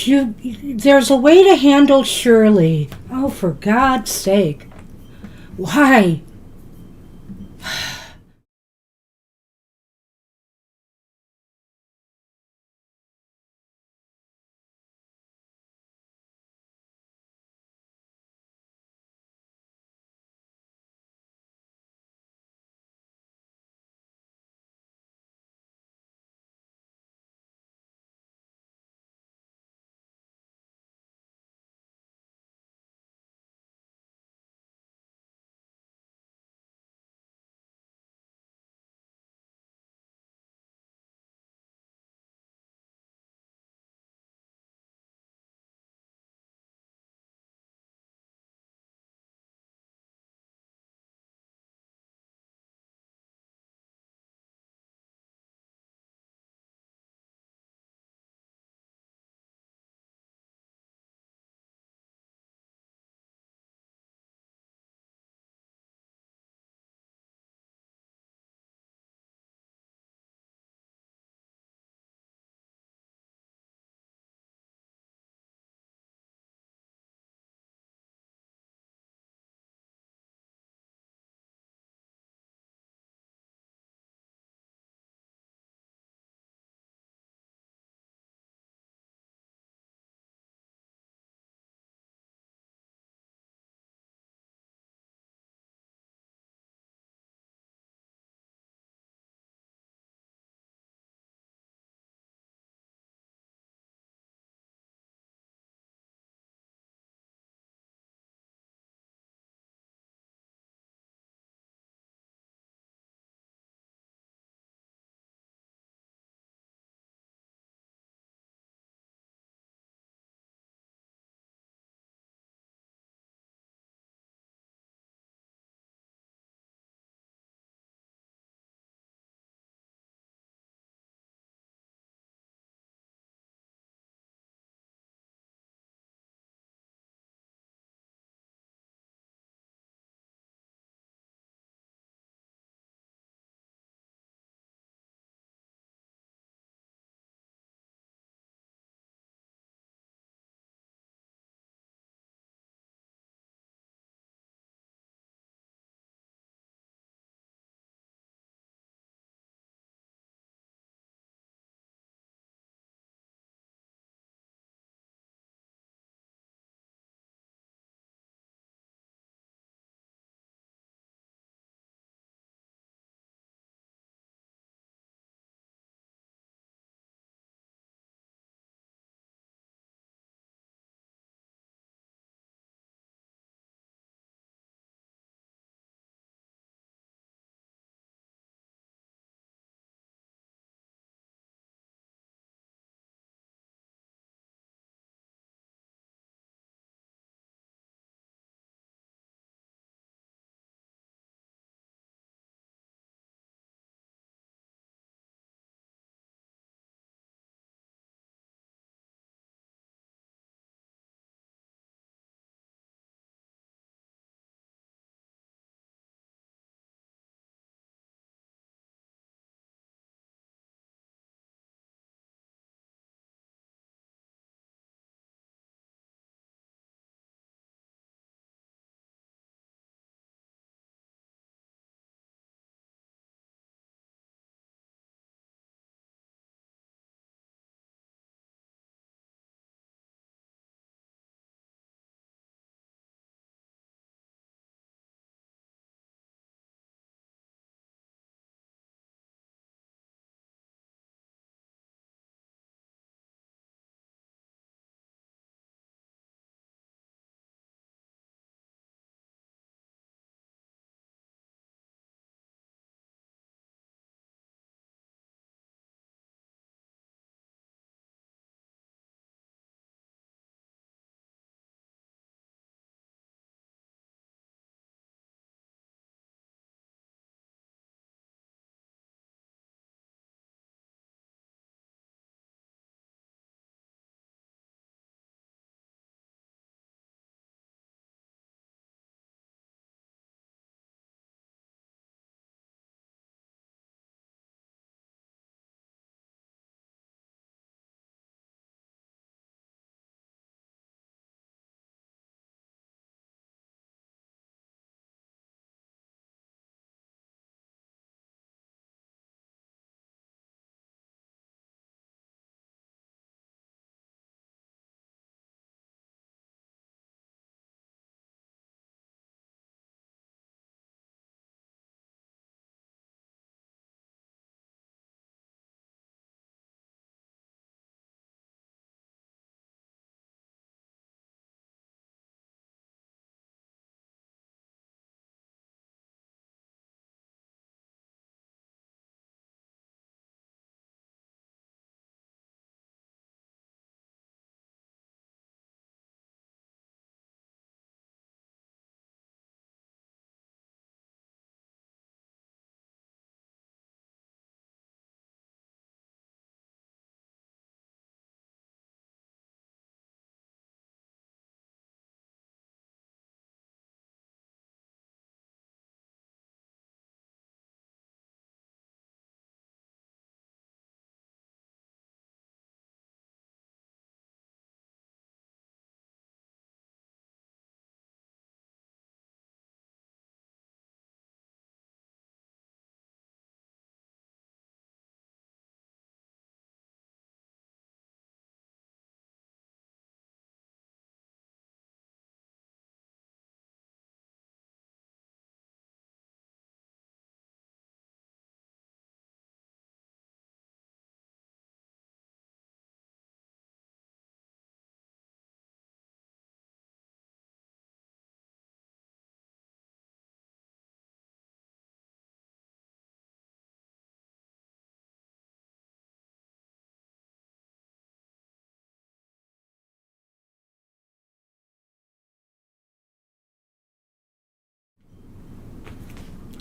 There's a way to handle Shirley. Oh, for God's sake. Why?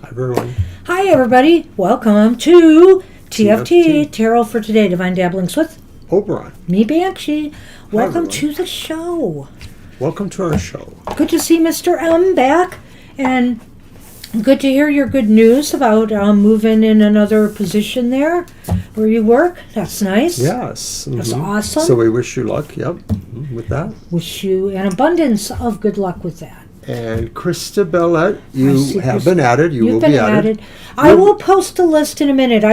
Hi, everyone. Hi, everybody. Welcome to TFT, TFT. Tarot for Today, Divine Dabblings with Oberon. me, Banshee. Welcome everyone. to the show. Welcome to our show. Good to see Mr. M back, and good to hear your good news about moving in another position there where you work. That's nice. Yes. That's awesome. So we wish you luck, with that. Wish you an abundance of good luck with that. And Krista Bellette, I you see have been added. You You've will been be added. I will post a list in a minute.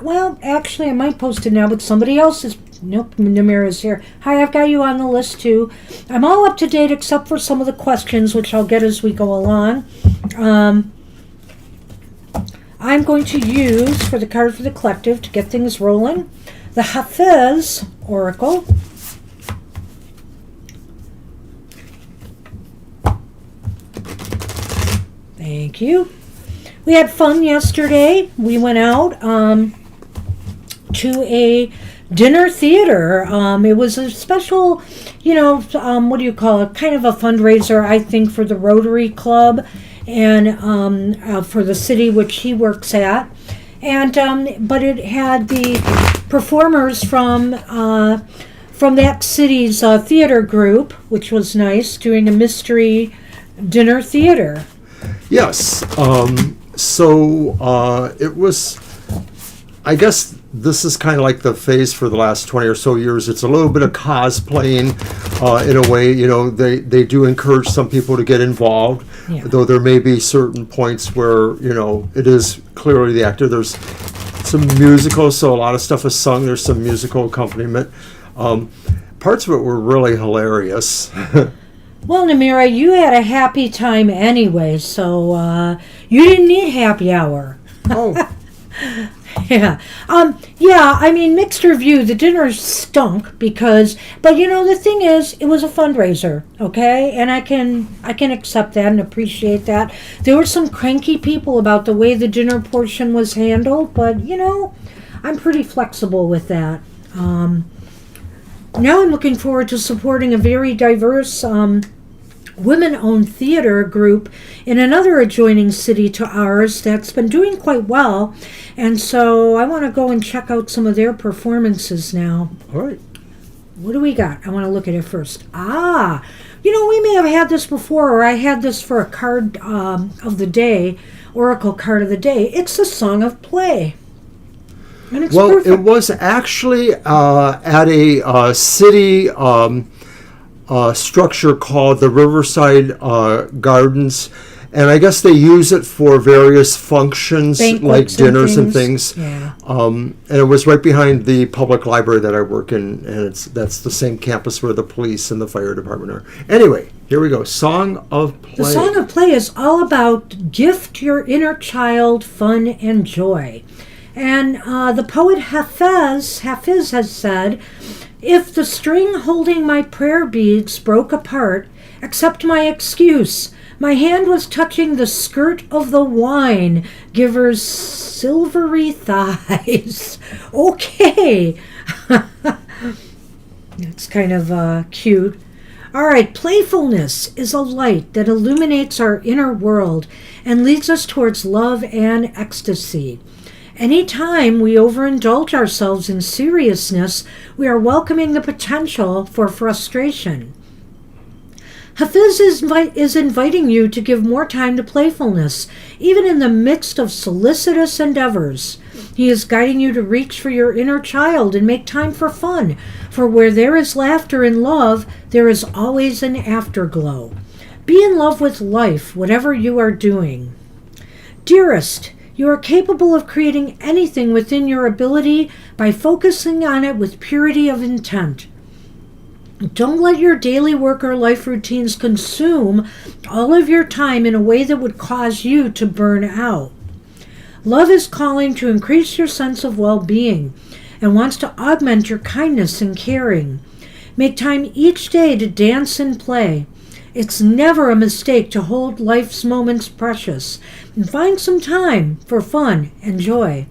Well, actually, I might post it now, but somebody else is. Nope, Namira's here. Hi, I've got you on the list too. I'm all up to date except for some of the questions, which I'll get as we go along. I'm going to use, for the card for the collective, to get things rolling, the Hafiz Oracle. Thank you. We had fun yesterday. We went out to a dinner theater. It was a special, what do you call it? Kind of a fundraiser, I think, for the Rotary Club and for the city which he works at. And but it had the performers from that city's theater group, which was nice, doing a mystery dinner theater. Yes. So it was, I guess this is kind of like the phase for the last 20 or so years. It's a little bit of cosplaying in a way. They do encourage some people to get involved, though there may be certain points where, it is clearly the actor. There's some musical, so a lot of stuff is sung. There's some musical accompaniment. Parts of it were really hilarious. Well, Namira, you had a happy time anyway, so you didn't need happy hour. Oh. Yeah. I mean, mixed review. The dinner stunk but the thing is, it was a fundraiser, okay? And I can accept that and appreciate that. There were some cranky people about the way the dinner portion was handled, but, I'm pretty flexible with that. Now I'm looking forward to supporting a very diverse women-owned theater group in another adjoining city to ours that's been doing quite well. And so I want to go and check out some of their performances now. All right. What do we got? I want to look at it first. We may have had this before, or I had this for a card of the day, Oracle card of the day. It's the Song of Play. And it's perfect. It was actually at a city structure called the Riverside Gardens, and I guess they use it for various functions, like dinners and things. Yeah. And it was right behind the public library that I work in, and that's the same campus where the police and the fire department are. Anyway, here we go. Song of Play. The Song of Play is all about gift your inner child fun and joy. And the poet Hafiz has said, "If the string holding my prayer beads broke apart, accept my excuse. My hand was touching the skirt of the wine giver's silvery thighs." Okay. That's kind of cute. All right, playfulness is a light that illuminates our inner world and leads us towards love and ecstasy. Anytime we overindulge ourselves in seriousness, we are welcoming the potential for frustration. Hafiz is inviting you to give more time to playfulness, even in the midst of solicitous endeavors. He is guiding you to reach for your inner child and make time for fun, for where there is laughter and love, there is always an afterglow. Be in love with life, whatever you are doing. Dearest, you are capable of creating anything within your ability by focusing on it with purity of intent. Don't let your daily work or life routines consume all of your time in a way that would cause you to burn out. Love is calling to increase your sense of well-being and wants to augment your kindness and caring. Make time each day to dance and play. It's never a mistake to hold life's moments precious and find some time for fun and joy.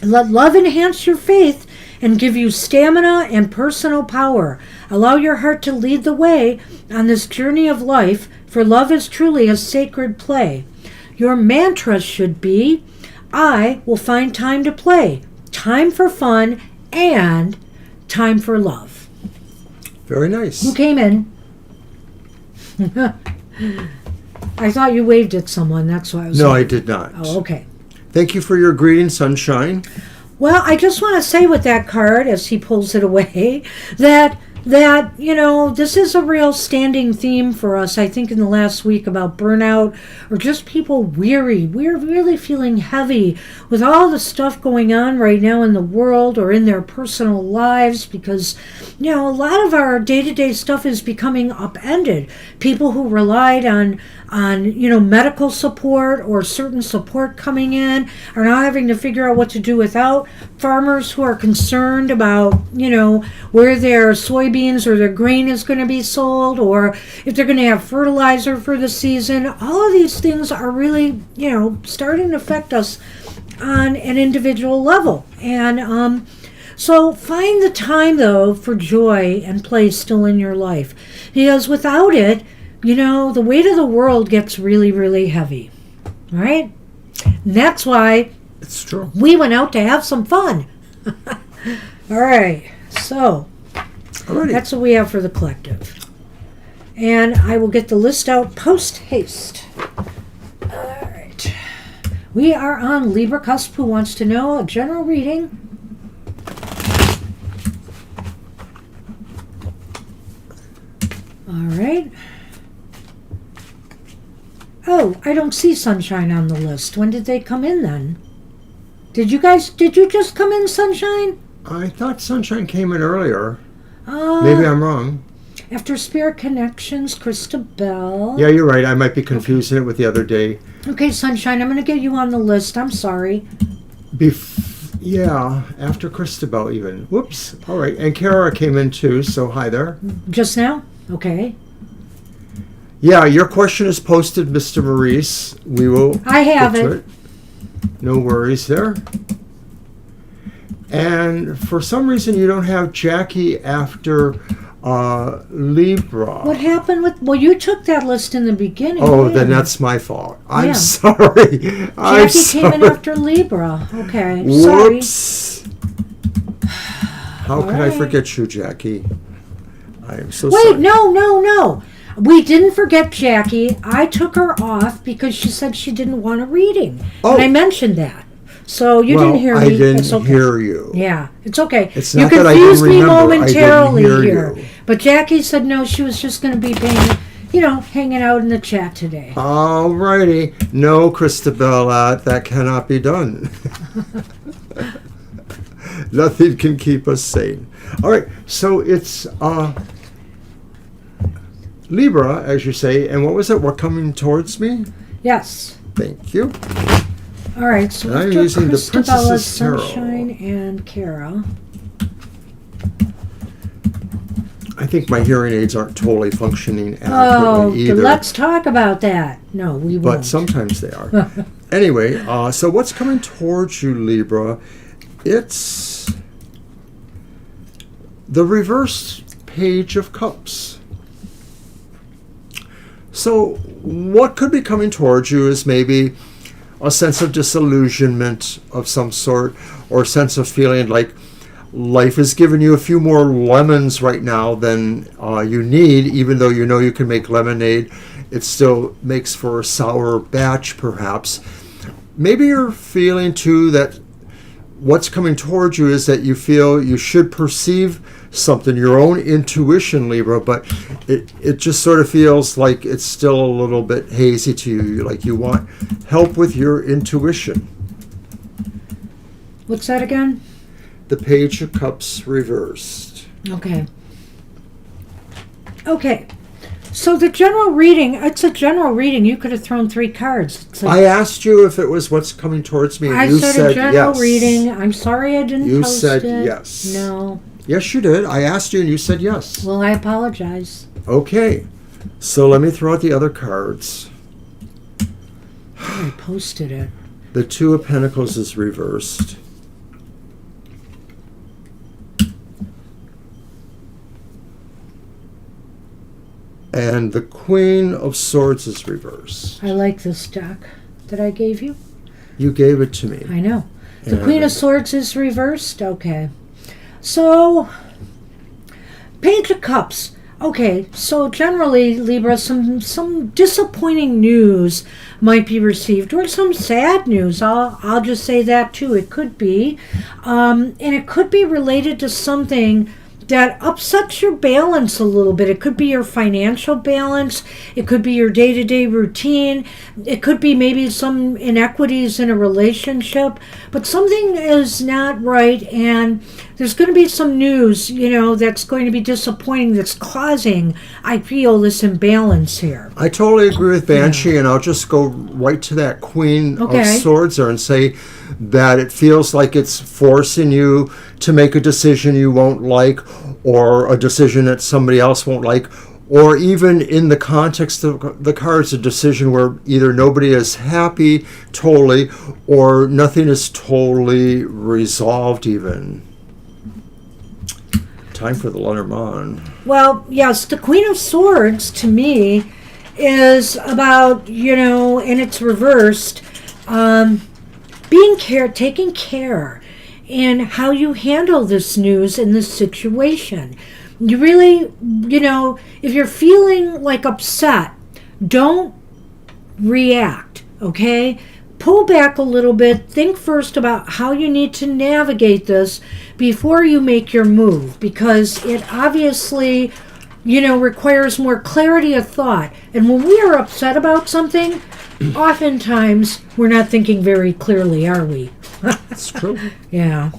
Let love enhance your faith and give you stamina and personal power. Allow your heart to lead the way on this journey of life, for love is truly a sacred play. Your mantra should be, I will find time to play, time for fun, and time for love. Very nice. Who came in? I thought you waved at someone. That's why I was. No, I did not. Oh, okay. Thank you for your greeting, Sunshine. Well, I just want to say with that card, as he pulls it away, that this is a real standing theme for us, I think, in the last week about burnout or just people weary. We're really feeling heavy with all the stuff going on right now in the world or in their personal lives because, a lot of our day-to-day stuff is becoming upended. People who relied on medical support or certain support coming in are now having to figure out what to do without. Farmers who are concerned about, where their soybeans or their grain is going to be sold or if they're going to have fertilizer for the season. All of these things are really, starting to affect us on an individual level. And so find the time, though, for joy and play still in your life. Because without it, the weight of the world gets really, really heavy, right? And that's why It's true. we went out to have some fun. All right, so Alrighty. that's what we have for the collective. And I will get the list out post-haste. All right. We are on Libra Cusp, who wants to know a general reading. All right. Oh, I don't see Sunshine on the list. When did they come in then? Did you just come in, Sunshine? I thought Sunshine came in earlier. Uh, Maybe I'm wrong. After Spirit Connections, Christabel. Yeah, you're right. I might be confusing it with the other day. Okay, Sunshine, I'm going to get you on the list. I'm sorry. Yeah, after Christabel even. Whoops. All right. And Kara came in too, so hi there. Just now? Okay. Yeah, your question is posted, Mr. Maurice. We will. I have get to it. No worries there. And for some reason, you don't have Jackie after Libra. What happened with... Well, you took that list in the beginning. Oh, yeah. then that's my fault. I'm Yeah. sorry. Jackie came in after Libra. Okay, Whoops. How could I right. forget you, Jackie? I am so Wait, sorry. no. We didn't forget Jackie. I took her off because she said she didn't want a reading. Oh. And I mentioned that. So you Well, didn't hear me. I didn't It's okay. hear you. Yeah, it's okay. It's You not that I confused didn't me remember. I momentarily didn't hear here. you. But Jackie said no, she was just going to be paying, hanging out in the chat today. All righty. No, Christabel, that cannot be done. Nothing can keep us sane. All right, so it's Libra, as you say, and what was it? What coming towards me? Yes. Thank you. All right, so And I'm after using the Christabella's Princess's Tarot. Sunshine and Kara. I think my hearing aids aren't totally functioning Oh, adequately either. let's talk about that. No, we won't. But sometimes they are. Anyway, so what's coming towards you, Libra? It's the reverse Page of Cups. So what could be coming towards you is maybe a sense of disillusionment of some sort, or a sense of feeling like life has given you a few more lemons right now than you need, even though you know you can make lemonade. It still makes for a sour batch, perhaps. Maybe you're feeling, too, that what's coming towards you is that you feel you should perceive something, your own intuition, Libra, but it just sort of feels like it's still a little bit hazy to you, like you want help with your intuition. What's that again? The Page of Cups reversed. Okay. So the general reading, it's a general reading. You could have thrown 3 cards. It's I asked you if it was what's coming towards me, and I you said said a general yes. reading. I'm sorry I didn't You post said it. yes. No. Yes, you did. I asked you, and you said yes. Well, I apologize. Okay. So let me throw out the other cards. I posted it. The Two of Pentacles is reversed. And the Queen of Swords is reversed. I like this deck. that I gave you? You gave it to me. I know. The Yeah. Queen of Swords is reversed? Okay. So, Page of Cups. Okay, so generally, Libra, some disappointing news might be received, or some sad news. I'll just say that too. It could be, and it could be related to something that upsets your balance a little bit. It could be your financial balance. It could be your day-to-day routine. It could be maybe some inequities in a relationship. But something is not right, and there's going to be some news, that's going to be disappointing, that's causing, I feel, this imbalance here. I totally agree with Banshee, and I'll just go right to that Queen of Swords there and say that it feels like it's forcing you to make a decision you won't like, or a decision that somebody else won't like, or even in the context of the cards, a decision where either nobody is happy totally, or nothing is totally resolved even. Time for the Lenormand. Well, yes, the Queen of Swords, to me, is about, and it's reversed, taking care in how you handle this news and this situation. You really, if you're feeling like upset, don't react, okay? Pull back a little bit. Think first about how you need to navigate this before you make your move, because it obviously, requires more clarity of thought. And when we are upset about something, oftentimes we're not thinking very clearly, are we? That's true. Yeah.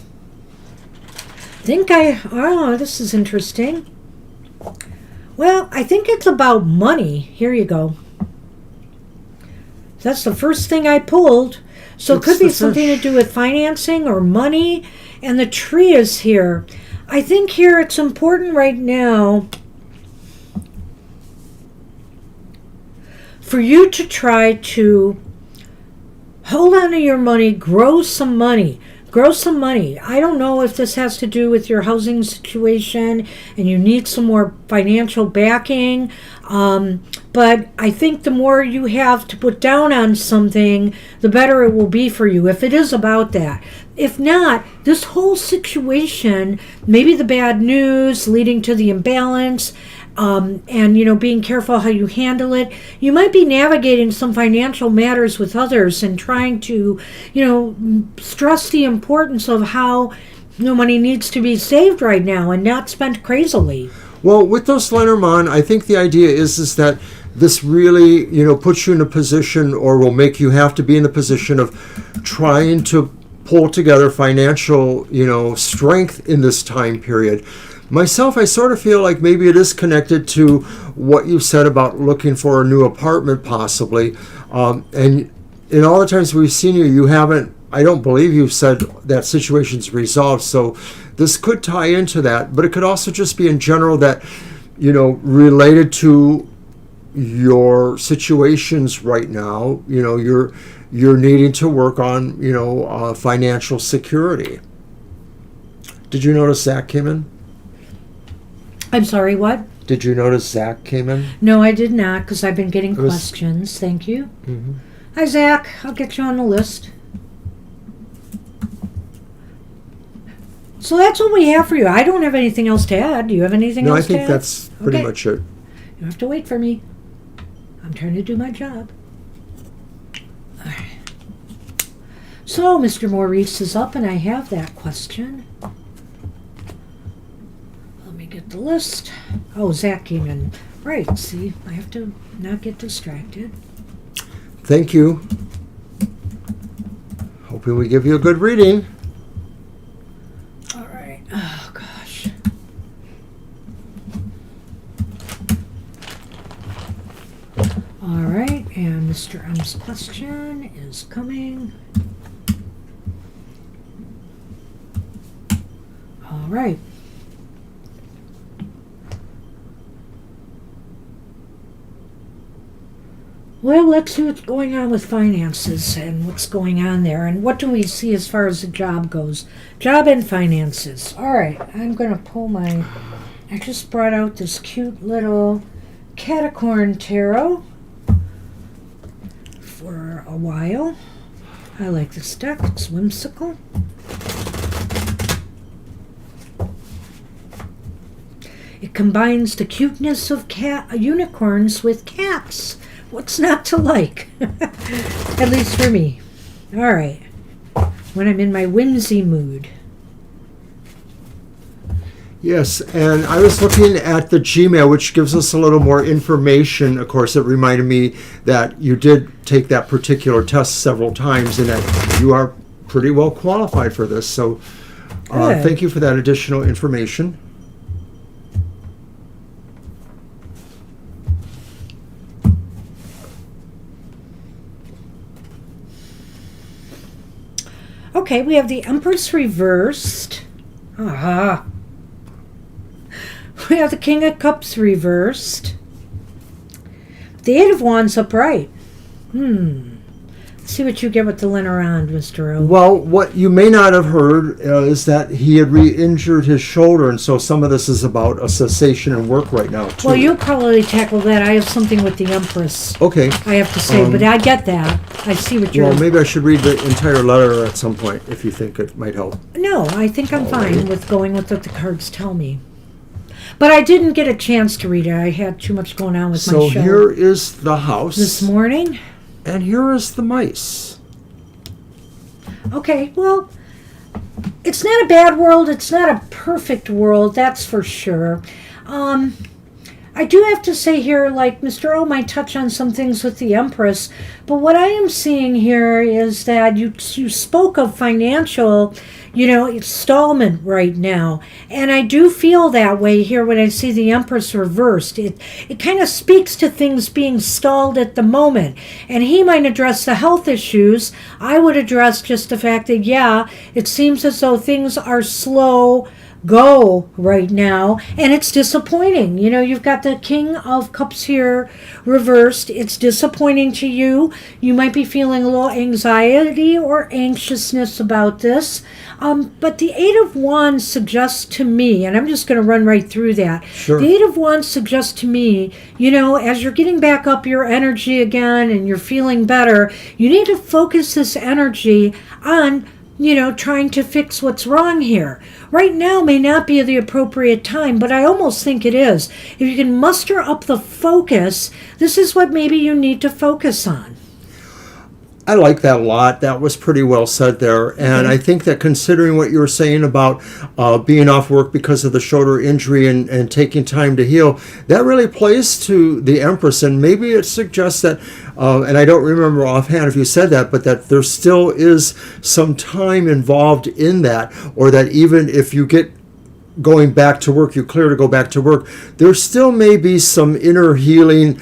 This is interesting. Well, I think it's about money. Here you go. That's the first thing I pulled. So it could be something to do with financing or money. And the tree is here. I think here it's important right now for you to try to hold on to your money, grow some money. I don't know if this has to do with your housing situation and you need some more financial backing, but I think the more you have to put down on something, the better it will be for you, if it is about that. If not, this whole situation, maybe the bad news leading to the imbalance, and being careful how you handle it. You might be navigating some financial matters with others and trying to, stress the importance of how money needs to be saved right now and not spent crazily. Well, with those Lenormand, I think the idea is that this really, puts you in a position, or will make you have to be in the position of trying to pull together financial, strength in this time period. Myself, I sort of feel like maybe it is connected to what you said about looking for a new apartment, possibly. And in all the times we've seen you haven't, I don't believe you've said that situation's resolved. So this could tie into that, but it could also just be in general that, related to your situations right now, you're needing to work on, financial security. Did you notice Zach came in? I'm sorry, what? Did you notice Zach came in? No, I did not, because I've been getting questions. Thank you. Mm-hmm. Hi, Zach. I'll get you on the list. So that's what we have for you. I don't have anything else to add. Do you have anything else to add? No, I think that's pretty much it. You don't have to wait for me. I'm trying to do my job. All right. So, Mr. Maurice is up, and I have that question. Get the list. Oh, Zach came in. Right, see, I have to not get distracted. Thank you. Hoping we give you a good reading. All right. Oh, gosh. All right, and Mr. M's question is coming. All right. Well, let's see what's going on with finances and what's going on there. And what do we see as far as the job goes? Job and finances. All right, I'm going to pull I just brought out this cute little Catacorn Tarot for a while. I like this deck. It's whimsical. It combines the cuteness of unicorns with cats. What's not to like? At least for me. All right. When I'm in my whimsy mood. Yes, and I was looking at the Gmail, which gives us a little more information. Of course, it reminded me that you did take that particular test several times and that you are pretty well qualified for this. So thank you for that additional information. Okay, we have the Empress reversed. Aha. We have the King of Cups reversed. The Eight of Wands upright. Let's see what you get with the Lenormand, Mr. O. Well, what you may not have heard is that he had re-injured his shoulder, and so some of this is about a cessation in work right now, too. Well, you'll probably tackle that. I have something with the Empress. Okay. I have to say, but I get that. I see what you're... Well, maybe I should read the entire letter at some point, if you think it might help. No, I think I'm fine with going with what the cards tell me. But I didn't get a chance to read it. I had too much going on with my show. So here is the house. This morning? And here is the mice. Okay, well, it's not a bad world. It's not a perfect world, that's for sure. I do have to say here, like, Mr. O might touch on some things with the Empress, but what I am seeing here is that you spoke of financial, installment right now. And I do feel that way here when I see the Empress reversed. It kind of speaks to things being stalled at the moment. And he might address the health issues. I would address just the fact that, yeah, it seems as though things are slow go right now, and it's disappointing. You've got the King of Cups here reversed. It's disappointing to you. You might be feeling a little anxiety or anxiousness about this. But the Eight of Wands suggests to me, and I'm just going to run right through that. Sure. The Eight of Wands suggests to me, as you're getting back up your energy again and you're feeling better, you need to focus this energy on trying to fix what's wrong here. Right now may not be the appropriate time, but I almost think it is. If you can muster up the focus, this is what maybe you need to focus on. I like that a lot. That was pretty well said there. And I think that considering what you were saying about being off work because of the shoulder injury and taking time to heal, that really plays to the Empress. And maybe it suggests that, and I don't remember offhand if you said that, but that there still is some time involved in that, or that even if you get going back to work, you clear to go back to work, there still may be some inner healing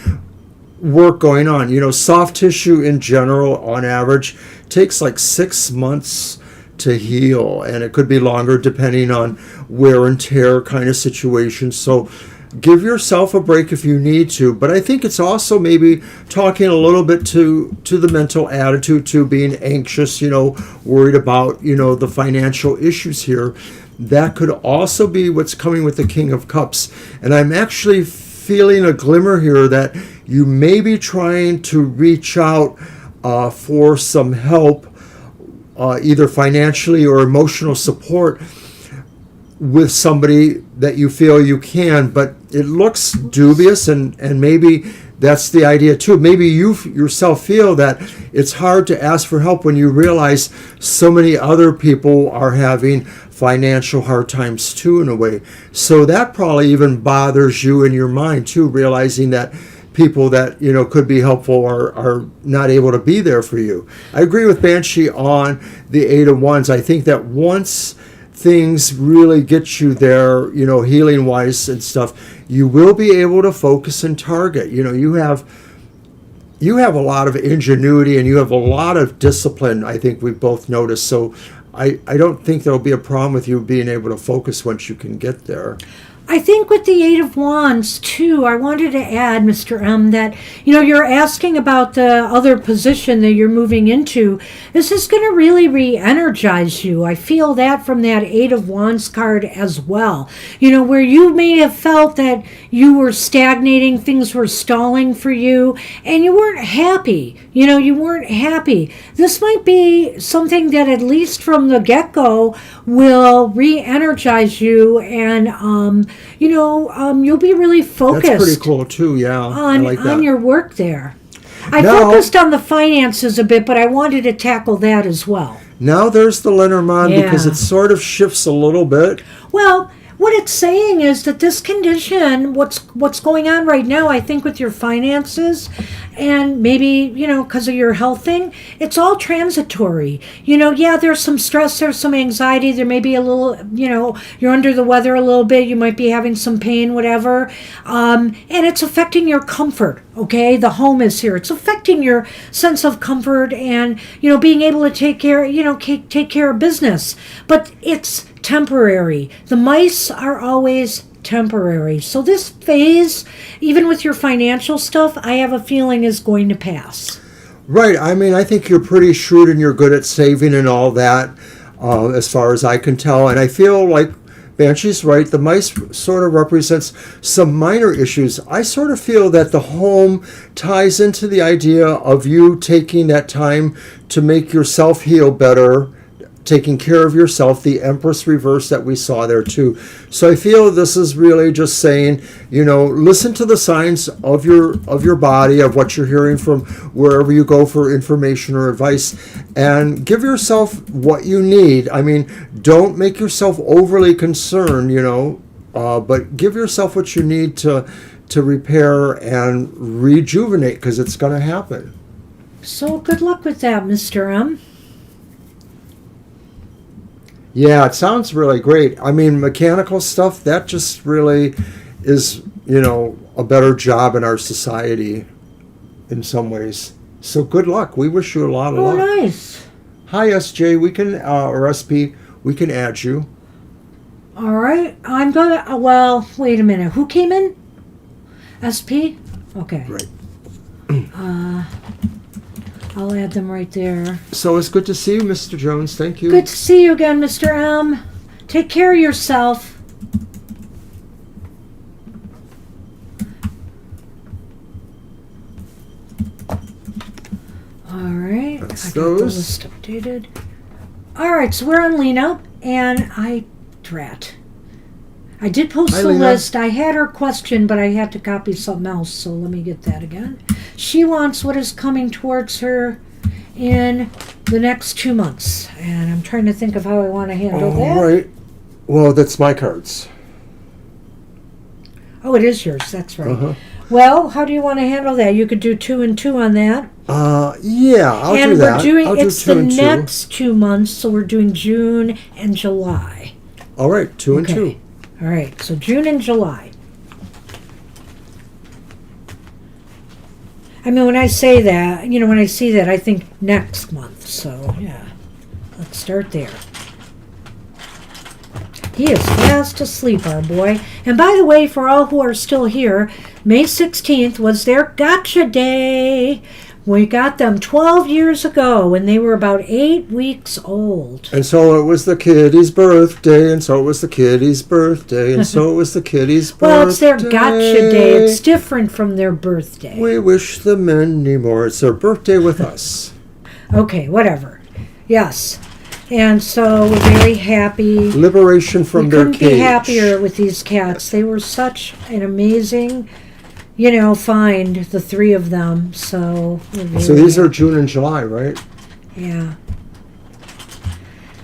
work going on. Soft tissue in general, on average, takes like 6 months to heal, and it could be longer depending on wear and tear kind of situation. So give yourself a break if you need to, but I think it's also maybe talking a little bit to the mental attitude, to being anxious, worried about, the financial issues here. That could also be what's coming with the King of Cups. And I'm actually feeling a glimmer here that you may be trying to reach out for some help, either financially or emotional support with somebody that you feel you can, but it looks dubious, and maybe that's the idea too. Maybe you yourself feel that it's hard to ask for help when you realize so many other people are having financial hard times too, in a way. So that probably even bothers you in your mind too, realizing that people that could be helpful are not able to be there for you. I agree with Banshee on the Eight of Wands. I think that once things really get you there, healing wise and stuff, you will be able to focus and target. You have a lot of ingenuity and you have a lot of discipline, I think we've both noticed. So I don't think there'll be a problem with you being able to focus once you can get there. I think with the Eight of Wands, too, I wanted to add, Mr. M, that, you're asking about the other position that you're moving into. This is going to really re-energize you. I feel that from that Eight of Wands card as well. Where you may have felt that you were stagnating, things were stalling for you, and you weren't happy. You weren't happy. This might be something that, at least from the get-go, will re-energize you, and you'll be really focused. That's pretty cool too. Yeah, I like that. On your work there. I Now, focused on the finances a bit, but I wanted to tackle that as well. Now there's the Lenormand, Yeah. because it sort of shifts a little bit. Well, what it's saying is that this condition, what's going on right now, I think with your finances, and maybe, because of your health thing, it's all transitory. Yeah, there's some stress, there's some anxiety, there may be a little, you're under the weather a little bit, you might be having some pain, whatever. And it's affecting your comfort, okay? The home is here. It's affecting your sense of comfort and, being able to take care of business. But it's temporary. The mice are always temporary. So this phase, even with your financial stuff, I have a feeling is going to pass. Right. I mean, I think you're pretty shrewd and you're good at saving and all that, as far as I can tell. And I feel like Banshee's right. The mice sort of represents some minor issues. I sort of feel that the home ties into the idea of you taking that time to make yourself heal better, taking care of yourself, the Empress reverse that we saw there too. So I feel this is really just saying, listen to the signs of your body, of what you're hearing from wherever you go for information or advice, and give yourself what you need. I mean, don't make yourself overly concerned, but give yourself what you need to repair and rejuvenate, because it's going to happen. So good luck with that, Mr. M. Yeah, it sounds really great. I mean, mechanical stuff, that just really is, a better job in our society in some ways. So good luck. We wish you a lot of luck. Oh, nice. Hi, SJ. We can, or SP, we can add you. All right. I'm going to, wait a minute. Who came in? SP? Okay. Right. I'll add them right there. So it's good to see you, Mr. Jones. Thank you. Good to see you again, Mr. M. Take care of yourself. All right. That's I got the those. list updated. All right, so we're on Lena, and Drat. I did post Hi, the Lena. list. I had her question, but I had to copy something else, so let me get that again. She wants what is coming towards her in the next 2 months, and I'm trying to think of how I want to handle that. All right. Well, that's my cards. Oh, it is yours. That's right. Uh-huh. Well, how do you want to handle that? You could do 2 and 2 on that. Yeah, I'll and do that. we're doing I'll do it's 2 the and 2. next 2 months, so we're doing June and July. All right, 2 and Okay. 2. All right, so June and July. I mean, when I say that, when I see that, I think next month. So, yeah, let's start there. He is fast asleep, our boy. And by the way, for all who are still here, May 16th was their gotcha day. We got them 12 years ago when they were about 8 weeks old. And so it was the kiddie's birthday, and so it was the kiddie's birthday, and so it was the kiddie's birthday. Well, it's their gotcha day. It's different from their birthday. We wish them many more. It's their birthday with us. Okay, whatever. Yes. And so we're very happy. Liberation from their couldn't cage. be happier with these cats. They were such an amazing, find, the 3 of them. So we're So very these are happy. June and July, right? Yeah.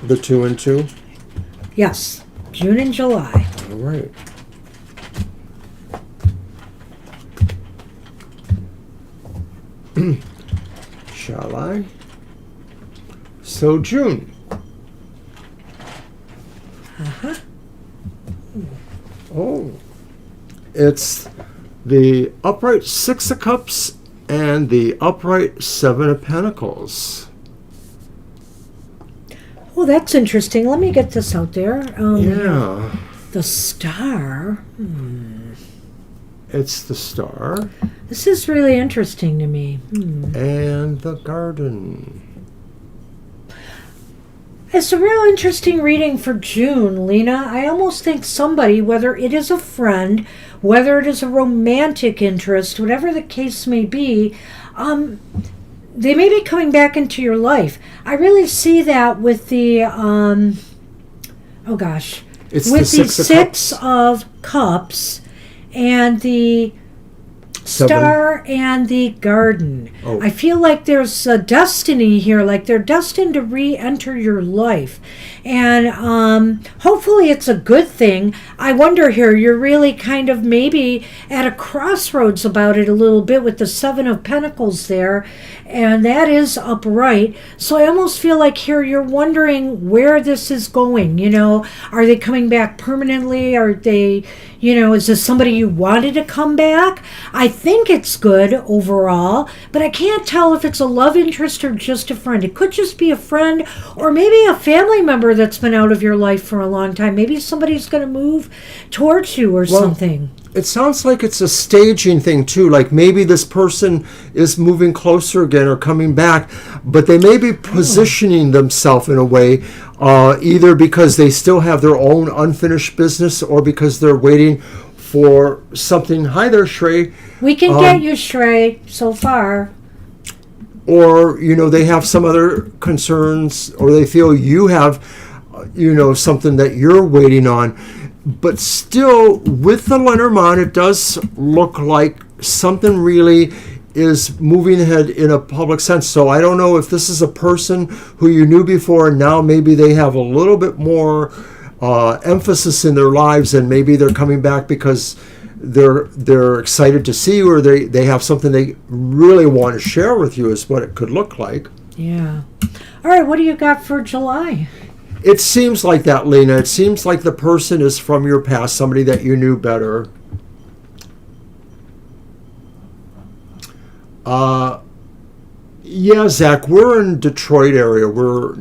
The 2 and 2? Yes. June and July. All right. Shall I? So June. Uh-huh. Oh. It's the upright 6 of Cups and the upright 7 of Pentacles. Oh, that's interesting. Let me get this out there. Yeah. The Star. It's the Star. This is really interesting to me. And the Garden. It's a real interesting reading for June, Lena. I almost think somebody, whether it is a friend, whether it is a romantic interest, whatever the case may be, they may be coming back into your life. I really see that with the, It's with the the Six of Cups and the Star and the Garden. Oh. I feel like there's a destiny here, like they're destined to re-enter your life. And hopefully it's a good thing. I wonder here, you're really kind of maybe at a crossroads about it a little bit with the Seven of Pentacles there, and that is upright. So I almost feel like here you're wondering where this is going. Are they coming back permanently? Are they, is this somebody you wanted to come back? I think it's good overall, but I can't tell if it's a love interest or just a friend. It could just be a friend or maybe a family member that's been out of your life for a long time. Maybe somebody's going to move towards you or something. It sounds like it's a staging thing too. Like maybe this person is moving closer again or coming back, but they may be positioning themselves in a way, either because they still have their own unfinished business or because they're waiting for something. Hi there, Shrey. We can get you, Shrey, so far. Or, they have some other concerns, or they feel you have, something that you're waiting on. But still, with the Lenormand, it does look like something really is moving ahead in a public sense. So I don't know if this is a person who you knew before, and now maybe they have a little bit more emphasis in their lives, and maybe they're coming back because they're excited to see you, or they have something they really want to share with you, is what it could look like. Yeah. All right, what do you got for July? It seems like that, Lena. It seems like the person is from your past, somebody that you knew better. Yeah, Zach, we're in Detroit area. We're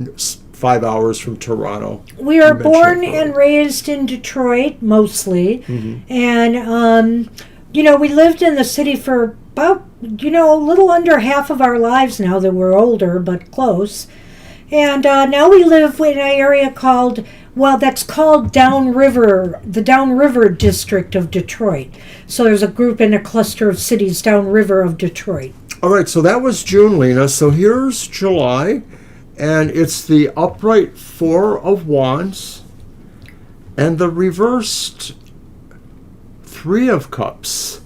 5 hours from Toronto. We are born and raised in Detroit, mostly. Mm-hmm. And, we lived in the city for about, a little under half of our lives now that we're older, but close. And now we live in an area called, that's called Downriver, the Downriver district of Detroit. So there's a group and a cluster of cities downriver of Detroit. All right, so that was June, Lena. So here's July, and it's the upright Four of Wands and the reversed Three of Cups.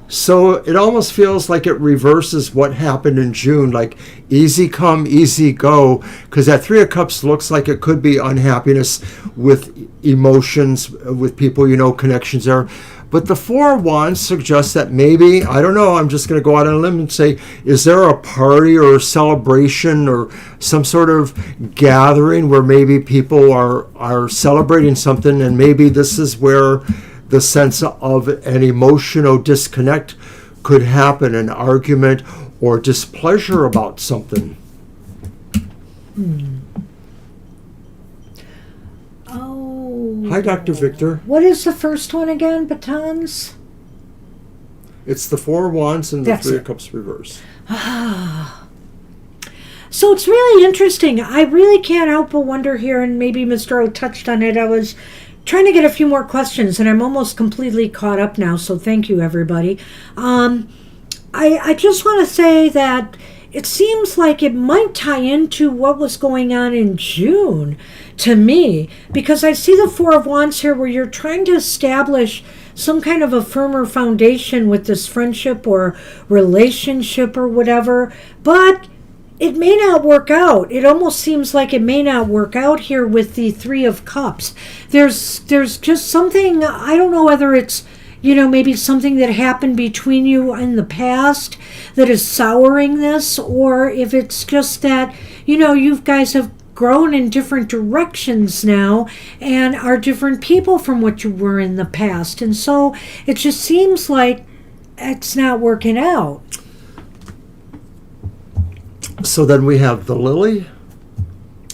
So it almost feels like it reverses what happened in June, like easy come, easy go, because that Three of Cups looks like it could be unhappiness with emotions, with people, connections there. But the Four of Wands suggests that maybe, I don't know, I'm just going to go out on a limb and say, is there a party or a celebration or some sort of gathering where maybe people are celebrating something, and maybe this is where the sense of an emotional disconnect could happen, an argument or displeasure about something. Oh. Hi, Dr. Victor. What is the first one again? Batons? It's the Four of Wands and the That's Three it. of Cups reverse. So it's really interesting. I really can't help but wonder here, and maybe Mr. O touched on it. I was trying to get a few more questions, and I'm almost completely caught up now, so thank you, everybody. I just want to say that it seems like it might tie into what was going on in June to me, because I see the Four of Wands here where you're trying to establish some kind of a firmer foundation with this friendship or relationship or whatever, but it may not work out. It almost seems like it may not work out here with the Three of Cups. There's just something, I don't know whether it's, maybe something that happened between you in the past that is souring this, or if it's just that, you guys have grown in different directions now and are different people from what you were in the past. And so it just seems like it's not working out. So then we have the Lily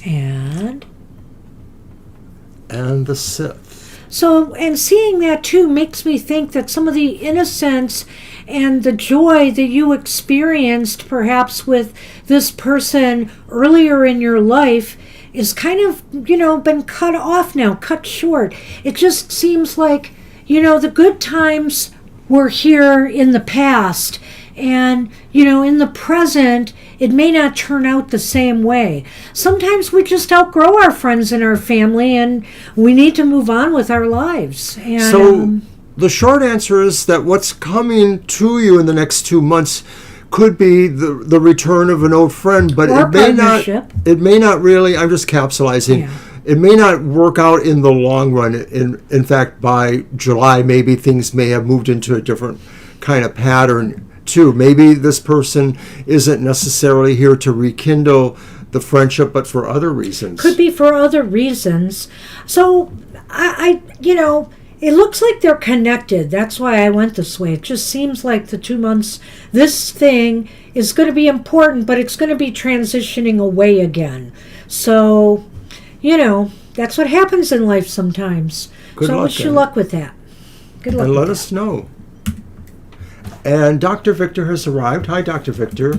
And and the Sith. So, and seeing that too makes me think that some of the innocence and the joy that you experienced perhaps with this person earlier in your life is kind of, been cut off now, cut short. It just seems like, the good times were here in the past. And, in the present, it may not turn out the same way. Sometimes we just outgrow our friends and our family, and we need to move on with our lives. And, So the short answer is that what's coming to you in the next 2 months could be the return of an old friend, but or it may not really, I'm just capsulizing. Yeah. It may not work out in the long run. In fact, by July, maybe things may have moved into a different kind of pattern too. Maybe this person isn't necessarily here to rekindle the friendship, but for other reasons. Could be for other reasons. So, it looks like they're connected. That's why I went this way. It just seems like the 2 months, this thing is going to be important, but it's going to be transitioning away again. So, that's what happens in life sometimes. Good so I luck, wish you then. luck with that. Good luck And with let that. us know. And Dr. Victor has arrived. Hi, Dr. Victor.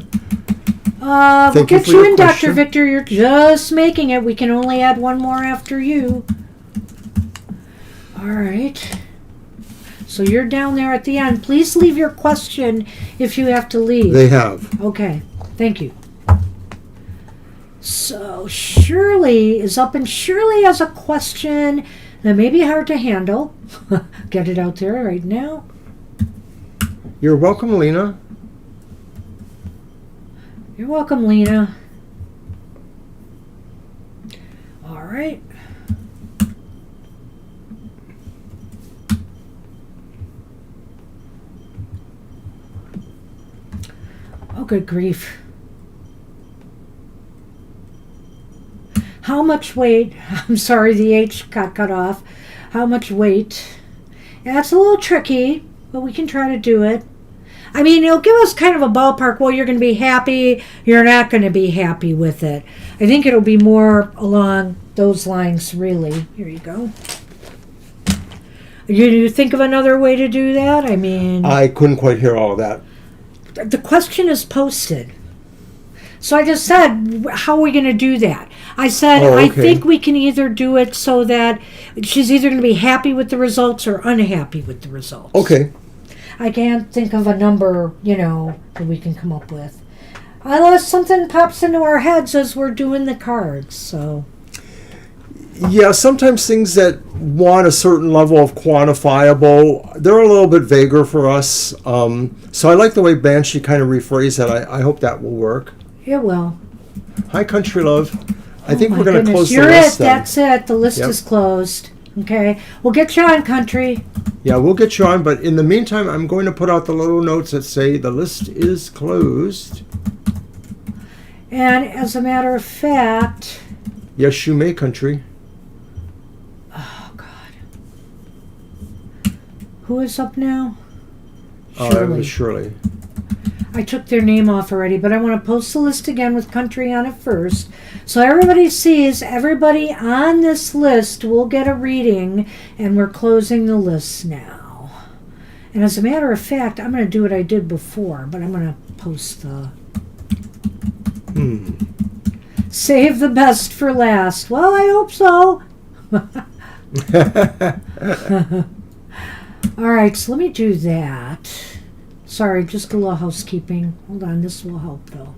We'll Thank you get for you your in, question. Dr. Victor. You're just making it. We can only add one more after you. All right. So you're down there at the end. Please leave your question if you have to leave. They have. Okay. Thank you. So Shirley is up, and Shirley has a question that may be hard to handle. Get it out there right now. You're welcome, Lena. You're welcome, Lena. All right. Oh, good grief. How much weight? I'm sorry, the H got cut off. How much weight? Yeah, it's a little tricky, but we can try to do it. I mean, it'll give us kind of a ballpark. Well, you're going to be happy. You're not going to be happy with it. I think it'll be more along those lines, really. Here you go. You think of another way to do that? I mean, I couldn't quite hear all of that. the question is posted. So I just said, how are we going to do that? I said, Oh, I okay. think we can either do it so that she's either going to be happy with the results or unhappy with the results. Okay. I can't think of a number, that we can come up with. Unless something pops into our heads as we're doing the cards, so. Yeah, sometimes things that want a certain level of quantifiable, they're a little bit vaguer for us. So I like the way Banshee kind of rephrased that. I hope that will work. It will. Hi, Country Love. I Oh think my we're going to goodness. close You're the list it. then. That's it. The list Yep. is closed. Okay. We'll get you on, Country. Yeah, we'll get you on, but in the meantime, I'm going to put out the little notes that say the list is closed. And as a matter of fact, Yes, you may, Country. oh God, who is up now? It was Shirley. I took their name off already, but I want to post the list again with Country on it first. So everybody sees everybody on this list will get a reading, and we're closing the list now. And as a matter of fact, I'm going to do what I did before, but I'm going to post the... Save the best for last. Well, I hope so. All right, so let me do that. Sorry, just a little housekeeping. Hold on, this will help though.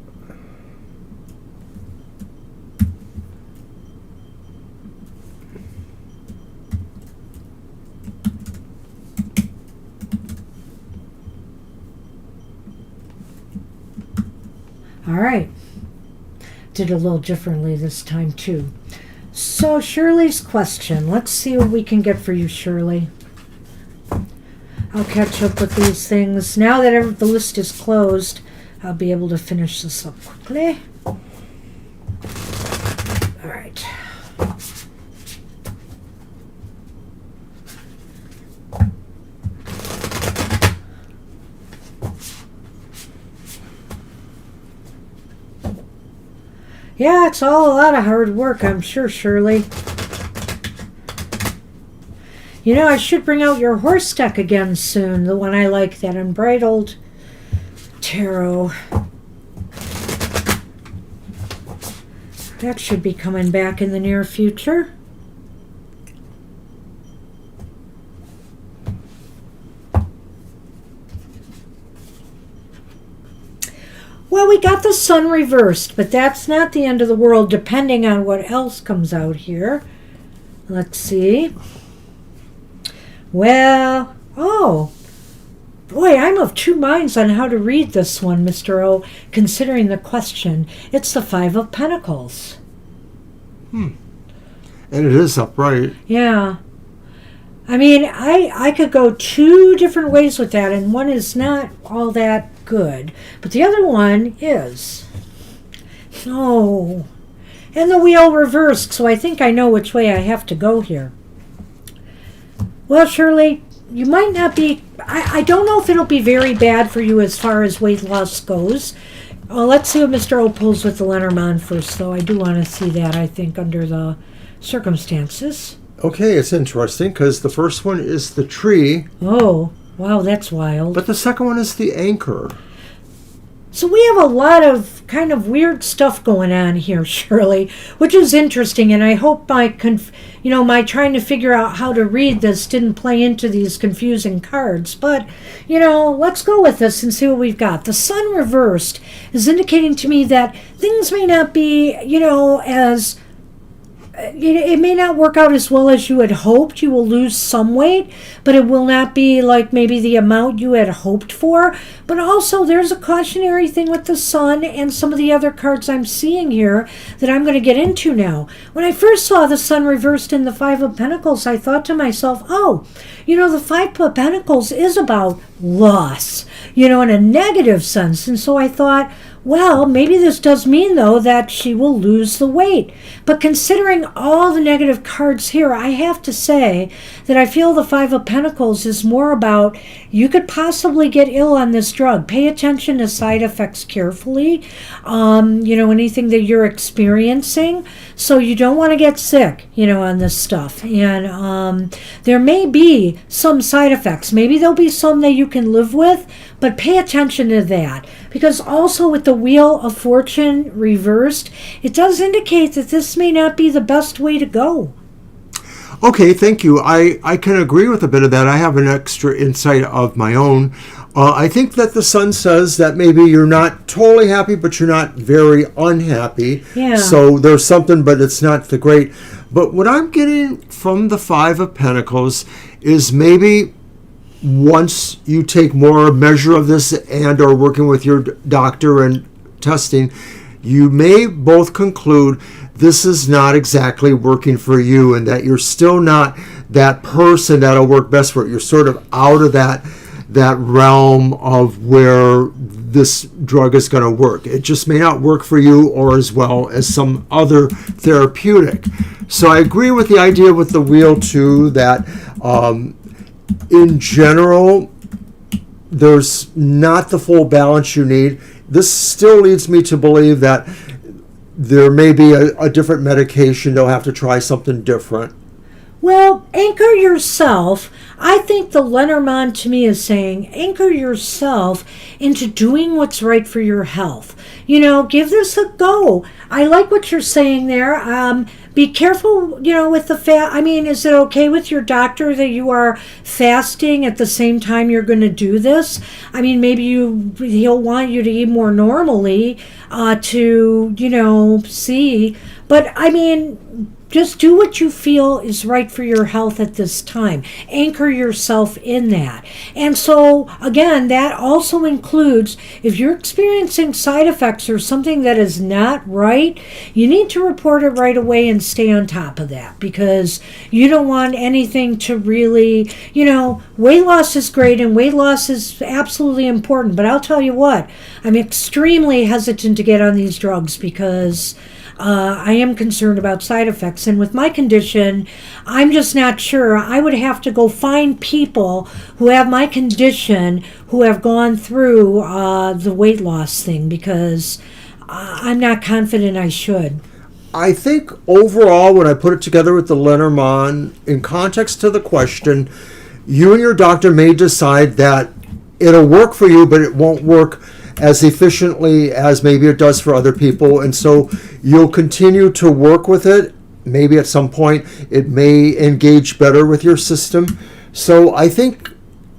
All right. Did a little differently this time too. So Shirley's question. Let's see what we can get for you, Shirley. I'll catch up with these things. Now that the list is closed, I'll be able to finish this up quickly. All right. Yeah, it's all a lot of hard work, I'm sure, Shirley. You know, I should bring out your horse deck again soon, the one I like, that Unbridled Tarot. That should be coming back in the near future. Well, we got the Sun reversed, but that's not the end of the world, depending on what else comes out here. Let's see. Well, oh, boy, I'm of two minds on how to read this one, Mr. O, considering the question. It's the Five of Pentacles. And it is upright. Yeah. I mean, I could go two different ways with that, and one is not all that good, but the other one is. Oh. And the wheel reversed, so I think I know which way I have to go here. Well, Shirley, you might not be... I don't know if it'll be very bad for you as far as weight loss goes. Let's see what Mr. O pulls with the Lenormand first, though. I do want to see that, I think, under the circumstances. Okay, it's interesting because the first one is the tree. Oh, wow, that's wild. But the second one is the anchor. So we have a lot of kind of weird stuff going on here, Shirley, which is interesting, and I hope my trying to figure out how to read this didn't play into these confusing cards. But, let's go with this and see what we've got. The Sun reversed is indicating to me that things may not be, as... It may not work out as well as you had hoped. You will lose some weight, but it will not be like maybe the amount you had hoped for. But also, there's a cautionary thing with the Sun and some of the other cards I'm seeing here that I'm going to get into now. When I first saw the Sun reversed in the Five of Pentacles, I thought to myself, the Five of Pentacles is about loss, in a negative sense. And so I thought, well, maybe this does mean, though, that she will lose the weight. But considering all the negative cards here, I have to say that I feel the Five of Pentacles is more about you could possibly get ill on this drug. Pay attention to side effects carefully, anything that you're experiencing. So you don't want to get sick, on this stuff. And there may be some side effects. Maybe there'll be some that you can live with, but pay attention to that. Because also with the Wheel of Fortune reversed, it does indicate that this may not be the best way to go. Okay, thank you. I can agree with a bit of that. I have an extra insight of my own. I think that the Sun says that maybe you're not totally happy, but you're not very unhappy. Yeah. So there's something, but it's not the great. But what I'm getting from the Five of Pentacles is maybe once you take more measure of this and are working with your doctor and testing, you may both conclude this is not exactly working for you and that you're still not that person that'll work best for it. You're sort of out of that realm of where this drug is going to work. It just may not work for you or as well as some other therapeutic. So I agree with the idea with the wheel too, that in general, there's not the full balance you need. This still leads me to believe that there may be a different medication. They'll have to try something different. Well, anchor yourself. I think the Lenormand to me is saying anchor yourself into doing what's right for your health. Give this a go. I like what you're saying there. Be careful, with the fast. I mean, is it okay with your doctor that you are fasting at the same time you're going to do this? I mean, maybe he'll want you to eat more normally to, see. But, I mean, just do what you feel is right for your health at this time. Anchor yourself in that. And so, again, that also includes if you're experiencing side effects or something that is not right, you need to report it right away and stay on top of that, because you don't want anything to really, weight loss is great and weight loss is absolutely important. But I'll tell you what, I'm extremely hesitant to get on these drugs because I am concerned about side effects. And with my condition, I'm just not sure. I would have to go find people who have my condition who have gone through the weight loss thing, because I'm not confident I should. I think overall, when I put it together with the Lenormand, in context to the question, you and your doctor may decide that it'll work for you, but it won't work as efficiently as maybe it does for other people. And so you'll continue to work with it. Maybe at some point it may engage better with your system. So I think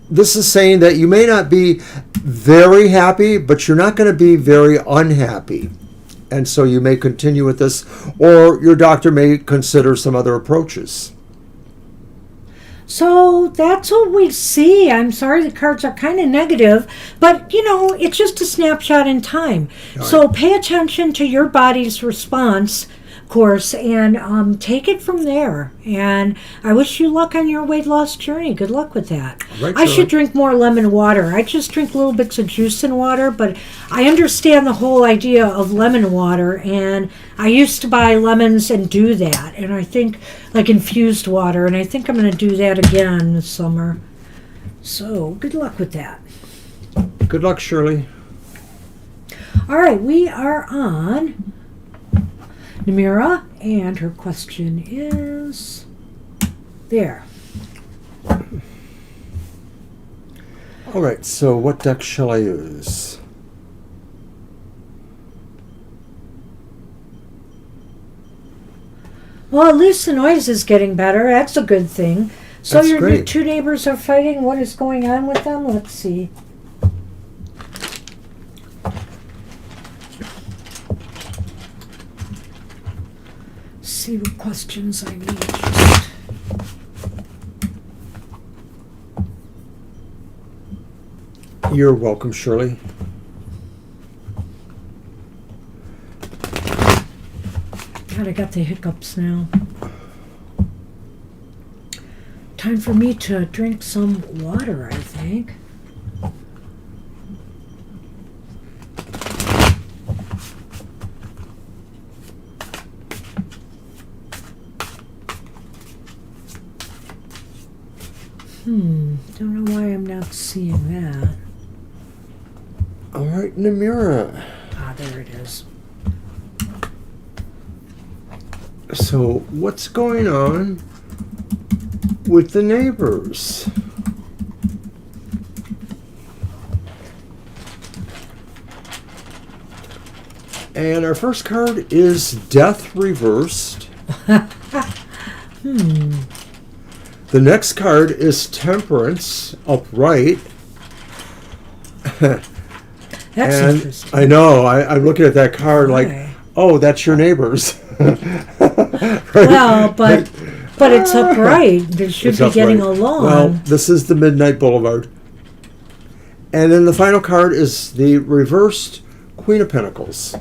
this is saying that you may not be very happy, but you're not going to be very unhappy. And so you may continue with this, or your doctor may consider some other approaches. So that's what we see. I'm sorry the cards are kind of negative, but it's just a snapshot in time. So pay attention to your body's response, of course, and take it from there. And I wish you luck on your weight loss journey. Good luck with that. Right, I should drink more lemon water. I just drink little bits of juice in water, but I understand the whole idea of lemon water, and I used to buy lemons and do that, and I think like infused water, and I think I'm going to do that again this summer. So good luck with that. Good luck, Shirley. All right, we are on Namira, and her question is there. All right, so what deck shall I use? Well, at least the noise is getting better. That's a good thing. So That's your great. two neighbors are fighting. What is going on with them? Let's see. See what questions I need. You're welcome, Shirley. God, I got the hiccups now. Time for me to drink some water, I think. Don't know why I'm not seeing that. All right, Namira. Ah, there it is. So what's going on with the neighbors? And our first card is Death Reversed. The next card is Temperance upright. That's And interesting. I know, I'm looking at that card like, Why? oh, that's your neighbors. Right? Well, but it's upright. They should It's be getting upright. along. Well, this is the Midnight Boulevard. And then the final card is the reversed Queen of Pentacles.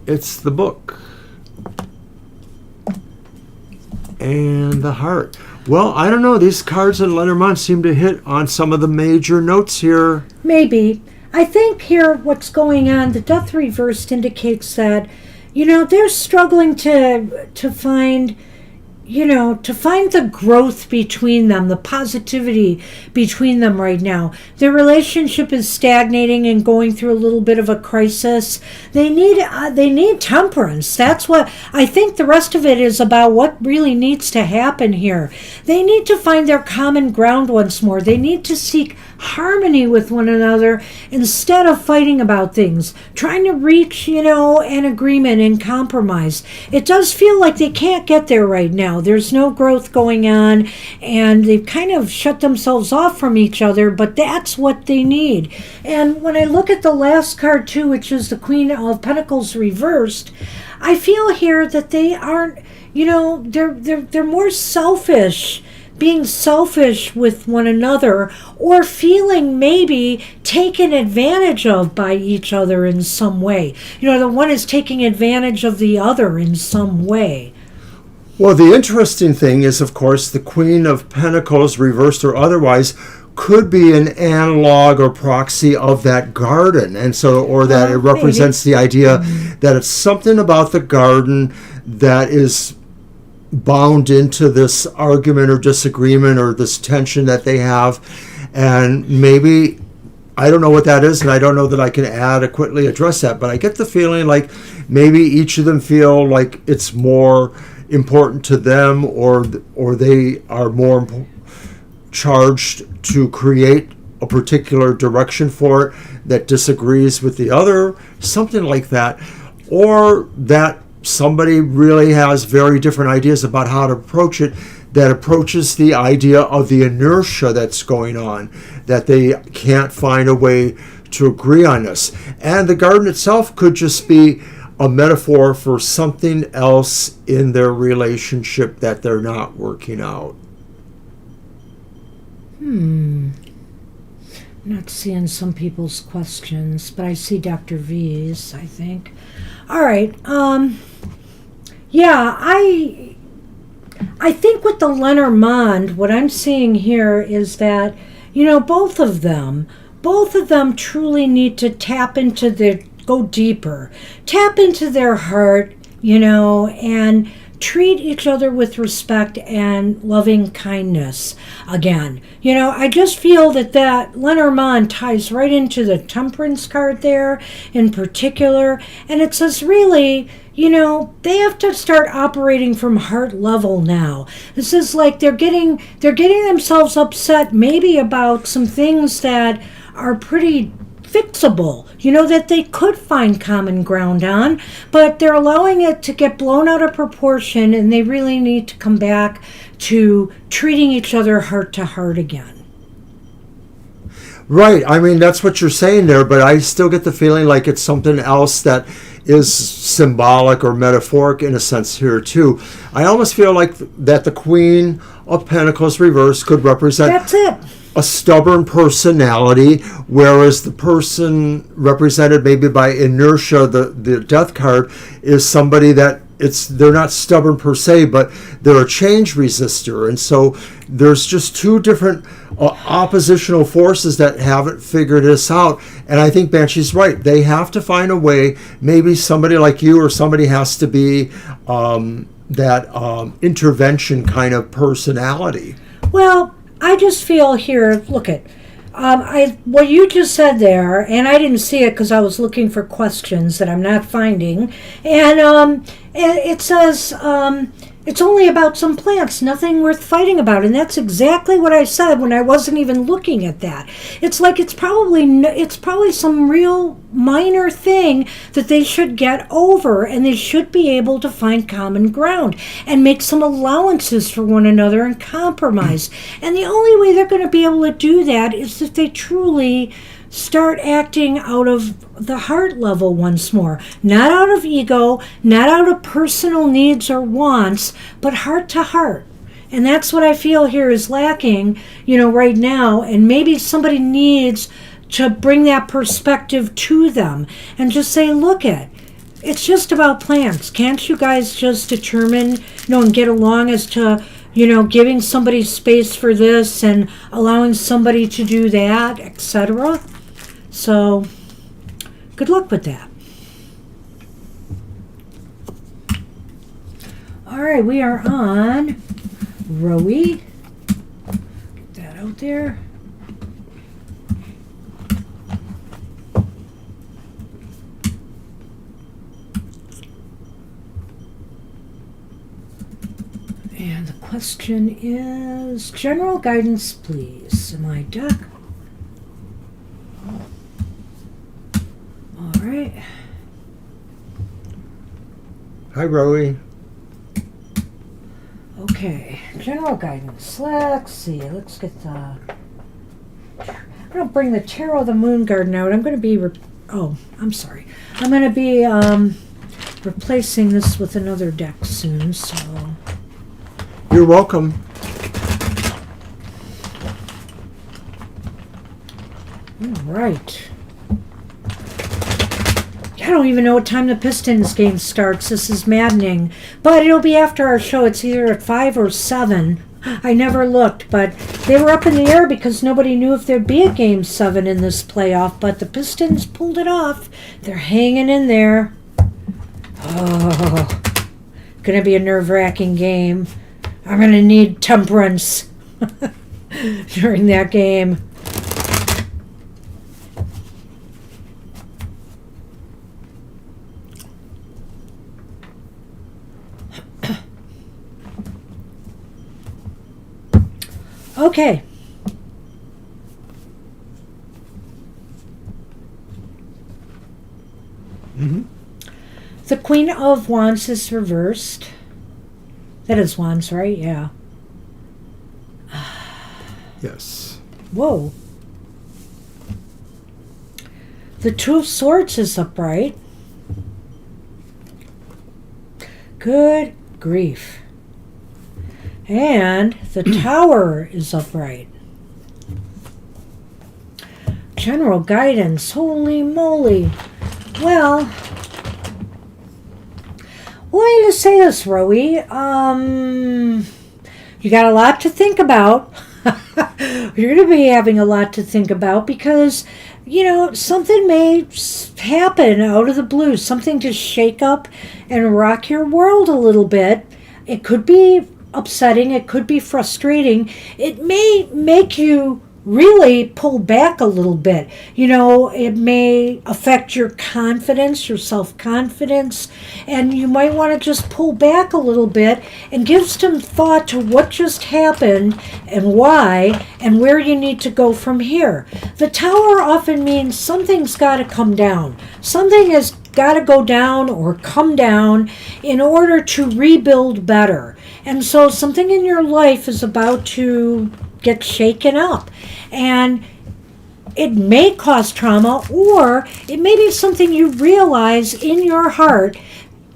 It's the book. And the heart. Well, I don't know. These cards in Lenormand seem to hit on some of the major notes here. Maybe. I think here what's going on, the Death Reversed indicates that, they're struggling to find, to find the growth between them, the positivity between them right now. Their relationship is stagnating and going through a little bit of a crisis. They need temperance. That's what I think. The rest of it is about what really needs to happen here. They need to find their common ground once more. They need to seek harmony with one another instead of fighting about things, trying to reach, an agreement and compromise. It does feel like they can't get there right now. There's no growth going on, and they've kind of shut themselves off from each other, but that's what they need. And when I look at the last card too, which is the Queen of Pentacles reversed, I feel here that they aren't, they're more selfish, being selfish with one another, or feeling maybe taken advantage of by each other in some way. The one is taking advantage of the other in some way. Well, the interesting thing is, of course, the Queen of Pentacles, reversed or otherwise, could be an analog or proxy of that garden. And so, or that it represents the idea that it's something about the garden that is bound into this argument or disagreement or this tension that they have. And maybe I don't know what that is, and I don't know that I can adequately address that, but I get the feeling like maybe each of them feel like it's more important to them, or they are more charged to create a particular direction for it that disagrees with the other, something like that, or that somebody really has very different ideas about how to approach it, that approaches the idea of the inertia that's going on, that they can't find a way to agree on this. And the garden itself could just be a metaphor for something else in their relationship that they're not working out. Not seeing some people's questions, but I see Dr. V's, I think. All right. Yeah, I think with the Lenormand, what I'm seeing here is that, both of them truly need to go deeper, tap into their heart, and treat each other with respect and loving kindness again. I just feel that Lenormand ties right into the Temperance card there in particular, and it says really, they have to start operating from heart level now. This is like they're getting themselves upset maybe about some things that are pretty fixable, that they could find common ground on, but they're allowing it to get blown out of proportion, and they really need to come back to treating each other heart to heart again. Right. I mean, that's what you're saying there, but I still get the feeling like it's something else that is symbolic or metaphoric in a sense here too. I almost feel like that the Queen of Pentacles reverse could represent That's it. a stubborn personality, whereas the person represented maybe by inertia, the Death card, is somebody that they're not stubborn per se, but they're a change resistor. And so there's just two different oppositional forces that haven't figured this out. And I think Banshee's right. They have to find a way. Maybe somebody like you or somebody has to be that intervention kind of personality. Well, I just feel here, look at, what you just said there, and I didn't see it because I was looking for questions that I'm not finding, and it says it's only about some plants, nothing worth fighting about, and that's exactly what I said when I wasn't even looking at that. It's like it's probably some real minor thing that they should get over, and they should be able to find common ground and make some allowances for one another and compromise. And the only way they're going to be able to do that is if they truly start acting out of the heart level once more. Not out of ego, not out of personal needs or wants, but heart to heart. And that's what I feel here is lacking, right now. And maybe somebody needs to bring that perspective to them and just say, look it's just about plants. Can't you guys just determine, and get along as to, giving somebody space for this and allowing somebody to do that, etc.? So, good luck with that. All right, we are on Rowie. Get that out there. And the question is, general guidance, please. My deck. All right. Hi, Rowie. Okay, general guidance. Let's see. Let's get the... I'm going to bring the Tarot of the Moon Garden out. I'm going to be... I'm sorry. I'm going to be replacing this with another deck soon, so... You're welcome. All right. I don't even know what time the Pistons game starts. This is maddening. But it'll be after our show. It's either at 5 or 7. I never looked, but they were up in the air because nobody knew if there'd be a Game 7 in this playoff. But the Pistons pulled it off. They're hanging in there. Oh, going to be a nerve-wracking game. I'm going to need temperance during that game. Okay. The Queen of Wands is reversed. That is Wands, right? Yeah. Yes. Whoa. The Two of Swords is upright. Good grief. And the Tower is upright. General guidance. Holy moly. Well, why do you say this, Rowie? You got a lot to think about. You're going to be having a lot to think about because, something may happen out of the blue. Something to shake up and rock your world a little bit. It could be upsetting. It could be frustrating. It may make you really pull back a little bit. It may affect your confidence, your self-confidence, and you might want to just pull back a little bit and give some thought to what just happened and why and where you need to go from here. The Tower often means something's got to come down. Something has got to go down or come down in order to rebuild better. And so something in your life is about to get shaken up, and it may cause trauma, or it may be something you realize in your heart.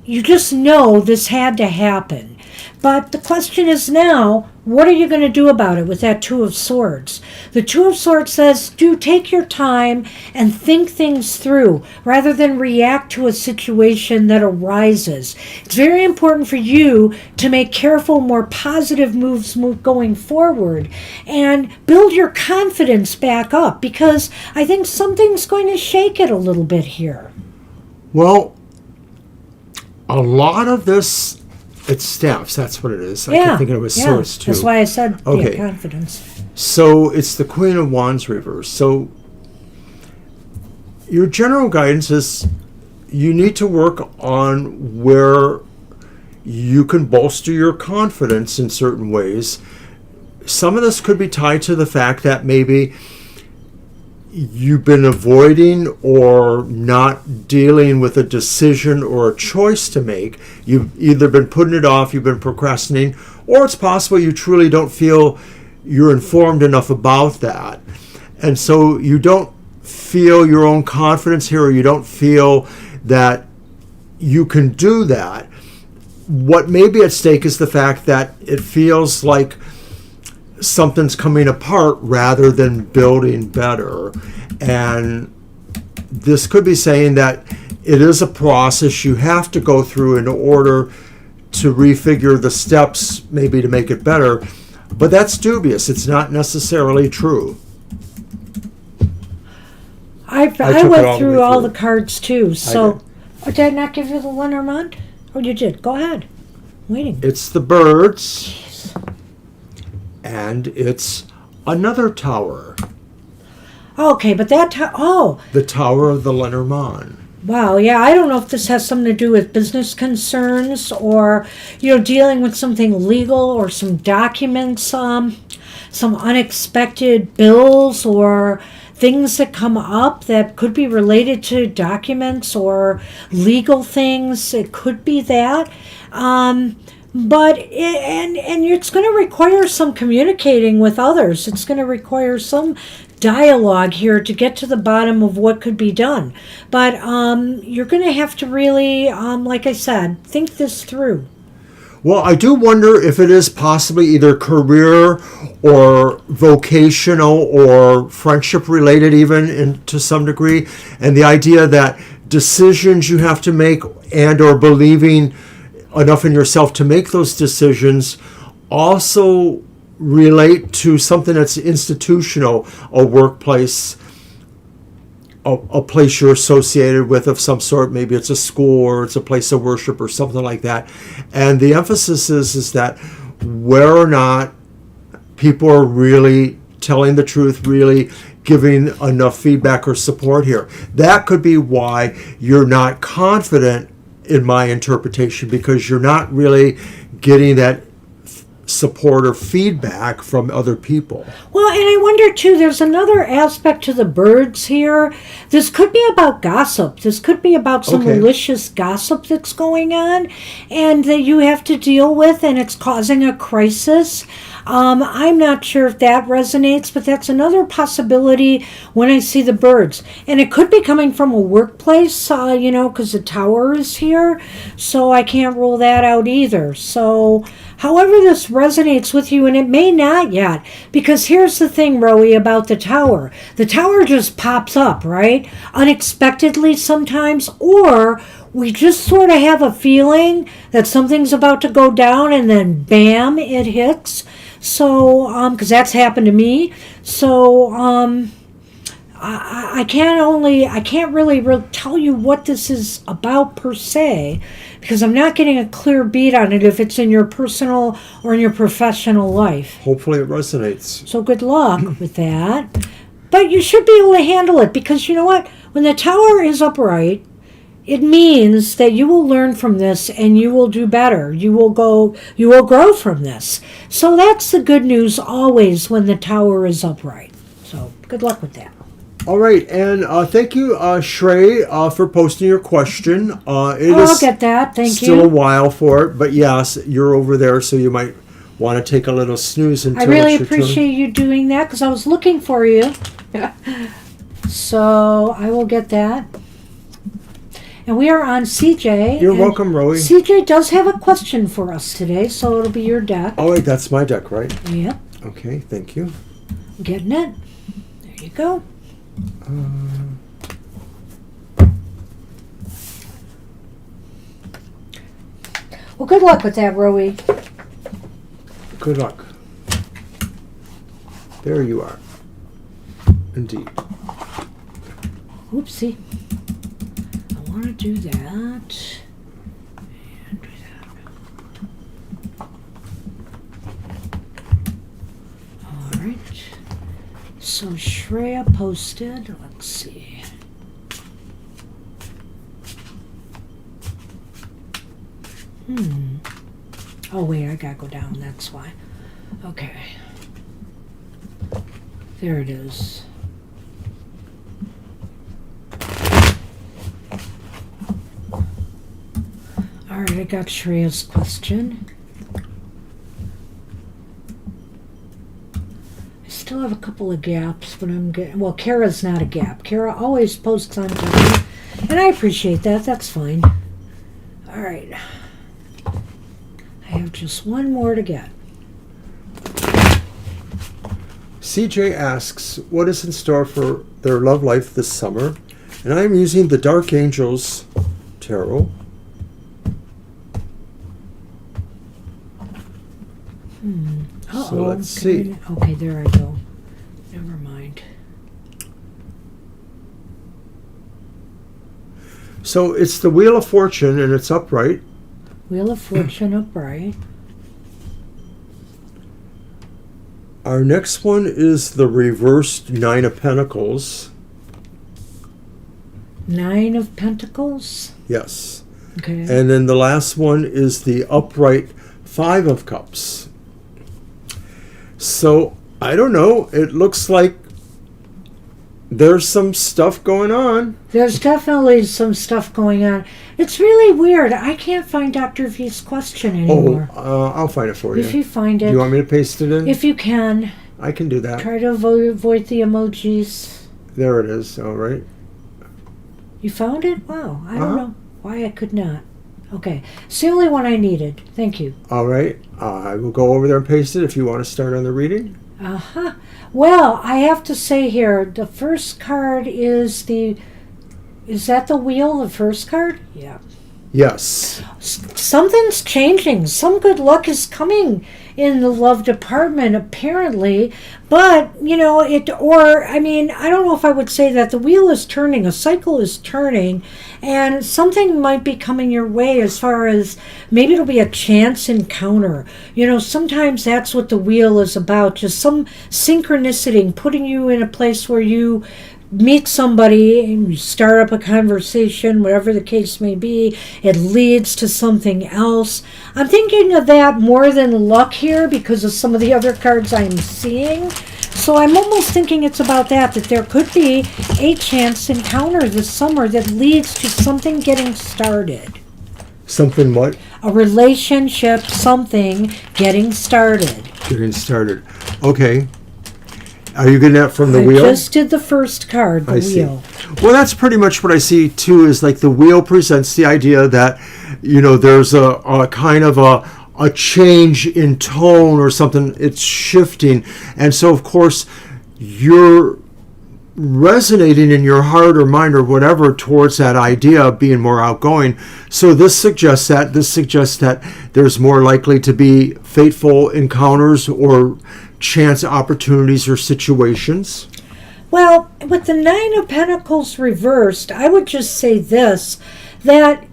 You just know this had to happen. But the question is now, what are you going to do about it with that Two of Swords? The Two of Swords says, take your time and think things through rather than react to a situation that arises. It's very important for you to make careful, more positive moves going forward and build your confidence back up, because I think something's going to shake it a little bit here. Well, a lot of this, it's staffs. That's what it is. I kept thinking it was swords too. That's why I said okay. Confidence. So it's the Queen of Wands reversed. So your general guidance is you need to work on where you can bolster your confidence in certain ways. Some of this could be tied to the fact that maybe you've been avoiding or not dealing with a decision or a choice to make. You've either been putting it off, you've been procrastinating, or it's possible you truly don't feel you're informed enough about that. And so you don't feel your own confidence here, or you don't feel that you can do that. What may be at stake is the fact that it feels like something's coming apart rather than building better. And this could be saying that it is a process you have to go through in order to refigure the steps, maybe to make it better. But that's dubious. It's not necessarily true. I went through all the cards too. So, did I not give you the Lenormand? Oh, you did. Go ahead. I'm waiting. It's the birds. And it's another tower. Okay, but that the Tower of the Lenormand. Wow, yeah, I don't know if this has something to do with business concerns or, dealing with something legal or some documents, some unexpected bills or things that come up that could be related to documents or legal things. It could be that. But it's going to require some communicating with others. It's going to require some dialogue here to get to the bottom of what could be done. But you're going to have to really, like I said, think this through. Well, I do wonder if it is possibly either career or vocational or friendship related, even to some degree. And the idea that decisions you have to make and or believing enough in yourself to make those decisions also relate to something that's institutional, a workplace, a place you're associated with of some sort. Maybe it's a school or it's a place of worship or something like that. And the emphasis is that where or not people are really telling the truth, really giving enough feedback or support here. That could be why you're not confident in my interpretation, because you're not really getting that support or feedback from other people. Well, and I wonder too, there's another aspect to the birds here. This could be about gossip. This could be about some Okay. malicious gossip that's going on and that you have to deal with, and it's causing a crisis. I'm not sure if that resonates, but that's another possibility when I see the birds. And it could be coming from a workplace, because the tower is here. So I can't rule that out either. So however this resonates with you, and it may not yet, because here's the thing, Rowie, about the tower. The tower just pops up, right? Unexpectedly sometimes, or we just sort of have a feeling that something's about to go down, and then bam, it hits. So, because that's happened to me. So, I can't really tell you what this is about per se, because I'm not getting a clear beat on it if it's in your personal or in your professional life. Hopefully it resonates. So good luck with that. But you should be able to handle it, because you know what? When the tower is upright, it means that you will learn from this and you will do better. You will grow from this. So that's the good news always when the tower is upright. So good luck with that. All right, and thank you, Shrey, for posting your question. I'll get that. Thank you. Still a while for it, but yes, you're over there, so you might want to take a little snooze until I really it's your turn. appreciate you doing that, because I was looking for you. So I will get that. And we are on CJ. You're welcome, Rowie. CJ does have a question for us today, so it'll be your deck. Oh, wait, that's my deck, right? Yep. Okay, thank you. Getting it. There you go. Well, good luck with that, Rowie. Good luck. There you are. Indeed. Oopsie. I want to do that. And do that. All right. So Shreya posted. Let's see. Oh, wait, I gotta go down. That's why. Okay. There it is. All right, I got Shreya's question. I still have a couple of gaps, but I'm getting... Well, Kara's not a gap. Kara always posts on time, and I appreciate that. That's fine. All right. I have just one more to get. CJ asks, what is in store for their love life this summer? And I'm using the Dark Angels Tarot. Uh-oh. So let's see. Okay, there I go. Never mind. So it's the Wheel of Fortune, and it's upright. Wheel of Fortune upright. Our next one is the reversed Nine of Pentacles. Nine of Pentacles. Yes. Okay. And then the last one is the upright Five of Cups. So, I don't know. It looks like there's some stuff going on. There's definitely some stuff going on. It's really weird. I can't find Dr. V's question anymore. I'll find it for you. If you find it. Do you want me to paste it in? If you can. I can do that. Try to avoid the emojis. There it is. All right. You found it? Wow. I don't know why I could not. Okay. It's the only one I needed. Thank you. All right. I will go over there and paste it if you want to start on the reading. Uh-huh. Well, I have to say here, the first card is that the wheel, the first card? Yeah. Yes. Something's changing. Some good luck is coming in the love department, apparently. But, I don't know if I would say that. The wheel is turning. A cycle is turning. And something might be coming your way as far as maybe it'll be a chance encounter. Sometimes that's what the wheel is about. Just some synchronicity, putting you in a place where you meet somebody and you start up a conversation, whatever the case may be, it leads to something else. I'm thinking of that more than luck here because of some of the other cards I'm seeing. So I'm almost thinking it's about that there could be a chance encounter this summer that leads to something getting started. Something what? A relationship, something getting started. Getting started. Okay. Are you getting that from the wheel? I just did the first card, the wheel. Well, that's pretty much what I see too, is like the wheel presents the idea that, there's a kind of a change in tone or something. It's shifting. And so, of course, you're resonating in your heart or mind or whatever towards that idea of being more outgoing. So this suggests that there's more likely to be fateful encounters or chance opportunities or situations. Well, with the Nine of Pentacles reversed, I would just say that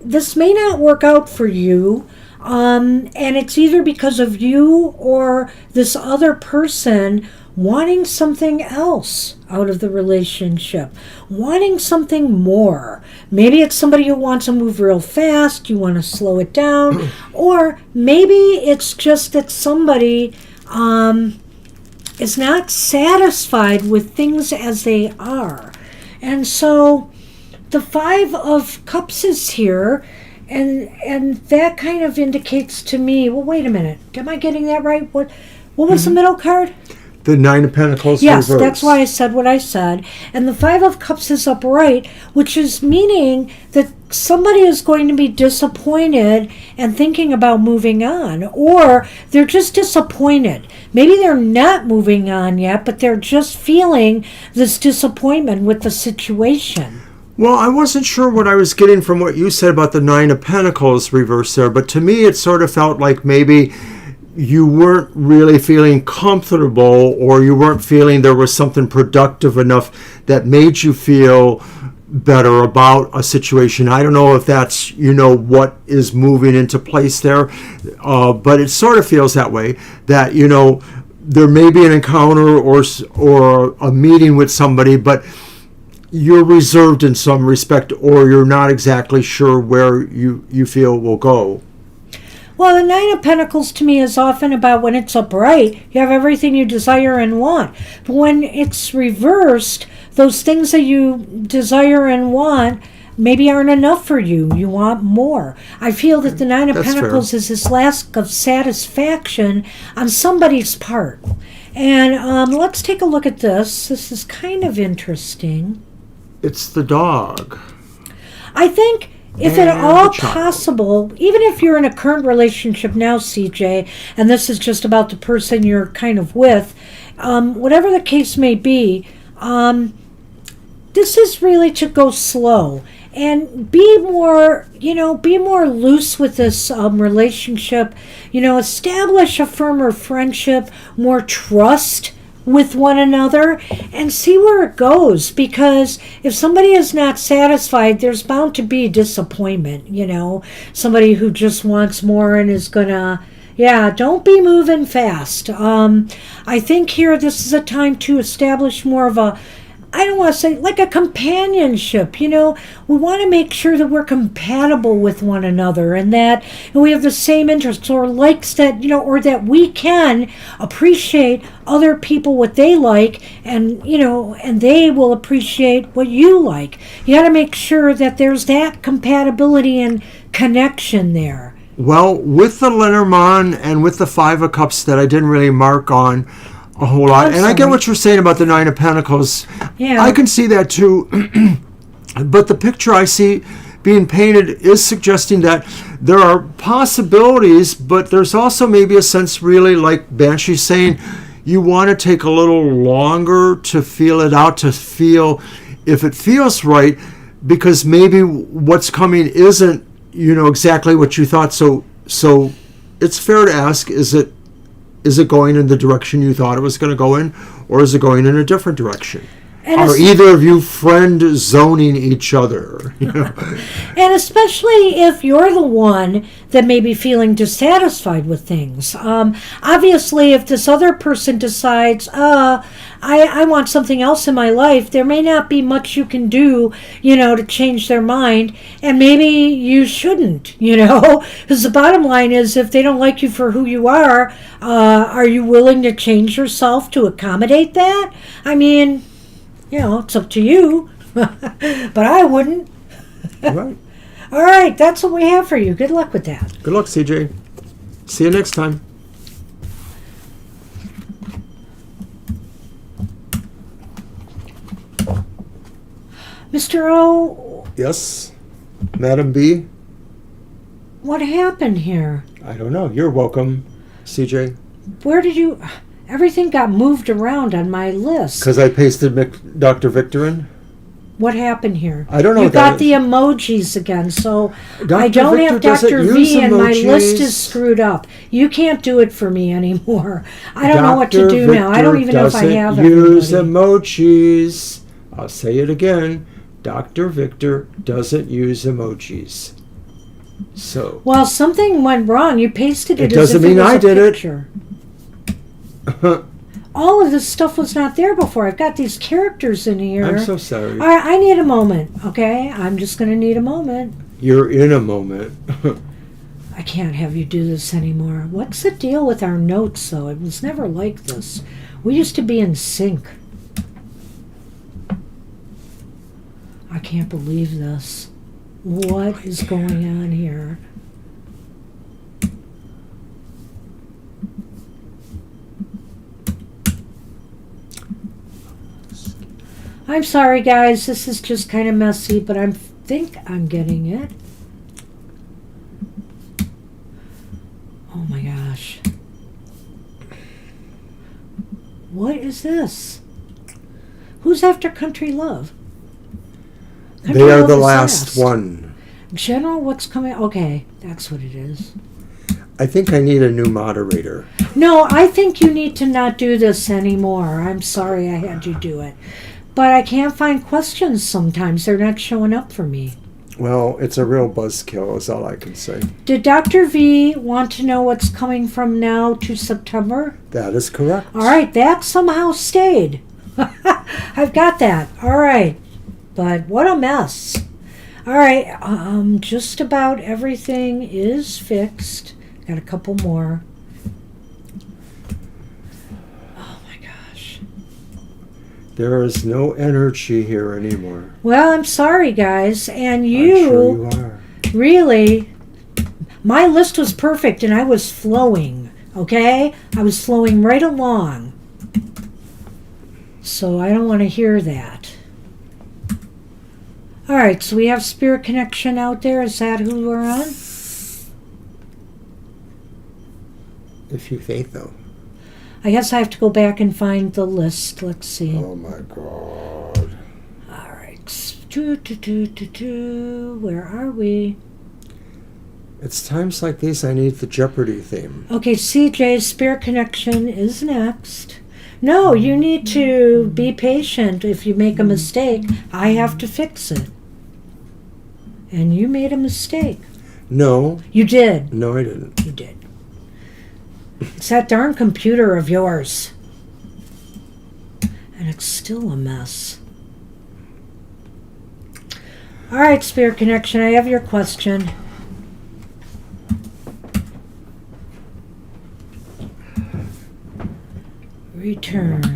this may not work out for you, and it's either because of you or this other person wanting something else out of the relationship, wanting something more. Maybe it's somebody who wants to move real fast, you want to slow it down, or maybe it's just that somebody is not satisfied with things as they are. And so the Five of Cups is here, and that kind of indicates to me, well, wait a minute, am I getting that right? What was the middle card? The Nine of Pentacles Yes, reversed. that's why I said what I said. And the Five of Cups is upright, which is meaning that somebody is going to be disappointed and thinking about moving on. Or they're just disappointed. Maybe they're not moving on yet, but they're just feeling this disappointment with the situation. Well, I wasn't sure what I was getting from what you said about the Nine of Pentacles reversed there, but to me it sort of felt like maybe you weren't really feeling comfortable, or you weren't feeling there was something productive enough that made you feel better about a situation. I don't know if that's, what is moving into place there, but it sort of feels that way, that, there may be an encounter or a meeting with somebody, but you're reserved in some respect, or you're not exactly sure where you feel will go. Well, the Nine of Pentacles to me is often about when it's upright, you have everything you desire and want. But when it's reversed, those things that you desire and want maybe aren't enough for you. You want more. I feel that the Nine of Pentacles is this lack of satisfaction on somebody's part. And let's take a look at this. This is kind of interesting. It's the dog. I think if at all possible, even if you're in a current relationship now, CJ, and this is just about the person you're kind of with, whatever the case may be, this is really to go slow and be more loose with this relationship, establish a firmer friendship, more trust with one another, and see where it goes. Because if somebody is not satisfied, there's bound to be disappointment. Somebody who just wants more and is gonna, don't be moving fast. I think here this is a time to establish more of a, I don't want to say like a companionship. We want to make sure that we're compatible with one another, and that we have the same interests or likes, that or that we can appreciate other people what they like, and and they will appreciate what you like. You got to make sure that there's that compatibility and connection there. Well, with the Lenormand and with the Five of Cups that I didn't really mark on a whole lot, and I get what you're saying about the Nine of Pentacles. Yeah, I can see that too. But the picture I see being painted is suggesting that there are possibilities, but there's also maybe a sense, really, like Banshee's saying, you want to take a little longer to feel it out, to feel if it feels right, because maybe what's coming isn't exactly what you thought. So it's fair to ask, is it going in the direction you thought it was going to go in, or is it going in a different direction? Are either of you friend zoning each other? And especially if you're the one that may be feeling dissatisfied with things. Obviously, if this other person decides, I I want something else in my life, there may not be much you can do, to change their mind. And maybe you shouldn't, because the bottom line is, if they don't like you for who you are you willing to change yourself to accommodate that? I mean, it's up to you, but I wouldn't. Right. All right, that's what we have for you. Good luck with that. Good luck, CJ. See you next time. Mr. O, Yes, Madam B. what happened here? I don't know. You're welcome, CJ. Where did you... Everything got moved around on my list. Because I pasted Dr. Victor in. What happened here? I don't know You what that got is. the emojis again, so Dr. I don't Victor have doesn't Dr. use V and my list emojis. is screwed up. You can't do it for me anymore. I don't know what to do now. I don't even know if I have use everybody. emojis. I'll say it again. Dr. Victor doesn't use emojis. So. Well, something went wrong. You pasted it It as if doesn't mean it was I a did it. picture. All of this stuff was not there before. I've got these characters in here. I'm so sorry. All right, I need a moment, okay? I'm just going to need a moment. You're in a moment. I can't have you do this anymore. What's the deal with our notes, though? It was never like this. We used to be in sync. I can't believe this. What is going on here? I'm sorry, guys. This is just kind of messy, but I think I'm getting it. Oh my gosh. What is this? Who's after Country Love? Country They are Love the is last one. General, what's coming? Okay, that's what it is. I think I need a new moderator. No, I think you need to not do this anymore. I'm sorry I had you do it. But I can't find questions sometimes. They're not showing up for me. Well, it's a real buzzkill, is all I can say. Did Dr. V want to know what's coming from now to September? That is correct. All right, that somehow stayed. I've got that. All right. But what a mess. All right, just about everything is fixed. Got a couple more. Oh my gosh. There is no energy here anymore. Well, I'm sorry, guys. And I'm sure you are. really, my list was perfect and I was flowing, okay? I was flowing right along. So I don't want to hear that. All right, so we have Spirit Connection out there. Is that who we're on? If you think, though. I guess I have to go back and find the list. Let's see. Oh my God. All right. Where are we? It's times like these I need the Jeopardy theme. Okay, CJ, Spirit Connection is next. No, you need to be patient. If you make a mistake, I have to fix it. And you made a mistake. No. You did. No, I didn't. You did. It's that darn computer of yours. And it's still a mess. All right, Spirit Connection, I have your question. Return.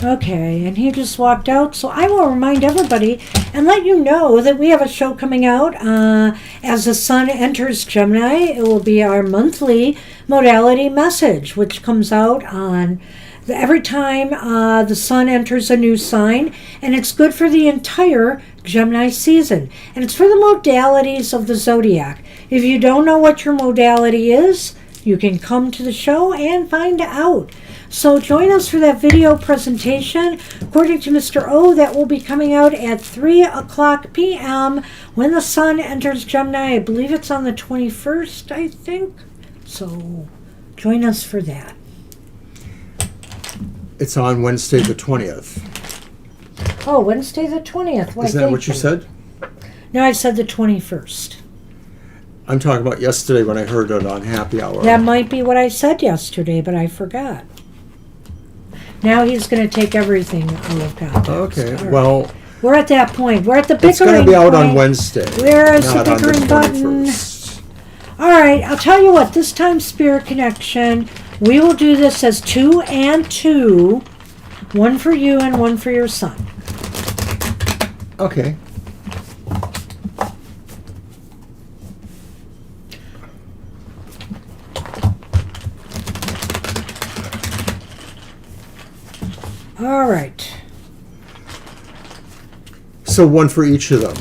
Okay, and he just walked out, so I will remind everybody and let you know that we have a show coming out as the sun enters Gemini. It will be our monthly modality message, which comes out on every time the sun enters a new sign, and it's good for the entire Gemini season. And it's for the modalities of the zodiac. If you don't know what your modality is, you can come to the show and find out. So join us for that video presentation. According to Mr. O, that will be coming out at 3 o'clock p.m. when the sun enters Gemini. I believe it's on the 21st, I think. So join us for that. It's on Wednesday the 20th. Oh, Wednesday the 20th. Why, Isn't that what you said? No, I said the 21st. I'm talking about yesterday when I heard it on Happy Hour. That might be what I said yesterday, but I forgot. Now he's going to take everything out of context. Okay, All right. well, We're at that point. We're at the bickering it's going to be out point. on Wednesday. Where is the not on the bickering button? 21st. All right, I'll tell you what. This time, Spirit Connection, we will do this as 2 and 2. One for you and one for your son. Okay. All right. So one for each of them.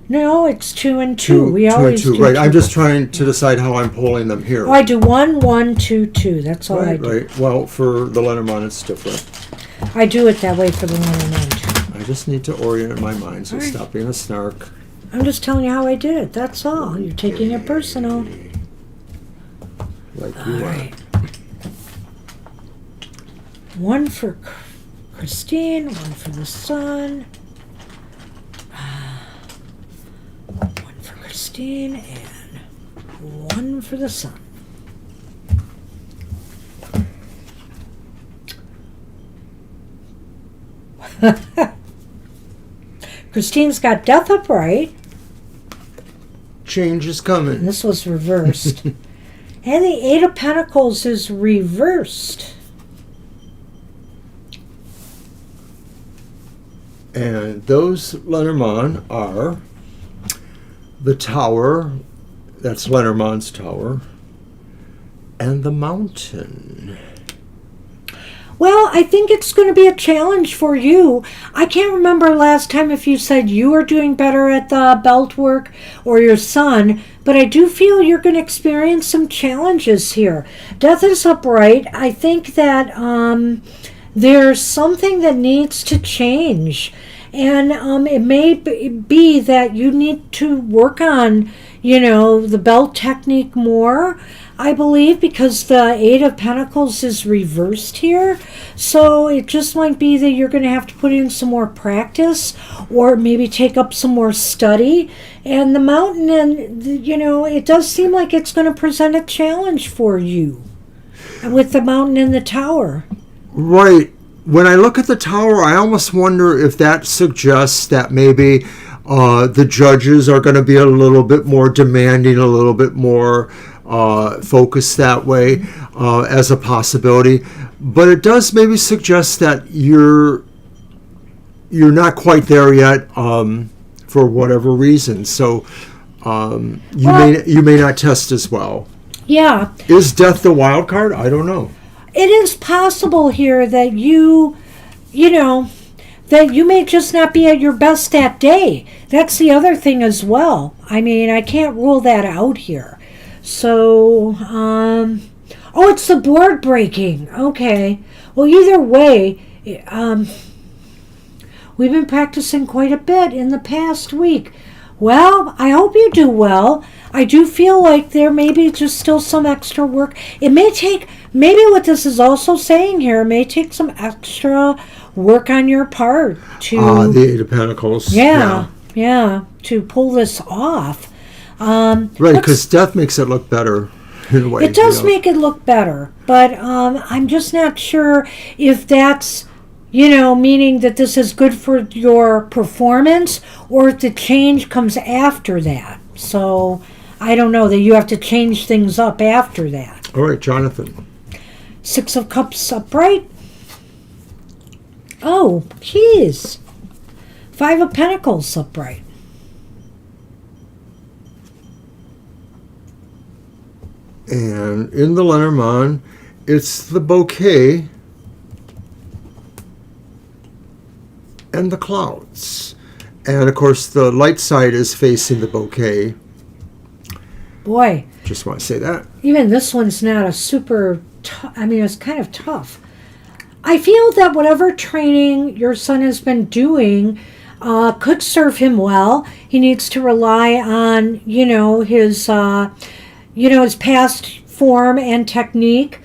No, it's 2 and 2. We two and always two. do Right. 2. I'm just trying to decide how I'm pulling them here. Oh, I do 1, 1, 2, 2. That's all I Right, do. right. Well, for the Lenormand, it's different. I do it that way for the one and one too. I just need to orient my mind, so All right. stop being a snark. I'm just telling you how I did it. That's all. You're taking it personal. Like All you right. are. One for Christine, one for the son. One for Christine and one for the son. Christine's got death upright. Change is And coming. this was reversed. And the Eight of Pentacles is reversed. And those Lenormand are the Tower, that's Lenormand's Tower, and the Mountain. Well, I think it's going to be a challenge for you. I can't remember last time if you said you were doing better at the belt work or your son, but I do feel you're going to experience some challenges here. Death is upright. I think that there's something that needs to change. And it may be that you need to work on, the belt technique more, I believe, because the Eight of Pentacles is reversed here. So it just might be that you're going to have to put in some more practice or maybe take up some more study. And the Mountain, it does seem like it's going to present a challenge for you with the Mountain and the Tower. Right. When I look at the Tower, I almost wonder if that suggests that maybe the judges are going to be a little bit more demanding, a little bit more focused that way as a possibility. But it does maybe suggest that you're not quite there yet for whatever reason. So you may not test as well. Yeah. Is death the wild card? I don't know. It is possible here that that you may just not be at your best that day. That's the other thing as well. I mean, I can't rule that out here. So, it's the board breaking. Okay. Well, either way, we've been practicing quite a bit in the past week. Well, I hope you do well. I do feel like there may be just still some extra work. It may take, maybe what this is also saying here, may take some extra work on your part to... the Eight of Pentacles. Yeah, to pull this off. Right, because death makes it look better in a way. It does make it look better, but I'm just not sure if that's... meaning that this is good for your performance, or if the change comes after that. So, I don't know, that you have to change things up after that. All right, Jonathan. Six of Cups upright. Oh, geez. Five of Pentacles upright. And in the Lenormand, it's the bouquet and the clouds. And of course, the light side is facing the bouquet. Boy. Just want to say that. Even this one's not a super it's kind of tough. I feel that whatever training your son has been doing could serve him well. He needs to rely on, his past form and technique.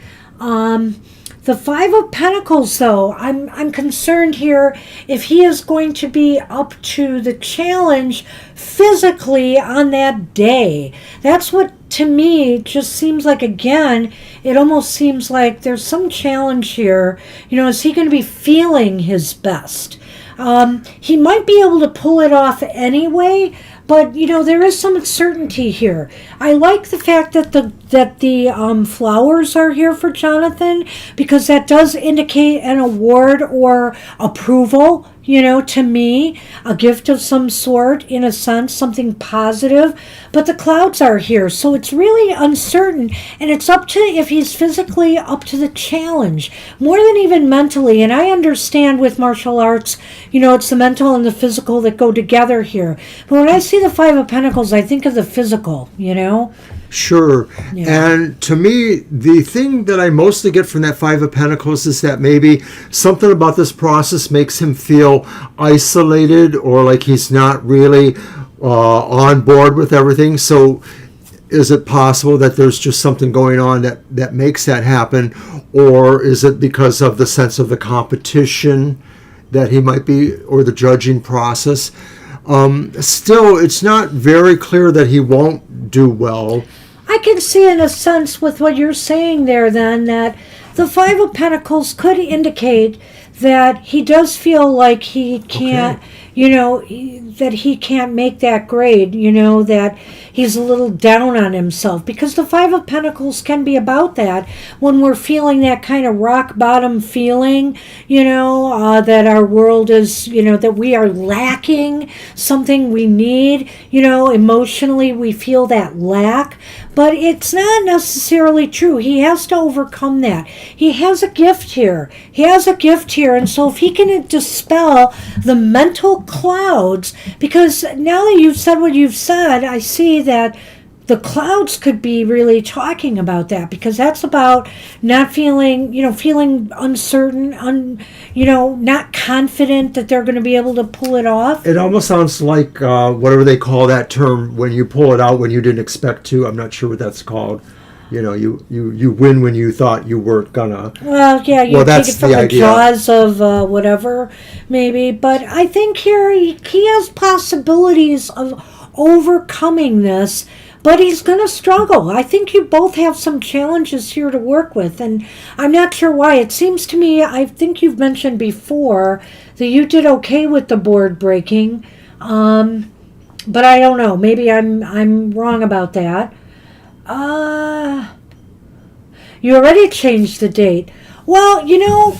The Five of Pentacles, though, I'm concerned here if he is going to be up to the challenge physically on that day. That's what, to me, just seems like, again, it almost seems like there's some challenge here. Is he going to be feeling his best? He might be able to pull it off anyway, but there is some uncertainty here. I like the fact that the flowers are here for Jonathan, because that does indicate an award or approval. To me, a gift of some sort, in a sense, something positive. But the clouds are here, so it's really uncertain. And it's up to if he's physically up to the challenge, more than even mentally. And I understand with martial arts, it's the mental and the physical that go together here. But when I see the Five of Pentacles, I think of the physical, Sure. Yeah. And to me, the thing that I mostly get from that Five of Pentacles is that maybe something about this process makes him feel isolated, or like he's not really on board with everything. So is it possible that there's just something going on that makes that happen? Or is it because of the sense of the competition that he might be, or the judging process? Still, it's not very clear that he won't do well. I can see, in a sense, with what you're saying there, then, that the Five of Pentacles could indicate that he does feel like he can't, that he can't make that grade, that he's a little down on himself. Because the Five of Pentacles can be about that, when we're feeling that kind of rock bottom feeling, that our world is, that we are lacking something we need, emotionally we feel that lack. But it's not necessarily true. He has to overcome that. He has a gift here. And so if he can dispel the mental clouds, because now that you've said what you've said, I see that the clouds could be really talking about that, because that's about not feeling, feeling uncertain, not confident that they're going to be able to pull it off. It almost sounds like whatever they call that term, when you pull it out when you didn't expect to. I'm not sure what that's called. You win when you thought you weren't gonna. Well, yeah, you take it from the idea. jaws of whatever, maybe. But I think here he has possibilities of overcoming this, but he's going to struggle. I think you both have some challenges here to work with, and I'm not sure why. It seems to me, I think you've mentioned before that you did okay with the board breaking, but I don't know. Maybe I'm wrong about that. You already changed the date. Well,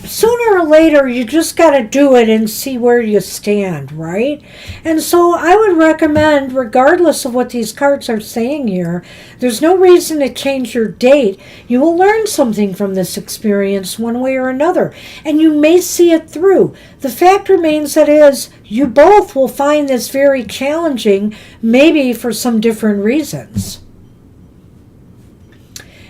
sooner or later you just got to do it and see where you stand, right? And so I would recommend, regardless of what these cards are saying here, there's no reason to change your date. You will learn something from this experience one way or another, and you may see it through. The fact remains that is, you both will find this very challenging, maybe for some different reasons.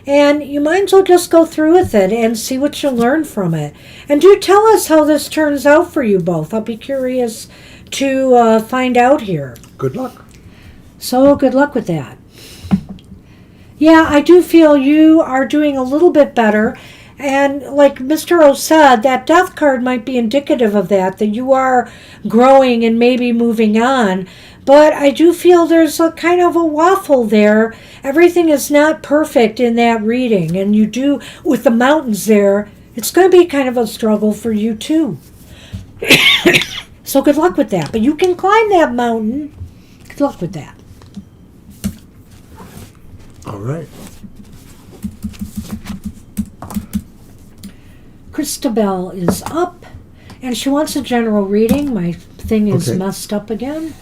And you might as well just go through with it and see what you learn from it. And do tell us how this turns out for you both. I'll be curious to find out here. Good luck. So good luck with that. Yeah, I do feel you are doing a little bit better. And like Mr. O said, that death card might be indicative of that you are growing and maybe moving on. But I do feel there's a kind of a waffle there. Everything is not perfect in that reading. And you do, with the mountains there, it's going to be kind of a struggle for you too. So good luck with that. But you can climb that mountain. Good luck with that. All right. Christabel is up, and she wants a general reading. My thing is Okay. messed up again.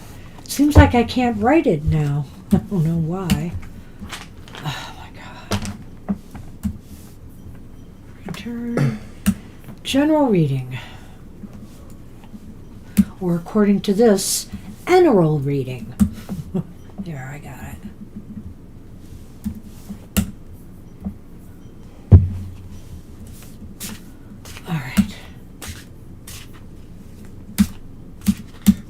Seems like I can't write it now. I don't know why. Oh my God. Return. General reading. Or according to this, general reading. There, I got it. All right.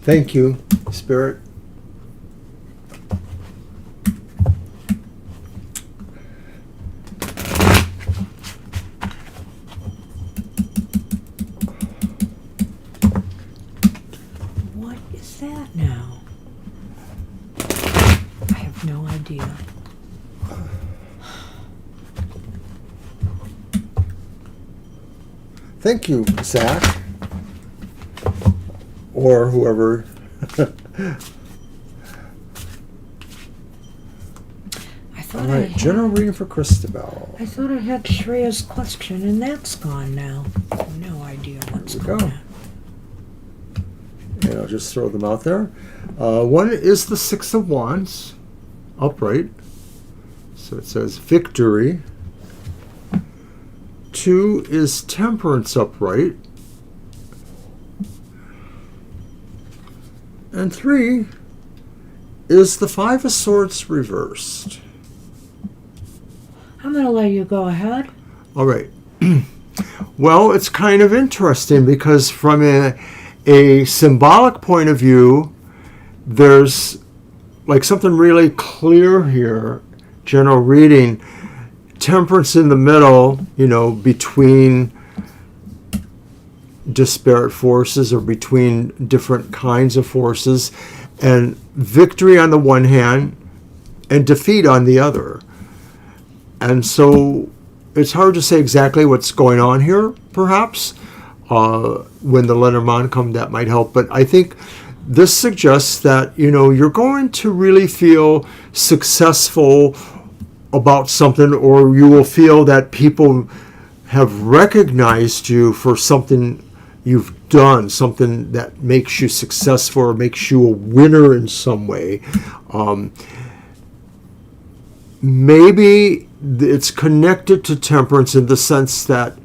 Thank you, Spirit. idea. Thank you, Zach. Or whoever. All right, general reading for Christabel. I thought I had Shreya's question, and that's gone now. No idea what's going on. And I'll just throw them out there. One is the Six of Wands, upright. So it says victory. 2 is Temperance, upright. And 3 is the Five of Swords, reversed. I'm going to let you go ahead. All right. Well, it's kind of interesting because from a symbolic point of view, there's like something really clear here. General reading. Temperance in the middle, between disparate forces or between different kinds of forces, and victory on the one hand and defeat on the other. And so it's hard to say exactly what's going on here, perhaps. When the Lenormand come, that might help. But I think this suggests that, you're going to really feel successful about something, or you will feel that people have recognized you for something you've done, something that makes you successful or makes you a winner in some way. Maybe it's connected to temperance in the sense that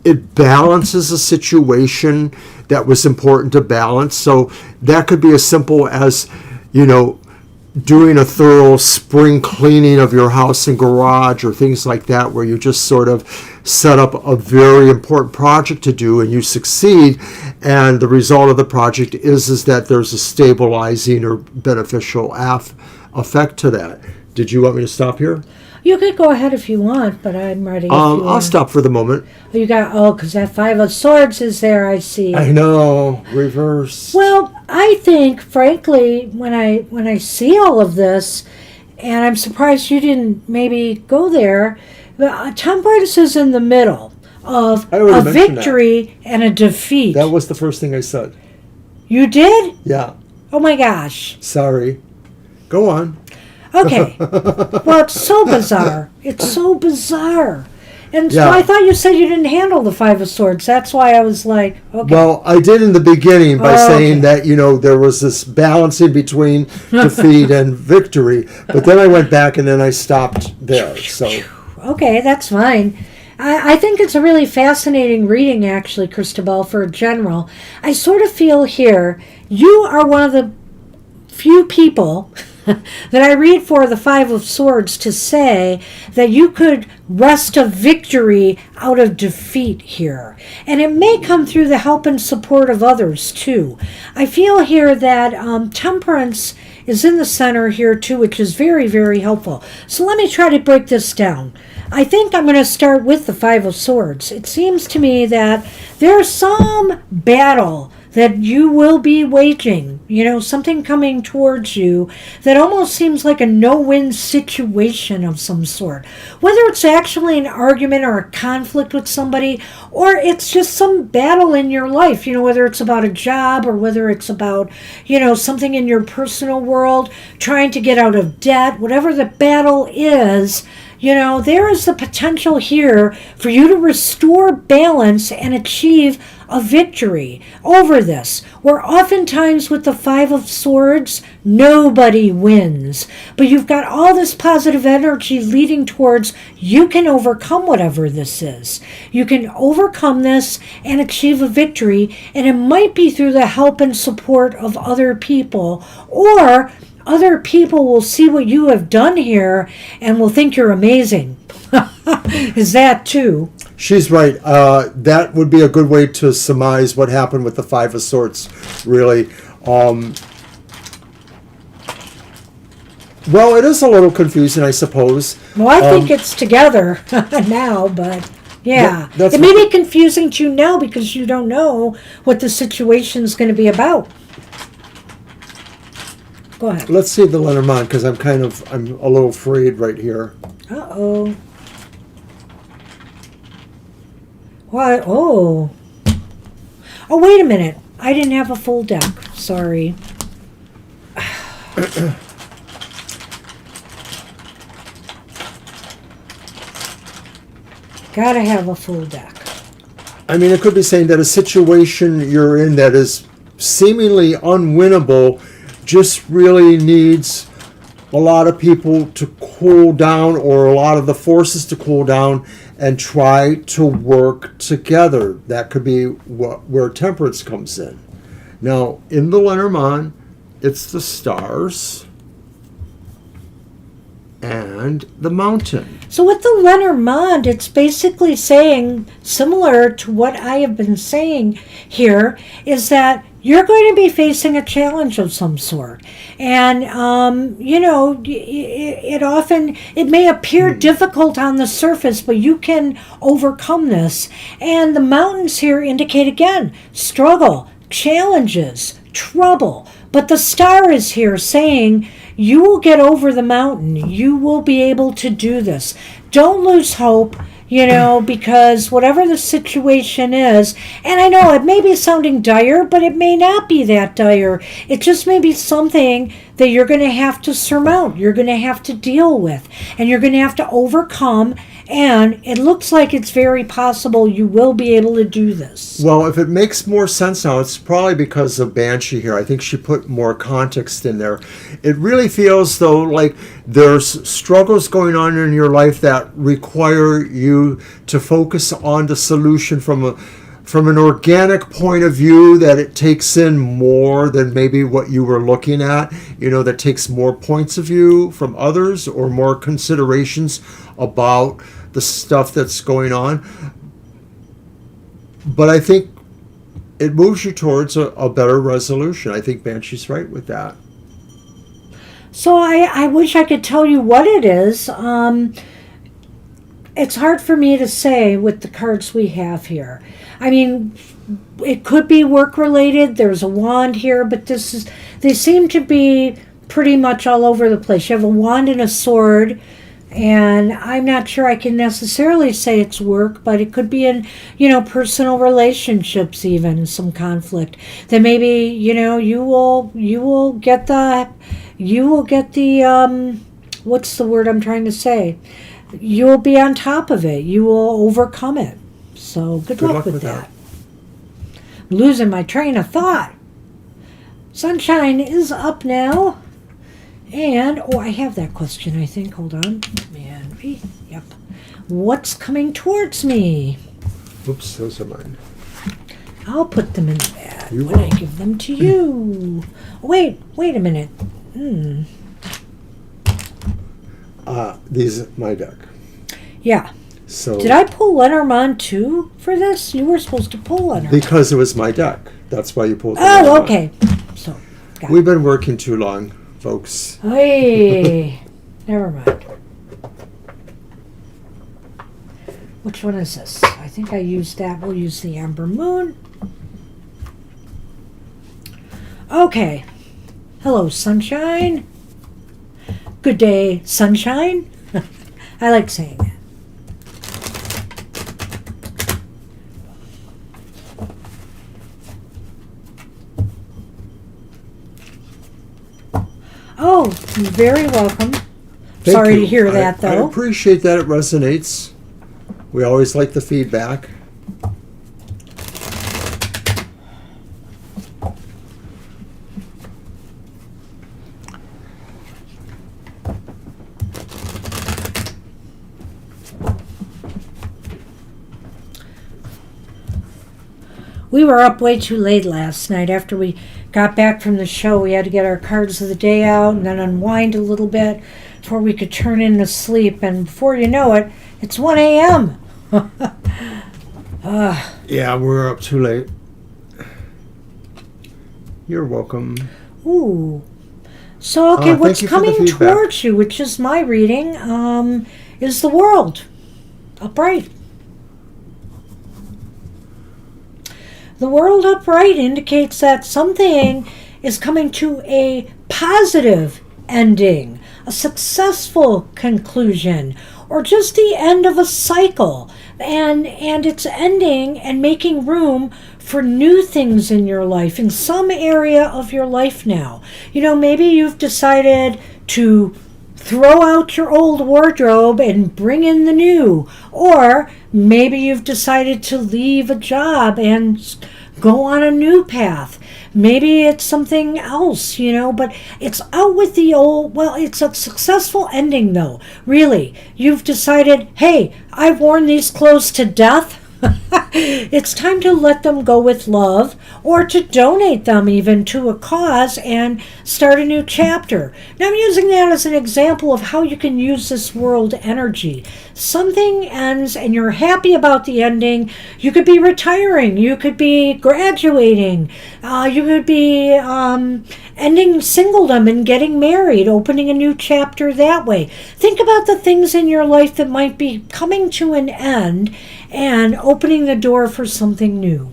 it balances a situation that was important to balance. So that could be as simple as, doing a thorough spring cleaning of your house and garage or things like that, where you just sort of set up a very important project to do and you succeed, and the result of the project is that there's a stabilizing or beneficial effect to that. Did you want me to stop here? You could go ahead if you want, but I'm ready. I'll stop for the moment. Because that Five of Swords is there, I see. I know, reverse. Well, I think, frankly, when I see all of this, and I'm surprised you didn't maybe go there, temperance is in the middle of a victory and a defeat. That was the first thing I said. You did? Yeah. Oh my gosh. Sorry. Go on. Okay. Well, it's so bizarre. It's so bizarre. And so Yeah. I thought you said you didn't handle the Five of Swords. That's why I was like, okay. Well, I did in the beginning by saying that, there was this balancing between defeat and victory. But then I went back and then I stopped there. So Okay, that's fine. I think it's a really fascinating reading, actually, Christabel, for a general. I sort of feel here, you are one of the few people that I read for the Five of Swords to say that you could wrest a victory out of defeat here. And it may come through the help and support of others, too. I feel here that temperance is in the center here, too, which is very, very helpful. So let me try to break this down. I think I'm going to start with the Five of Swords. It seems to me that there's some battle that you will be waging, something coming towards you that almost seems like a no-win situation of some sort. Whether it's actually an argument or a conflict with somebody, or it's just some battle in your life, whether it's about a job or whether it's about, something in your personal world, trying to get out of debt, whatever the battle is, there is the potential here for you to restore balance and achieve a victory over this. Where oftentimes with the Five of Swords, nobody wins. But you've got all this positive energy leading towards you can overcome whatever this is. You can overcome this and achieve a victory, and it might be through the help and support of other people, or other people will see what you have done here and will think you're amazing. Is that too? She's right. That would be a good way to surmise what happened with the Five of Swords, really. Well, it is a little confusing, I suppose. Well, I think it's together now, but yeah. It may be confusing to you now because you don't know what the situation's going to be about. Go ahead. Let's see the Lenormand, because I'm a little afraid right here. Uh-oh. What? Oh. Oh, wait a minute. I didn't have a full deck. Sorry. Gotta have a full deck. I mean, it could be saying that a situation you're in that is seemingly unwinnable just really needs a lot of people to cool down, or a lot of the forces to cool down and try to work together. That could be where temperance comes in. Now, in the Lenormand, it's the stars and the mountain. So with the Lenormand, it's basically saying, similar to what I have been saying here, is that you're going to be facing a challenge of some sort. And, it may appear difficult on the surface, but you can overcome this. And the mountains here indicate, again, struggle, challenges, trouble. But the star is here saying, you will get over the mountain. You will be able to do this. Don't lose hope, because whatever the situation is, and I know it may be sounding dire, but it may not be that dire. It just may be something that you're going to have to surmount. You're going to have to deal with, and you're going to have to overcome. And it looks like it's very possible you will be able to do this. Well, if it makes more sense now, it's probably because of Banshee here. I think she put more context in there. It really feels, though, like there's struggles going on in your life that require you to focus on the solution from an organic point of view, that it takes in more than maybe what you were looking at, that takes more points of view from others, or more considerations about the stuff that's going on. But I think it moves you towards a better resolution. I think Banshee's right with that. So I wish I could tell you what it is. It's hard for me to say with the cards we have here. I mean, it could be work related. There's a wand here, but they seem to be pretty much all over the place. You have a wand and a sword, and I'm not sure I can necessarily say it's work, but it could be in, personal relationships, even some conflict. That maybe, you will get the what's the word I'm trying to say? You will be on top of it. You will overcome it. So good luck with that. I'm losing my train of thought. Sunshine is up now. And, I have that question, I think. Hold on. Yep. What's coming towards me? Oops, those are mine. I'll put them in the bag You when will. I give them to you. Wait a minute. These are my deck. Yeah. So Did I pull Lenormand too for this? You were supposed to pull Lenormand. because it was my deck. That's why you pulled the Oh, Lenormand. okay. So, got We've been working too long, folks. Hey, never mind. Which one is this? I think I used that. We'll use the Amber Moon. Okay. Hello, sunshine. Good day, sunshine. I like saying that. Oh, you're very welcome. Thank Sorry you. to hear that, I though. appreciate that it resonates. We always like the feedback. We were up way too late last night. After we got back from the show, we had to get our cards of the day out and then unwind a little bit before we could turn in to sleep. And before you know it, it's 1 a.m. Yeah, we're up too late. You're welcome. Ooh. So, okay, Thank what's you for the coming feedback. towards you, which is my reading, is the world. Upright. The world upright indicates that something is coming to a positive ending, a successful conclusion, or just the end of a cycle, and it's ending and making room for new things in your life, in some area of your life now. Maybe you've decided to throw out your old wardrobe and bring in the new, or maybe you've decided to leave a job and go on a new path. Maybe it's something else, but it's out with the old. Well, it's a successful ending, though. Really, you've decided, hey, I've worn these clothes to death. It's time to let them go with love, or to donate them even to a cause and start a new chapter. Now, I'm using that as an example of how you can use this world energy. Something ends and you're happy about the ending. You could be retiring, you could be graduating, you could be ending singledom and getting married, opening a new chapter that way. Think about the things in your life that might be coming to an end and opening the door for something new.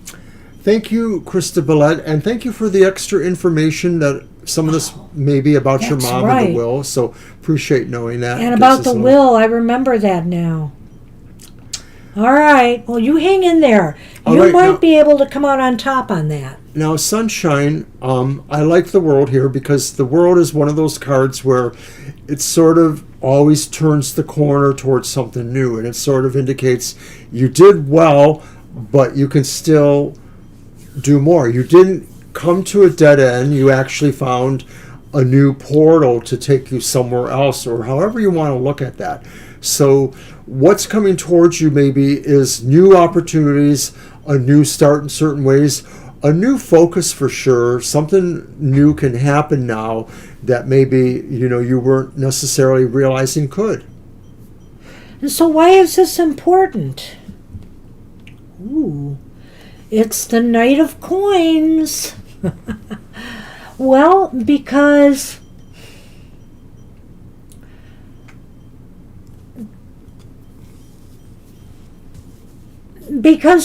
Thank you, Krista Billette, and thank you for the extra information that some of this may be about your mom and the will. So appreciate knowing that. And about the will, I remember that now. All right. Well, you hang in there. You might be able to come out on top on that. Now, Sunshine, I like the world here because the world is one of those cards where it sort of always turns the corner towards something new, and it sort of indicates you did well, but you can still do more. You didn't come to a dead end. You actually found a new portal to take you somewhere else, or however you want to look at that. So what's coming towards you maybe is new opportunities, a new start in certain ways, a new focus for sure. Something new can happen now that maybe you weren't necessarily realizing could. And so why is this important? Ooh, it's the Knight of Coins. Well, because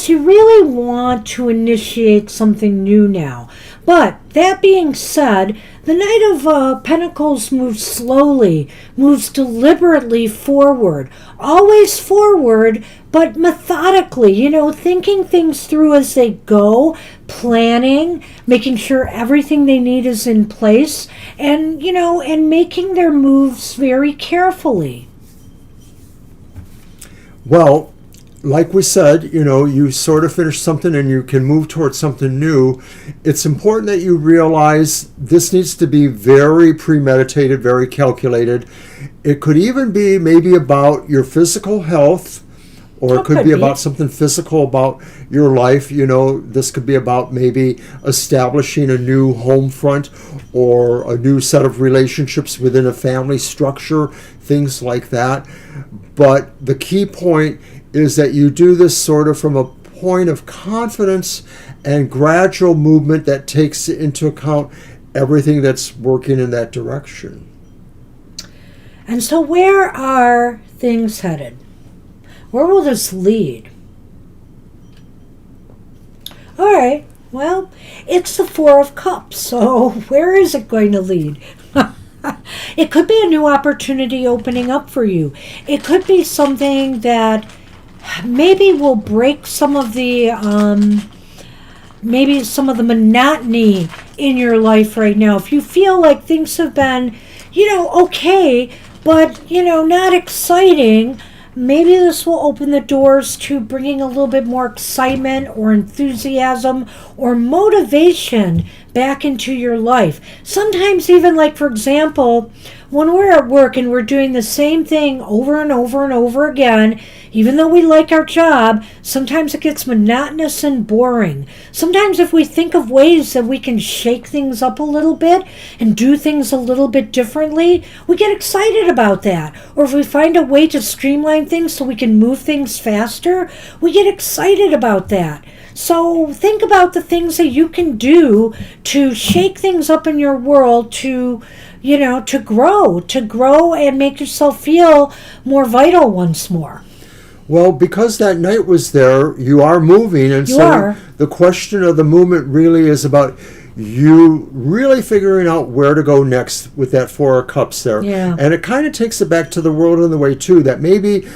you really want to initiate something new now. But that being said, the Knight of Pentacles moves slowly, moves deliberately forward, always forward, but methodically, thinking things through as they go, planning, making sure everything they need is in place, and, and making their moves very carefully. Well, like we said, you sort of finish something and you can move towards something new. It's important that you realize this needs to be very premeditated, very calculated. It could even be maybe about your physical health, or it could be about something physical about your life. This could be about maybe establishing a new home front or a new set of relationships within a family structure, things like that. But the key point is that you do this sort of from a point of confidence and gradual movement that takes into account everything that's working in that direction. And so where are things headed? Where will this lead? All right, well, it's the Four of Cups, so where is it going to lead? It could be a new opportunity opening up for you. It could be something that maybe will break some of the monotony in your life right now. If you feel like things have been, okay, but, not exciting, maybe this will open the doors to bringing a little bit more excitement or enthusiasm or motivation back into your life. Sometimes even, like, for example, when we're at work and we're doing the same thing over and over and over again, even though we like our job, sometimes it gets monotonous and boring. Sometimes if we think of ways that we can shake things up a little bit and do things a little bit differently, we get excited about that. Or if we find a way to streamline things so we can move things faster, we get excited about that. So think about the things that you can do to shake things up in your world, to grow and make yourself feel more vital once more. Well, because that Knight was there, you are moving, and the question of the movement really is about you really figuring out where to go next with that Four of Cups there. Yeah. And it kind of takes it back to the World in the Way too, that maybe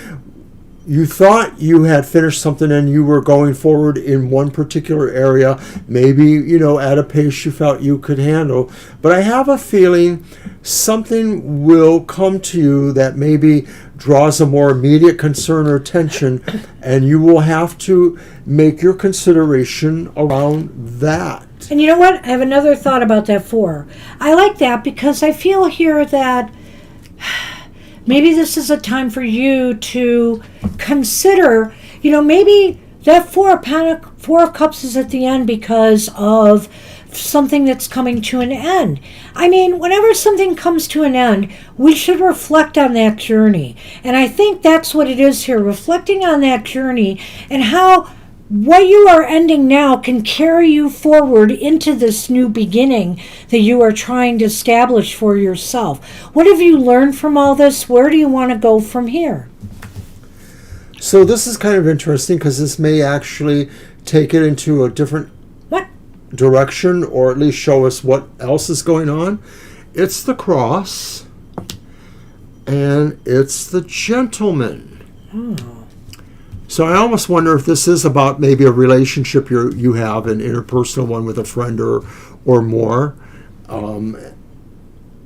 you thought you had finished something and you were going forward in one particular area, maybe, at a pace you felt you could handle. But I have a feeling something will come to you that maybe draws a more immediate concern or attention, and you will have to make your consideration around that. And you know what? I have another thought about that 4. I like that because I feel here that maybe this is a time for you to consider, maybe that Four of Cups is at the end because of something that's coming to an end. I mean, whenever something comes to an end, we should reflect on that journey. And I think that's what it is here, reflecting on that journey and how what you are ending now can carry you forward into this new beginning that you are trying to establish for yourself. What have you learned from all this? Where do you want to go from here? So this is kind of interesting because this may actually take it into a different direction, or at least show us what else is going on. It's the Cross and it's the Gentleman. Oh. So I almost wonder if this is about maybe a relationship you have, an interpersonal one with a friend or more. And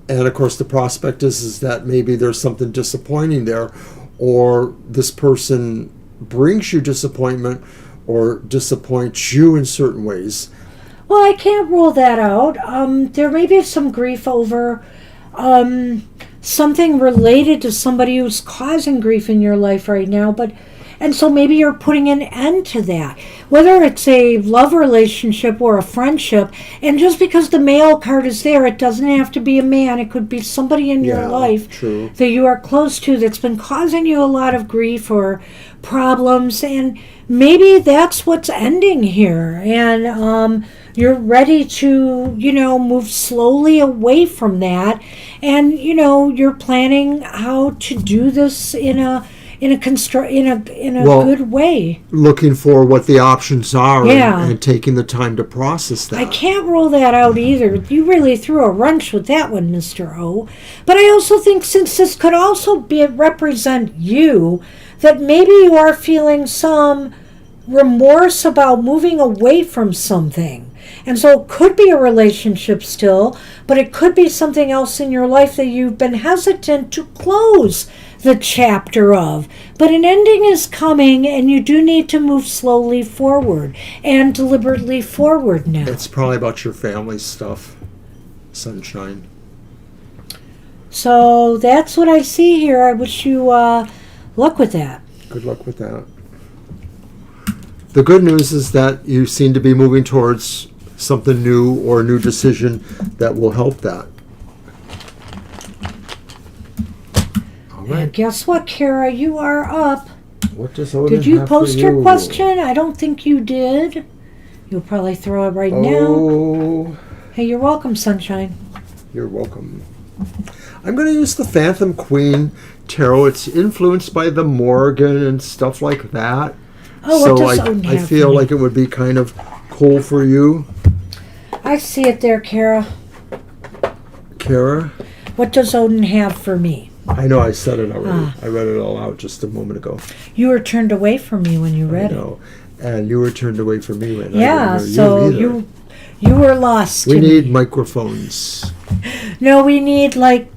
of course the prospect is that maybe there's something disappointing there, or this person brings you disappointment or disappoints you in certain ways. Well, I can't rule that out. There may be some grief over something related to somebody who's causing grief in your life right now, and so maybe you're putting an end to that. Whether it's a love relationship or a friendship, and just because the male card is there, it doesn't have to be a man. It could be somebody in your life true. that you are close to that's been causing you a lot of grief or problems, and maybe that's what's ending here. And you're ready to, move slowly away from that, and you're planning how to do this in a good way. Looking for what the options are, Yeah. and taking the time to process that. I can't rule that out either. You really threw a wrench with that one, Mr. O. But I also think since this could also represent you, that maybe you are feeling some remorse about moving away from something. And so it could be a relationship still, but it could be something else in your life that you've been hesitant to close the chapter of. But an ending is coming, and you do need to move slowly forward and deliberately forward now. It's probably about your family stuff, Sunshine. So that's what I see here. I wish you luck with that. Good luck with that. The good news is that you seem to be moving towards something new or a new decision that will help that. All right. And guess what, Kara? You are up. What does Odin Did you have for post your you? question? I don't think you did. You'll probably throw it right now. Oh, Hey, you're welcome, Sunshine. you're welcome. I'm going to use the Phantom Queen Tarot. It's influenced by the Morgan and stuff like that. Oh, so what does Odin I have feel for me? like it would be kind of cool for you, I see it there, Kara. Kara. What does Odin have for me? I know I said it already. I read it all out just a moment ago. You were turned away from me when you read I it. know. And you were turned away from me when Yeah, I didn't hear so you either. you were lost We to need me. microphones. No, we need you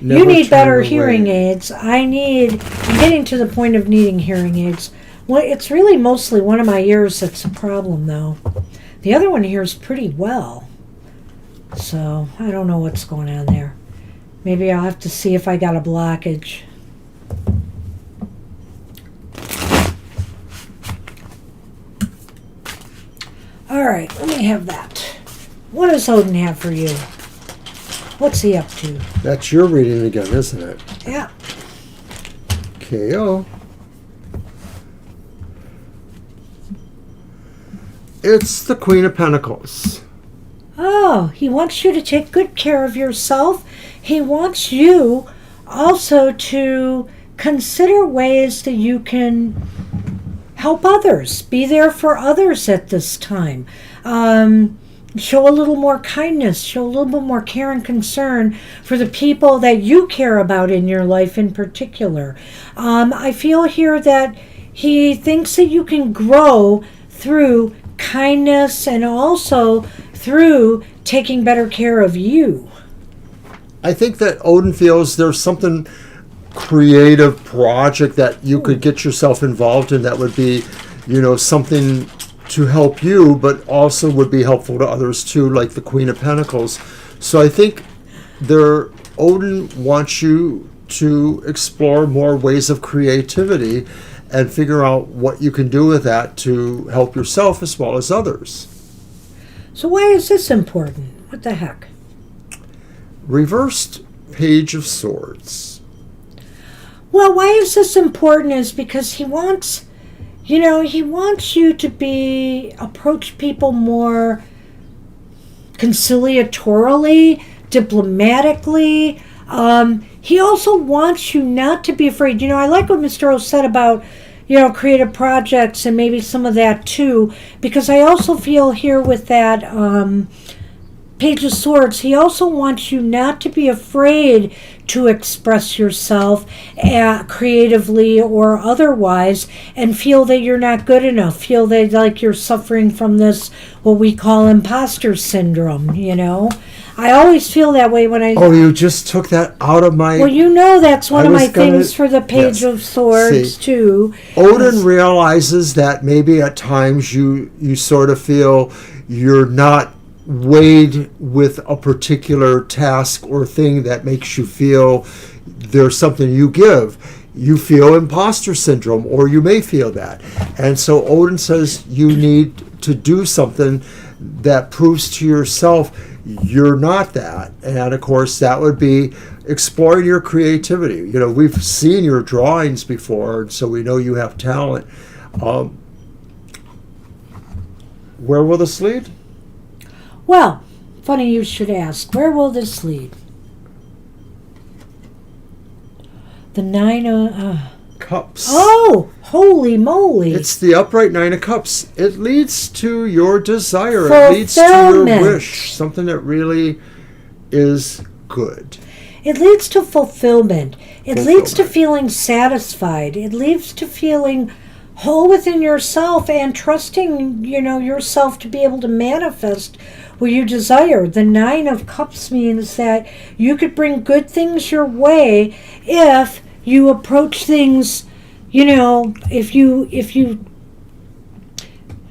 Never need better turn away. hearing aids. I'm getting to the point of needing hearing aids. Well, it's really mostly one of my ears that's a problem, though. The other one hears pretty well. So, I don't know what's going on there. Maybe I'll have to see if I got a blockage. All right, let me have that. What does Odin have for you? What's he up to? That's your reading again, isn't it? Yeah. KO. It's the Queen of Pentacles. Oh, he wants you to take good care of yourself. He wants you also to consider ways that you can help others. Be there for others at this time. show a little more kindness, show a little bit more care and concern for the people that you care about in your life in particular. I feel here that he thinks that you can grow through kindness and also through taking better care of you. I think that Odin feels there's something creative project that you could get yourself involved in that would be, something to help you, but also would be helpful to others too, like the Queen of Pentacles. So I think Odin wants you to explore more ways of creativity and figure out what you can do with that to help yourself as well as others. So why is this important? What the heck? Reversed Page of Swords. Well, why is this important is because he wants you to approach people more conciliatorily, diplomatically. He also wants you not to be afraid. I like what Mr. O said about, creative projects and maybe some of that too, because I also feel here with that Page of Swords, he also wants you not to be afraid to express yourself creatively or otherwise and feel that you're not good enough, feel that like you're suffering from this, what we call imposter syndrome, I always feel that way when I... Oh, you just took that out of my... Well, that's one of my things for the Page of Swords, too. Odin realizes that maybe at times you sort of feel you're not weighed with a particular task or thing that makes you feel there's something you give. You feel imposter syndrome, or you may feel that. And so Odin says you need to do something that proves to yourself you're not that. And of course, that would be exploring your creativity. We've seen your drawings before, so we know you have talent. Where will this lead? Well, funny you should ask. Where will this lead? The Nine of... Cups. Oh, holy moly. It's the upright Nine of Cups. It leads to your desire. Fulfillment. It leads to your wish. Something that really is good. It leads to fulfillment. It leads to feeling satisfied. It leads to feeling whole within yourself and trusting, yourself to be able to manifest what you desire. The Nine of Cups means that you could bring good things your way if you approach things, if you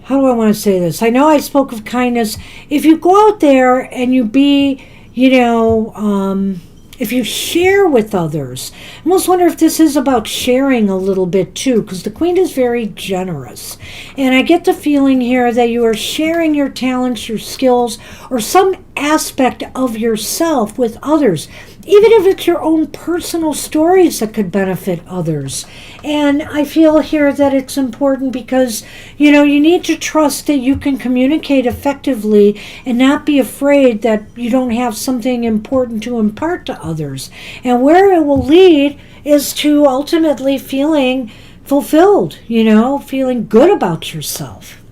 how do I want to say this? I know I spoke of kindness. If you go out there and you be, if you share with others, I almost wonder if this is about sharing a little bit too, because the Queen is very generous. And I get the feeling here that you are sharing your talents, your skills, or some aspect of yourself with others, even if it's your own personal stories that could benefit others. And I feel here that it's important because, you need to trust that you can communicate effectively and not be afraid that you don't have something important to impart to others. And where it will lead is to ultimately feeling fulfilled, feeling good about yourself.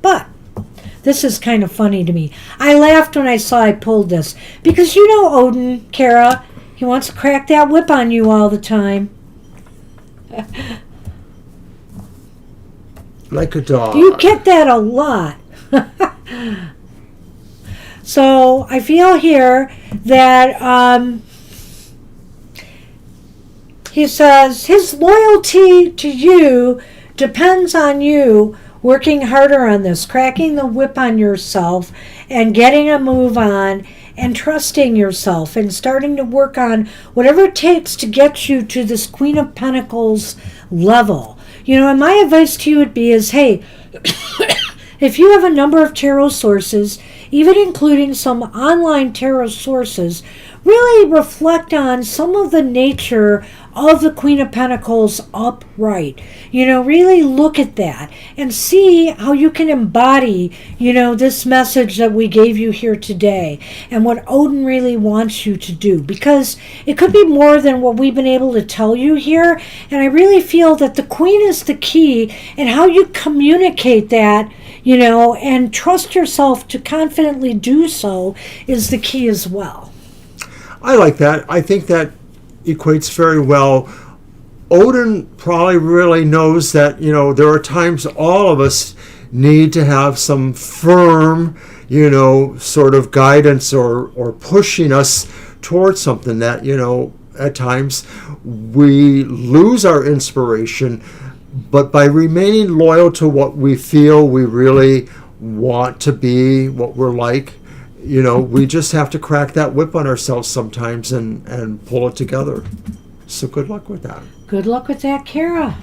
But this is kind of funny to me. I laughed when I saw I pulled this because Odin, Kara, he wants to crack that whip on you all the time. Like a dog. You get that a lot. So I feel here that he says his loyalty to you depends on you working harder on this, cracking the whip on yourself and getting a move on and trusting yourself and starting to work on whatever it takes to get you to this Queen of Pentacles level. And my advice to you would be is, hey, if you have a number of tarot sources, even including some online tarot sources, really reflect on some of the nature of the Queen of Pentacles upright. Really look at that and see how you can embody, this message that we gave you here today and what Odin really wants you to do, because it could be more than what we've been able to tell you here. And I really feel that the Queen is the key, and how you communicate that, and trust yourself to confidently do so is the key as well. I like that. I think that equates very well. Odin probably really knows that, there are times all of us need to have some firm, sort of guidance or pushing us towards something that, at times we lose our inspiration. But by remaining loyal to what we feel we really want to be, what we're like, we just have to crack that whip on ourselves sometimes and pull it together. So good luck with that. Good luck with that, Kara.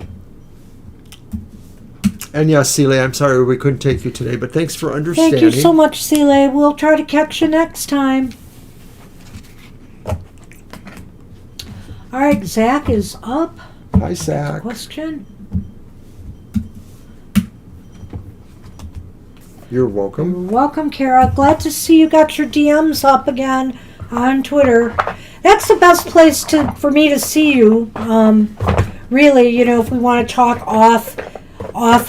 And yes, Celia, I'm sorry we couldn't take you today, but thanks for understanding. Thank you so much, Celia. We'll try to catch you next time. All right, Zach is up. Hi, Zach. Question. You're welcome. You're welcome, Kara. Glad to see you got your DMs up again on Twitter. That's the best place for me to see you. Really, if we want to talk off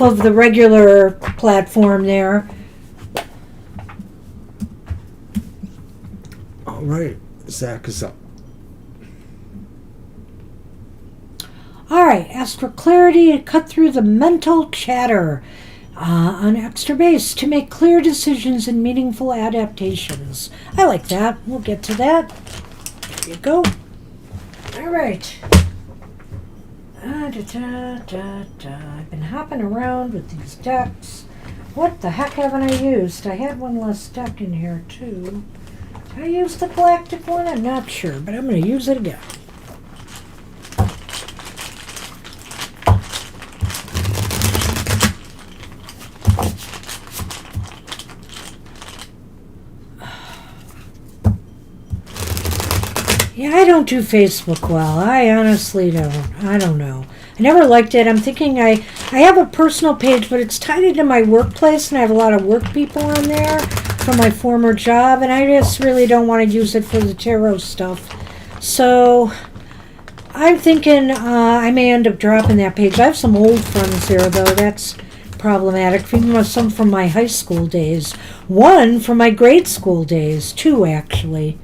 of the regular platform there. All right, Zach is up. All right, ask for clarity and cut through the mental chatter on extra base to make clear decisions and meaningful adaptations. I like that. We'll get to that. There you go. All right. I've been hopping around with these decks. What the heck haven't I used? I had one less deck in here too. Did I use the galactic one? I'm not sure, but I'm going to use it again. Yeah, I don't do Facebook well. I honestly don't. I don't know. I never liked it. I'm thinking I have a personal page, but it's tied into my workplace, and I have a lot of work people on there from my former job, and I just really don't want to use it for the tarot stuff. So I'm thinking I may end up dropping that page. I have some old friends there, though. That's problematic. Even some from my high school days. One from my grade school days. Two, actually.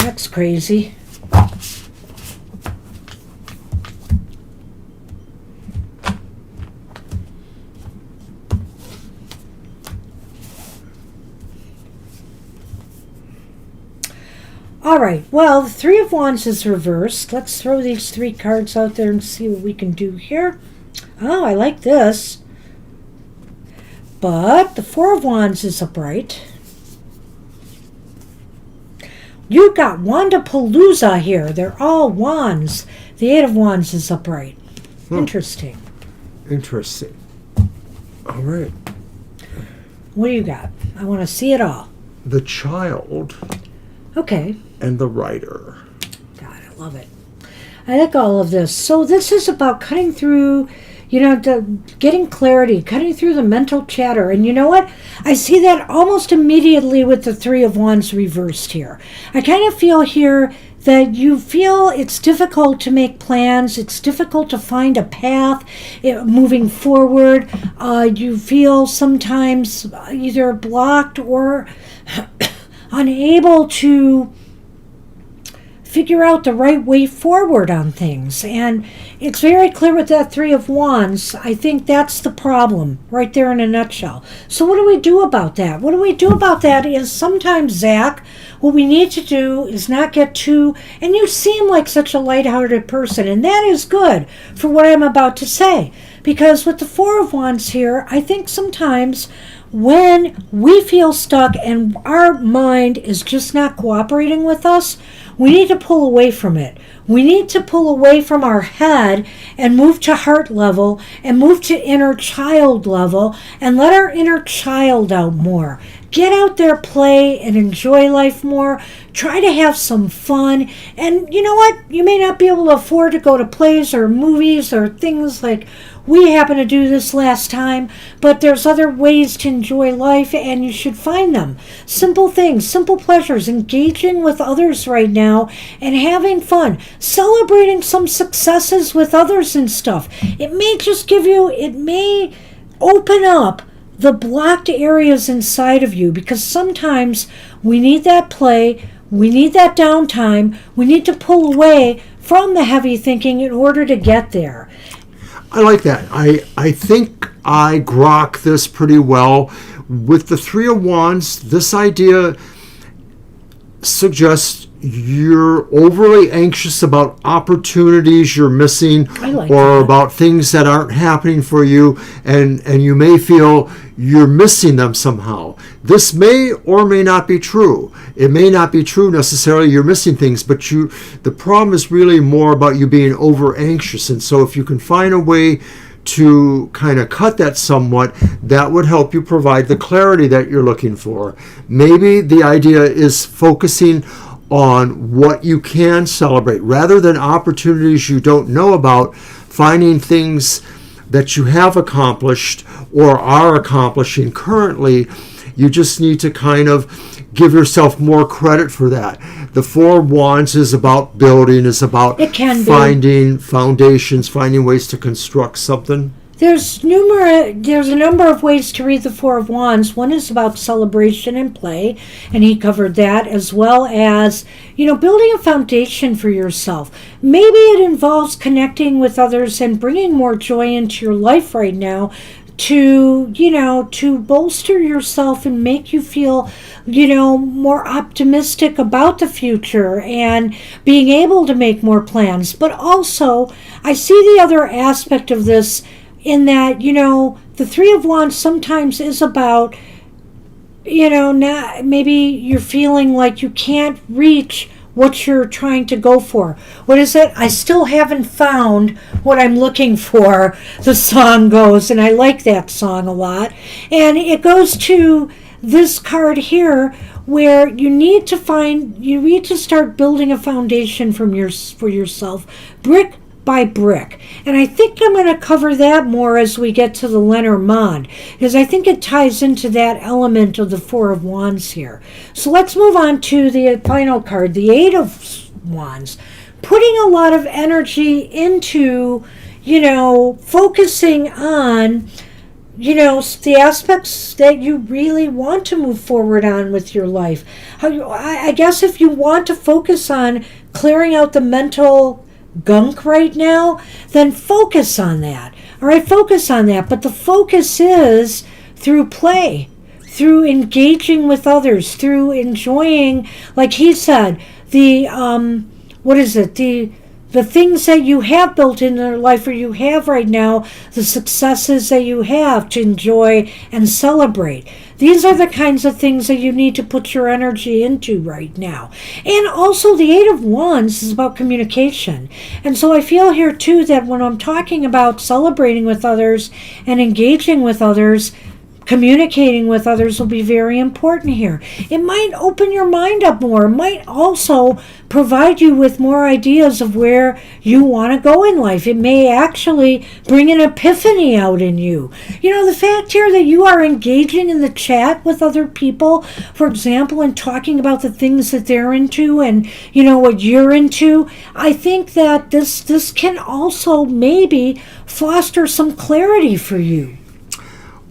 That's crazy. All right, well, the Three of Wands is reversed. Let's throw these three cards out there and see what we can do here. Oh, I like this. But the Four of Wands is upright. You got Wandapalooza here. They're all wands. The Eight of Wands is upright. Interesting. Interesting. All right. What do you got? I want to see it all. The Child. Okay. And the Writer. God, I love it. I like all of this. So this is about cutting through, getting clarity, cutting through the mental chatter. And you know what? I see that almost immediately with the Three of Wands reversed here. I kind of feel here that you feel it's difficult to make plans. It's difficult to find a path moving forward. You feel sometimes either blocked or unable to figure out the right way forward on things. And it's very clear with that Three of Wands. I think that's the problem right there in a nutshell. So what do we do about that? What do we do about that is sometimes, Zach, what we need to do is not get too, and you seem like such a lighthearted person, and that is good for what I'm about to say. Because with the Four of Wands here, I think sometimes when we feel stuck and our mind is just not cooperating with us, we need to pull away from it. We need to pull away from our head and move to heart level and move to inner child level and let our inner child out more. get out there, play, and enjoy life more. Try to have some fun. And you know what? You may not be able to afford to go to plays or movies or things like we happened to do this last time, but there's other ways to enjoy life, and you should find them. Simple things, simple pleasures, engaging with others right now and having fun, celebrating some successes with others and stuff. It may open up the blocked areas inside of you, because sometimes we need that play, we need that downtime, we need to pull away from the heavy thinking in order to get there. I like that. I think I grok this pretty well. With the Three of Wands, this idea suggests you're overly anxious about opportunities you're missing, or about things that aren't happening for you, and you may feel you're missing them somehow. This may or may not be true. It may not be true necessarily you're missing things, but the problem is really more about you being over anxious. And so if you can find a way to kind of cut that somewhat, that would help you provide the clarity that you're looking for. Maybe the idea is focusing on what you can celebrate rather than opportunities you don't know about, finding things that you have accomplished or are accomplishing currently. You just need to kind of give yourself more credit for that. The Four of Wands is about building, is about finding foundations, finding ways to construct something. There's a number of ways to read the Four of Wands. One is about celebration and play, and he covered that, as well as, building a foundation for yourself. Maybe it involves connecting with others and bringing more joy into your life right now to bolster yourself and make you feel, more optimistic about the future and being able to make more plans. But also, I see the other aspect of this in that, the Three of Wands sometimes is about, maybe you're feeling like you can't reach what you're trying to go for. What is it? I still haven't found what I'm looking for, the song goes, and I like that song a lot. And it goes to this card here, where you need to start building a foundation for yourself, brick by brick. And I think I'm going to cover that more as we get to the Lenormand, because I think it ties into that element of the Four of Wands here. So let's move on to the final card, the Eight of Wands. Putting a lot of energy into, focusing on, the aspects that you really want to move forward on with your life. I guess if you want to focus on clearing out the mental gunk right now, then focus on that. All right, focus on that. But the focus is through play, through engaging with others, through enjoying, like he said, the things that you have built in your life, or you have right now, the successes that you have to enjoy and celebrate. These are the kinds of things that you need to put your energy into right now. And also the Eight of Wands is about communication. And so I feel here too that when I'm talking about celebrating with others and engaging with others, communicating with others will be very important here. It might open your mind up more. It might also provide you with more ideas of where you want to go in life. It may actually bring an epiphany out in you. The fact here that you are engaging in the chat with other people, for example, and talking about the things that they're into and, what you're into, I think that this can also maybe foster some clarity for you.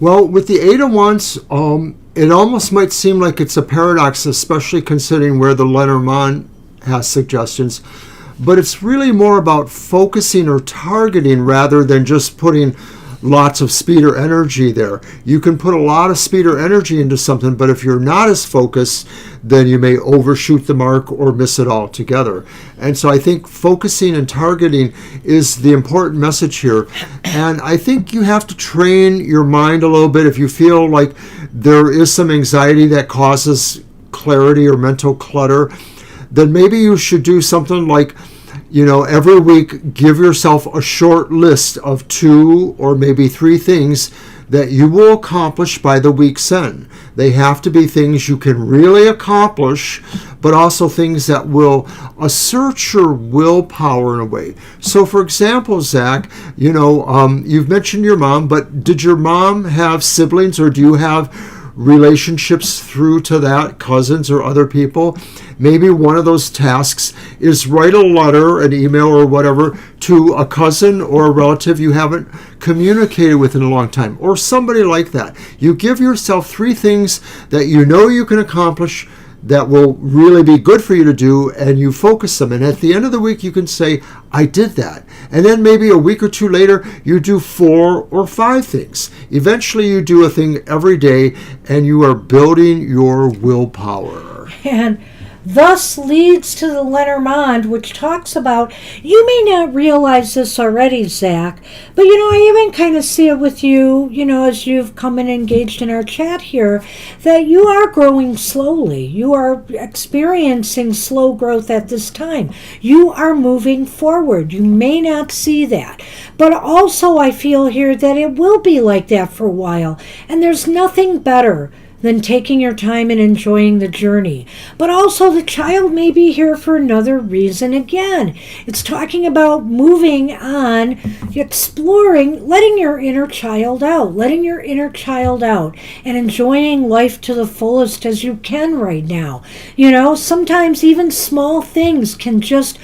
Well, with the Eight of Wands, it almost might seem like it's a paradox, especially considering where the Lenormand has suggestions. But it's really more about focusing or targeting rather than just putting lots of speed or energy there. You can put a lot of speed or energy into something, but if you're not as focused, then you may overshoot the mark or miss it altogether. And so I think focusing and targeting is the important message here. And I think you have to train your mind a little bit. If you feel like there is some anxiety that causes clarity or mental clutter, then maybe you should do something like, every week, give yourself a short list of 2 or maybe 3 things that you will accomplish by the week's end. They have to be things you can really accomplish, but also things that will assert your willpower in a way. So, for example, Zach, you've mentioned your mom, but did your mom have siblings, or do you have relationships through to that, cousins or other people? Maybe one of those tasks is write a letter, an email or whatever, to a cousin or a relative you haven't communicated with in a long time, or somebody like that. You give yourself 3 things that you know you can accomplish that will really be good for you to do, and you focus them. And at the end of the week, you can say, I did that. And then maybe a week or 2 later, you do 4 or 5 things. Eventually, you do a thing every day, and you are building your willpower. And thus leads to the Lenormand, which talks about, you may not realize this already, Zach, but I even kind of see it with you, as you've come and engaged in our chat here, that you are growing slowly. You are experiencing slow growth at this time. You are moving forward. You may not see that, but also I feel here that it will be like that for a while, and there's nothing better than taking your time and enjoying the journey. But also the child may be here for another reason again. It's talking about moving on, exploring, letting your inner child out, and enjoying life to the fullest as you can right now. Sometimes even small things can just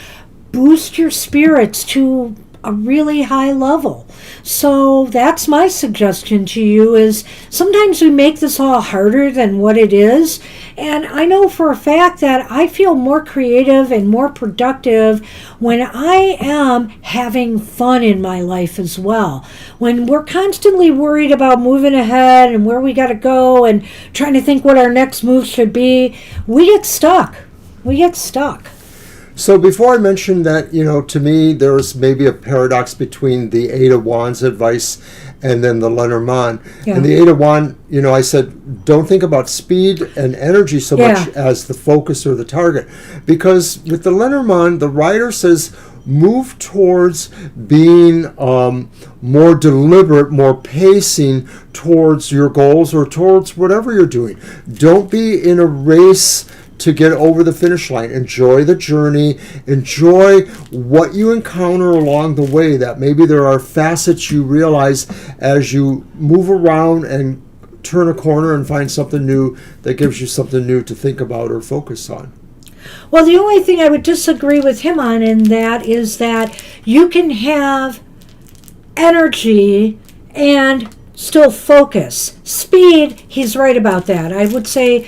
boost your spirits to a really high level. So that's my suggestion to you, is sometimes we make this all harder than what it is. And I know for a fact that I feel more creative and more productive when I am having fun in my life as well. When we're constantly worried about moving ahead and where we got to go and trying to think what our next move should be, we get stuck. So before I mentioned that, to me, there's maybe a paradox between the 8 of Wands advice and then the Lenormand. Yeah. And the 8 of Wands, I said, don't think about speed and energy so much as the focus or the target. Because with the Lenormand, the writer says, move towards being more deliberate, more pacing towards your goals or towards whatever you're doing. Don't be in a race to get over the finish line. Enjoy the journey. Enjoy what you encounter along the way, that maybe there are facets you realize as you move around and turn a corner and find something new that gives you something new to think about or focus on. Well, the only thing I would disagree with him on in that is that you can have energy and still focus. Speed, he's right about that. I would say,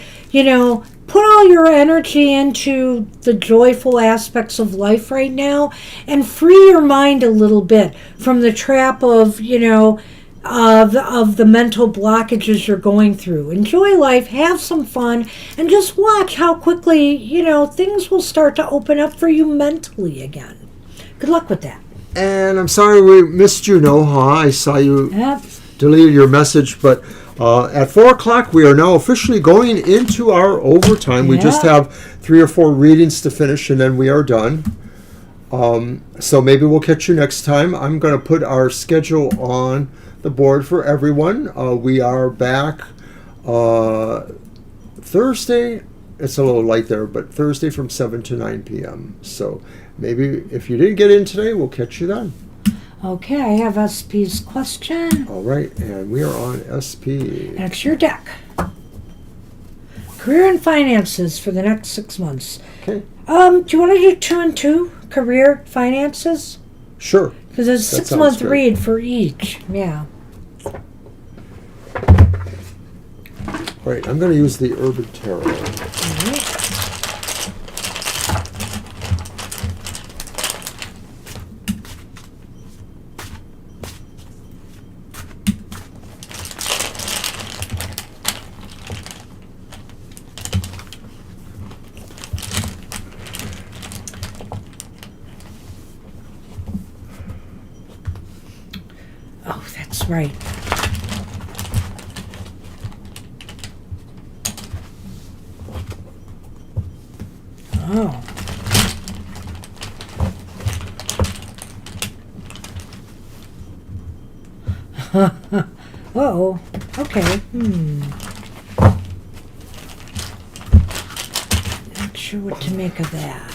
put all your energy into the joyful aspects of life right now and free your mind a little bit from the trap of, of the mental blockages you're going through. Enjoy life, have some fun, and just watch how quickly, things will start to open up for you mentally again. Good luck with that. And I'm sorry we missed you, Noha. I saw you deleted your message, but at 4 o'clock, we are now officially going into our overtime. We just have 3 or 4 readings to finish, and then we are done. So maybe we'll catch you next time. I'm going to put our schedule on the board for everyone. We are back Thursday. It's a little light there, but Thursday from 7 to 9 p.m. So maybe if you didn't get in today, we'll catch you then. Okay, I have SP's question. All right, and we are on SP. That's your deck. Career and finances for the next 6 months. Okay. Do you want to do 2 and 2? Career, finances? Sure. Because there's a 6-month read for each. Yeah. All right, I'm going to use the Urban Tarot. Mm-hmm. Oh, that's right. Oh. Uh-oh. Okay. Not sure what to make of that.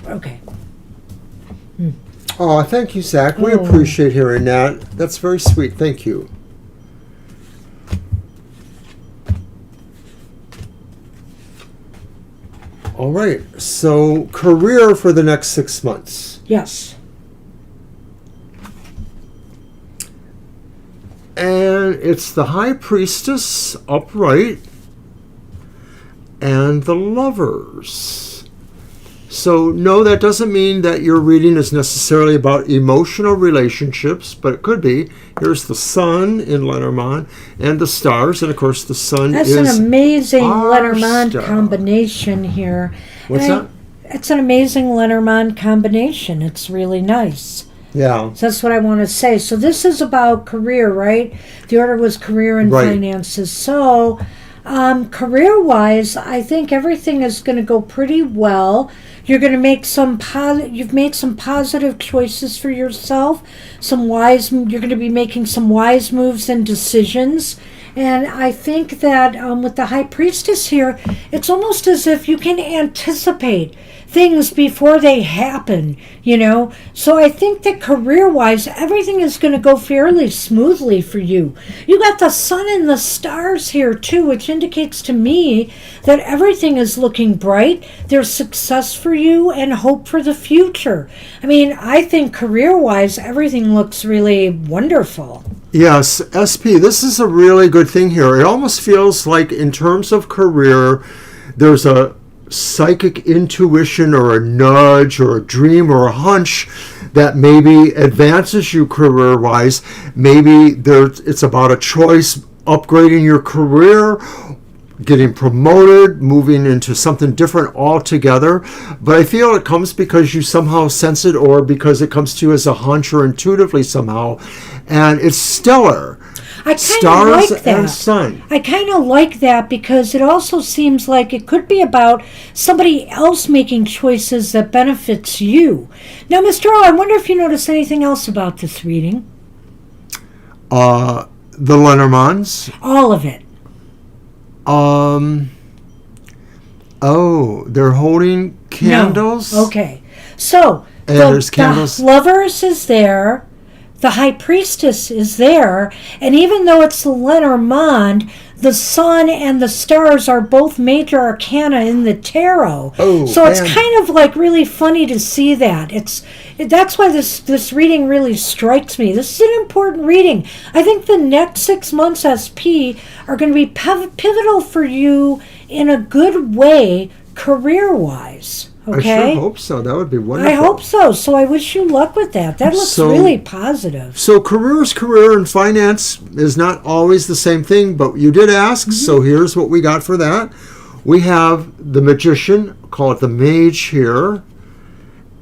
Okay. Oh, thank you, Zach. We appreciate hearing that. That's very sweet. Thank you. All right. So, career for the next 6 months. Yes. And it's the High Priestess upright and the Lovers. So, no, that doesn't mean that your reading is necessarily about emotional relationships, but it could be. Here's the Sun in Lenormand and the stars, and of course the Sun That's is an amazing our Lenormand star. combination here. What's And that? It's an amazing Lenormand combination. It's really nice. Yeah. So that's what I want to say. So this is about career, right? The order was career and Right. finances. So career-wise, I think everything is going to go pretty well. You're going to make you've made some positive choices for yourself. You're going to be making some wise moves and decisions. And I think that with the High Priestess here, it's almost as if you can anticipate things before they happen, So I think that career-wise, everything is going to go fairly smoothly for you. You got the Sun and the stars here, too, which indicates to me that everything is looking bright. There's success for you and hope for the future. I mean, I think career-wise, everything looks really wonderful. Yes, SP, this is a really good thing here. It almost feels like in terms of career, there's a psychic intuition or a nudge or a dream or a hunch that maybe advances you career-wise. Maybe it's about a choice, upgrading your career, getting promoted, moving into something different altogether. But I feel it comes because you somehow sense it or because it comes to you as a hunch or intuitively somehow. And it's stellar. I kind of Stars like that. and Sun. I kind of like that because it also seems like it could be about somebody else making choices that benefits you. Now, Mr. O, I wonder if you notice anything else about this reading. The Lenormands. All of it. They're holding candles. No. Okay. So, And there's candles. The Lovers is there. The High Priestess is there, and even though it's the Lenormand, the Sun and the stars are both major arcana in the tarot. So it's kind of like really funny to see that. That's why this reading really strikes me. This is an important reading. I think the next 6 months SP are going to be pivotal for you in a good way, career-wise. Okay? I sure hope so. That would be wonderful. I hope so. So I wish you luck with that. That looks really positive. So career is career, and finance is not always the same thing, but you did ask, so here's what we got for that. We have the Magician, call it the Mage here,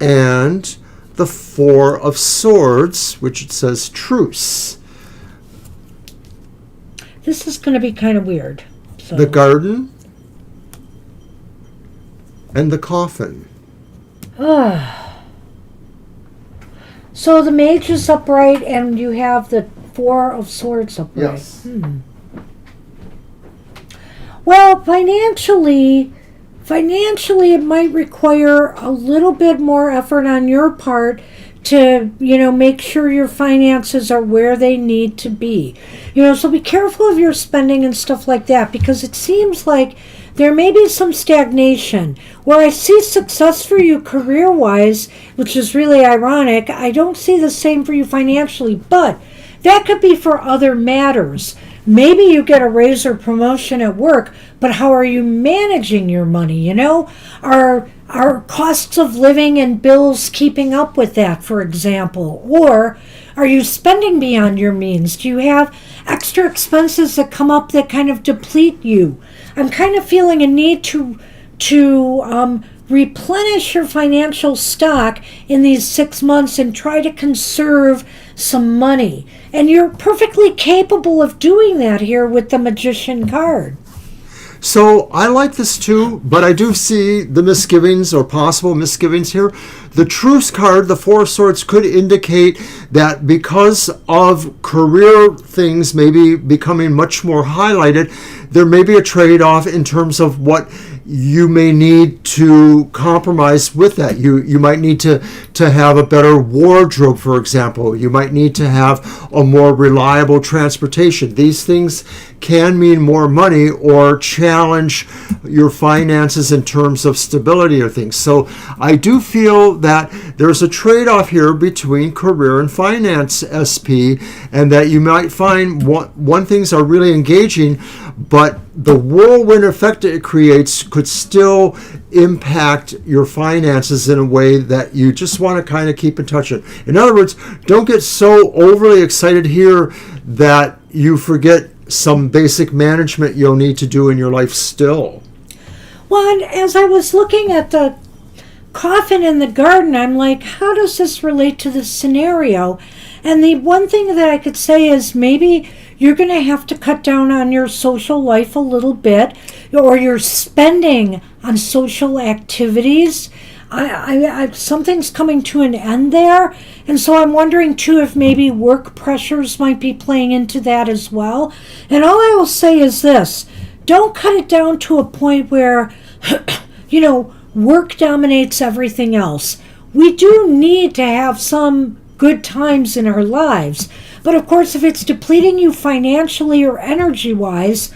and the Four of Swords, which it says Truce. This is going to be kind of weird. So. The Garden and the Coffin. So the Mage is upright and you have the Four of Swords upright. Yes. Well, financially it might require a little bit more effort on your part to, make sure your finances are where they need to be. So be careful of your spending and stuff like that, because it seems like there may be some stagnation. Where I see success for you career-wise, which is really ironic, I don't see the same for you financially, but that could be for other matters. Maybe you get a raise or promotion at work, but how are you managing your money, Are costs of living and bills keeping up with that, for example? Or are you spending beyond your means? Do you have extra expenses that come up that kind of deplete you? I'm kind of feeling a need to replenish your financial stock in these 6 months and try to conserve some money. And you're perfectly capable of doing that here with the Magician card. So I like this too, but I do see the misgivings or possible misgivings here. The Truce card, the Four of Swords, could indicate that because of career things maybe becoming much more highlighted, there may be a trade-off in terms of what you may need to compromise with that. You might need to have a better wardrobe, for example. You might need to have a more reliable transportation. These things can mean more money or challenge your finances in terms of stability or things. So I do feel that there's a trade-off here between career and finance, SP, and that you might find one things are really engaging, but the whirlwind effect it creates could still impact your finances in a way that you just want to kind of keep in touch with. In other words, don't get so overly excited here that you forget some basic management you'll need to do in your life still. Well, and as I was looking at the coffin in the garden, I'm like, how does this relate to this scenario? And the one thing that I could say is maybe you're going to have to cut down on your social life a little bit, or your spending on social activities. Something's coming to an end there. And so I'm wondering, too, if maybe work pressures might be playing into that as well. And all I will say is this. Don't cut it down to a point where, work dominates everything else. We do need to have some good times in our lives. But of course, if it's depleting you financially or energy-wise,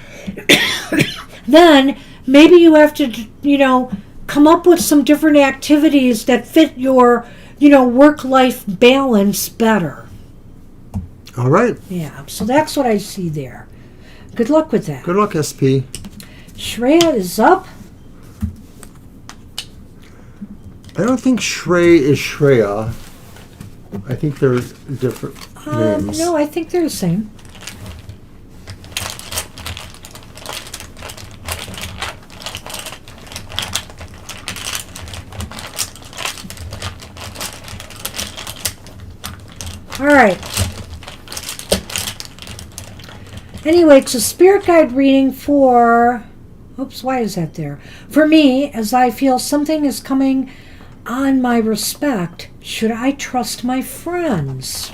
then maybe you have to, come up with some different activities that fit your, work-life balance better. All right. Yeah, so that's what I see there. Good luck with that. Good luck, SP. Shreya is up. I don't think Shrey is Shreya. I think they're different names. No, I think they're the same. All right. Anyway, it's a spirit guide reading for... Oops, why is that there? For me, as I feel something is coming on my respect, should I trust my friends?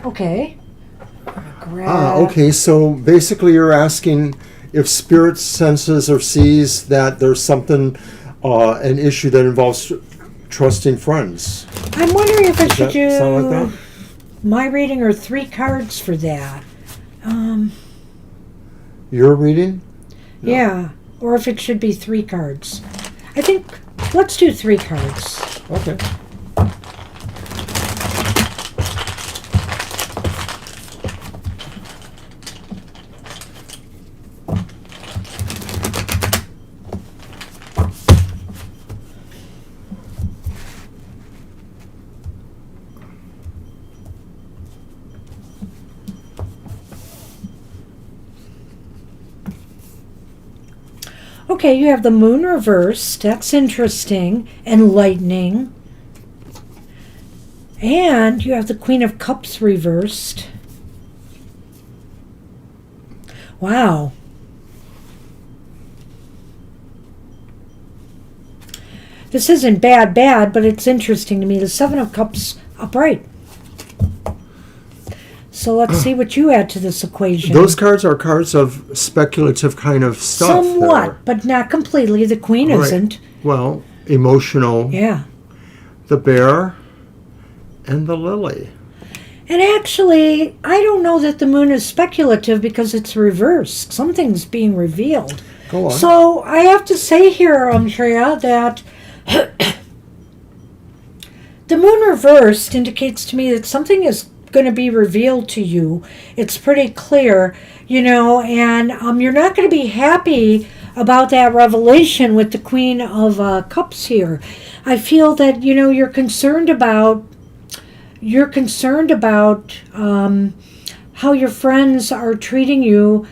Okay. Okay, so basically you're asking if spirit senses or sees that there's something, an issue that involves trusting friends. I'm wondering if I should do sound like that? my reading or 3 cards for that. Your reading? No. Yeah, or if it should be 3 cards. I think, let's do 3 cards. Okay. Okay, you have the moon reversed. That's interesting. Enlightening. And you have the Queen of Cups reversed. Wow. This isn't bad, but it's interesting to me. The Seven of Cups upright. So let's see what you add to this equation. Those cards are cards of speculative kind of stuff. Somewhat, there. but not completely. The Queen isn't. Well, emotional. Yeah. The Bear and the Lily. And actually, I don't know that the moon is speculative because it's reversed. Something's being revealed. Go on. So I have to say here, Shreya, that the moon reversed indicates to me that something is going to be revealed to you. It's pretty clear, and you're not going to be happy about that revelation with the Queen of Cups here. I feel that, you're concerned about how your friends are treating you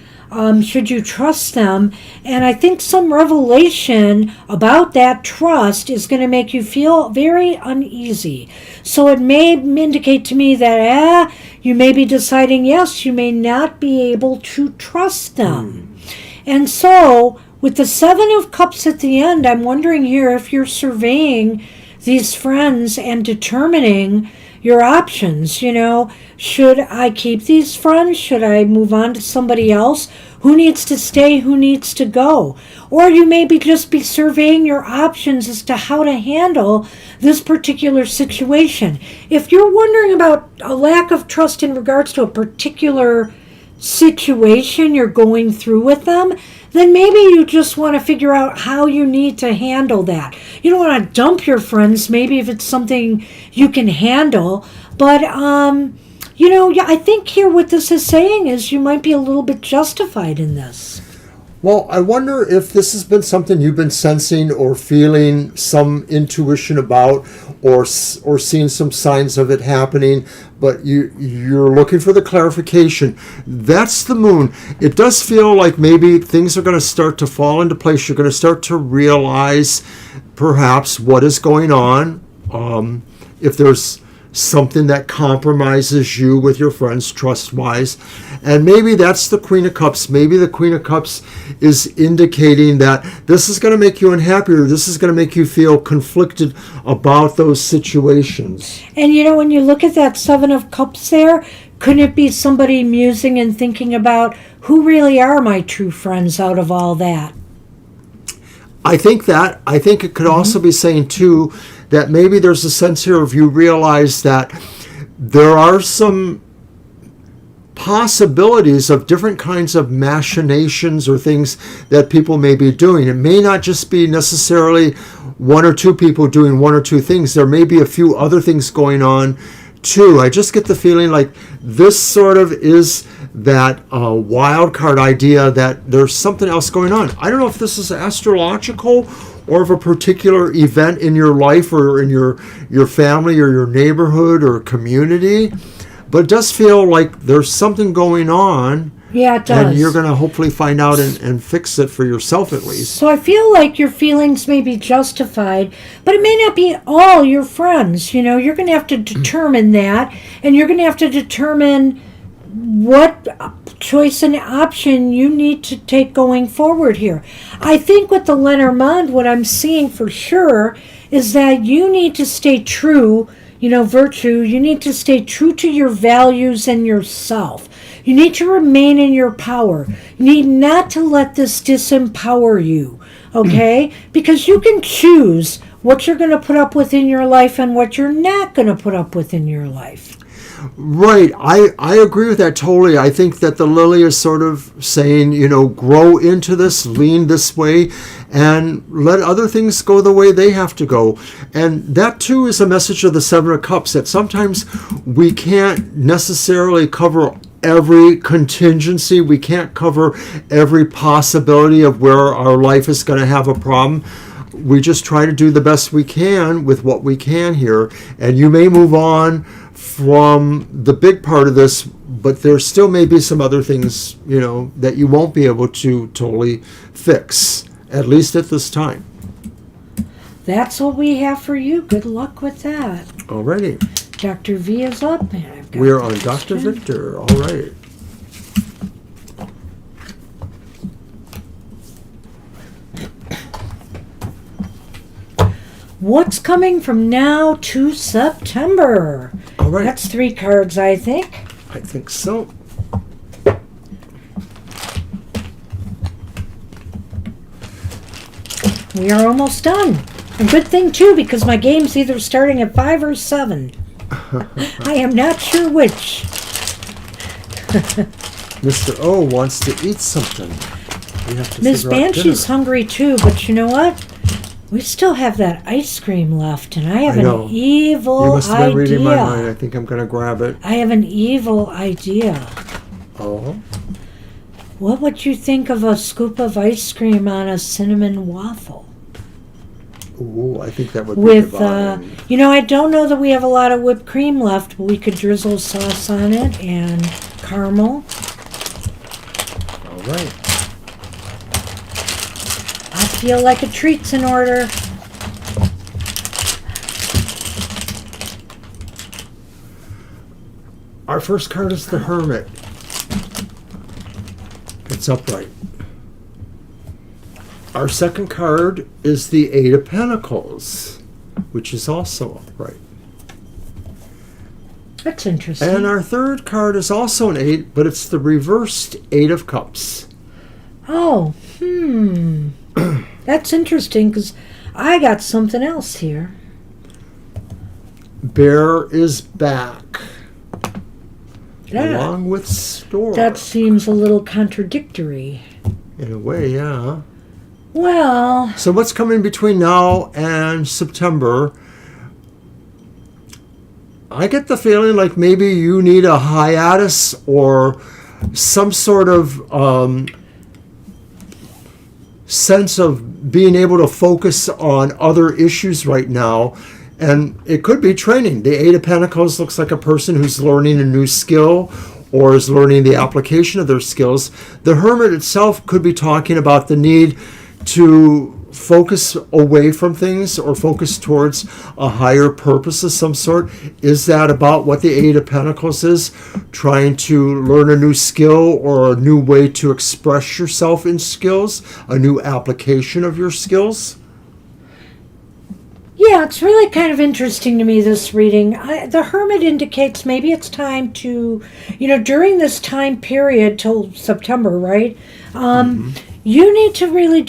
Should you trust them? And I think some revelation about that trust is going to make you feel very uneasy. So it may indicate to me that you may be deciding, yes, you may not be able to trust them. And so with the Seven of Cups at the end, I'm wondering here if you're surveying these friends and determining your options. Should I keep these friends? Should I move on to somebody else? Who needs to stay? Who needs to go? Or you maybe just be surveying your options as to how to handle this particular situation. If you're wondering about a lack of trust in regards to a particular situation you're going through with them, then maybe you just want to figure out how you need to handle that. You don't want to dump your friends, maybe if it's something you can handle. But, I think here what this is saying is you might be a little bit justified in this. Well, I wonder if this has been something you've been sensing or feeling some intuition about, or seeing some signs of it happening, but you're looking for the clarification. That's the moon. It does feel like maybe things are going to start to fall into place. You're going to start to realize perhaps what is going on. If there's something that compromises you with your friends trust-wise. And maybe that's the Queen of Cups. Maybe the Queen of Cups is indicating that this is going to make you unhappy, or this is going to make you feel conflicted about those situations. And when you look at that Seven of Cups there, couldn't it be somebody musing and thinking about who really are my true friends out of all that? I think it could also be saying too that maybe there's a sense here of you realize that there are some possibilities of different kinds of machinations or things that people may be doing. It may not just be necessarily one or two people doing one or two things. There may be a few other things going on too. I just get the feeling like this sort of is that wild card idea that there's something else going on. I don't know if this is astrological or of a particular event in your life or in your family or your neighborhood or community, but it does feel like there's something going on. Yeah, it does. And you're going to hopefully find out and fix it for yourself at least. So I feel like your feelings may be justified, but it may not be all your friends. You're going to have to determine that, and you're going to have to determine what choice and option you need to take going forward here. I think with the Lenormand, what I'm seeing for sure is that you need to stay true, virtue. You need to stay true to your values and yourself. You need to remain in your power. You need not to let this disempower you, okay? Because you can choose what you're going to put up with in your life and what you're not going to put up with in your life. Right. I agree with that totally. I think that the Lily is sort of saying, grow into this, lean this way, and let other things go the way they have to go. And that too is a message of the Seven of Cups, that sometimes we can't necessarily cover every contingency. We can't cover every possibility of where our life is going to have a problem. We just try to do the best we can with what we can here. And you may move on from the big part of this, but there still may be some other things, that you won't be able to totally fix, at least at this time. That's what we have for you. Good luck with that. Alrighty. Dr. V is up, and I've got We're on Dr. Victor. All right. What's coming from now to September? All right. That's 3 cards, I think. I think so. We are almost done. And good thing, too, because my game's either starting at 5 or 7. I am not sure which. Mr. O wants to eat something. Miss Banshee's hungry, too, but you know what? We still have that ice cream left, and I have an evil idea. You must have been reading my mind. I think I'm going to grab it. I have an evil idea. Oh? What would you think of a scoop of ice cream on a cinnamon waffle? Ooh, I think that would be divine. I don't know that we have a lot of whipped cream left, but we could drizzle sauce on it and caramel. All right. I feel like a treat's in order. Our first card is the Hermit. It's upright. Our second card is the Eight of Pentacles, which is also upright. That's interesting. And our third card is also an 8, but it's the reversed Eight of Cups. Oh, That's interesting because I got something else here. Bear is back. Yeah. Along with Storm. That seems a little contradictory. In a way, yeah. Well, So what's coming between now and September? I get the feeling like maybe you need a hiatus or some sort of sense of being able to focus on other issues right now. And it could be training. The Eight of Pentacles looks like a person who's learning a new skill or is learning the application of their skills. The Hermit itself could be talking about the need to focus away from things or focus towards a higher purpose of some sort. Is that about what the Eight of Pentacles is? Trying to learn a new skill or a new way to express yourself in skills, a new application of your skills? yeah, it's really kind of interesting to me, this reading. The Hermit indicates maybe it's time to, during this time period till September, right? You need to really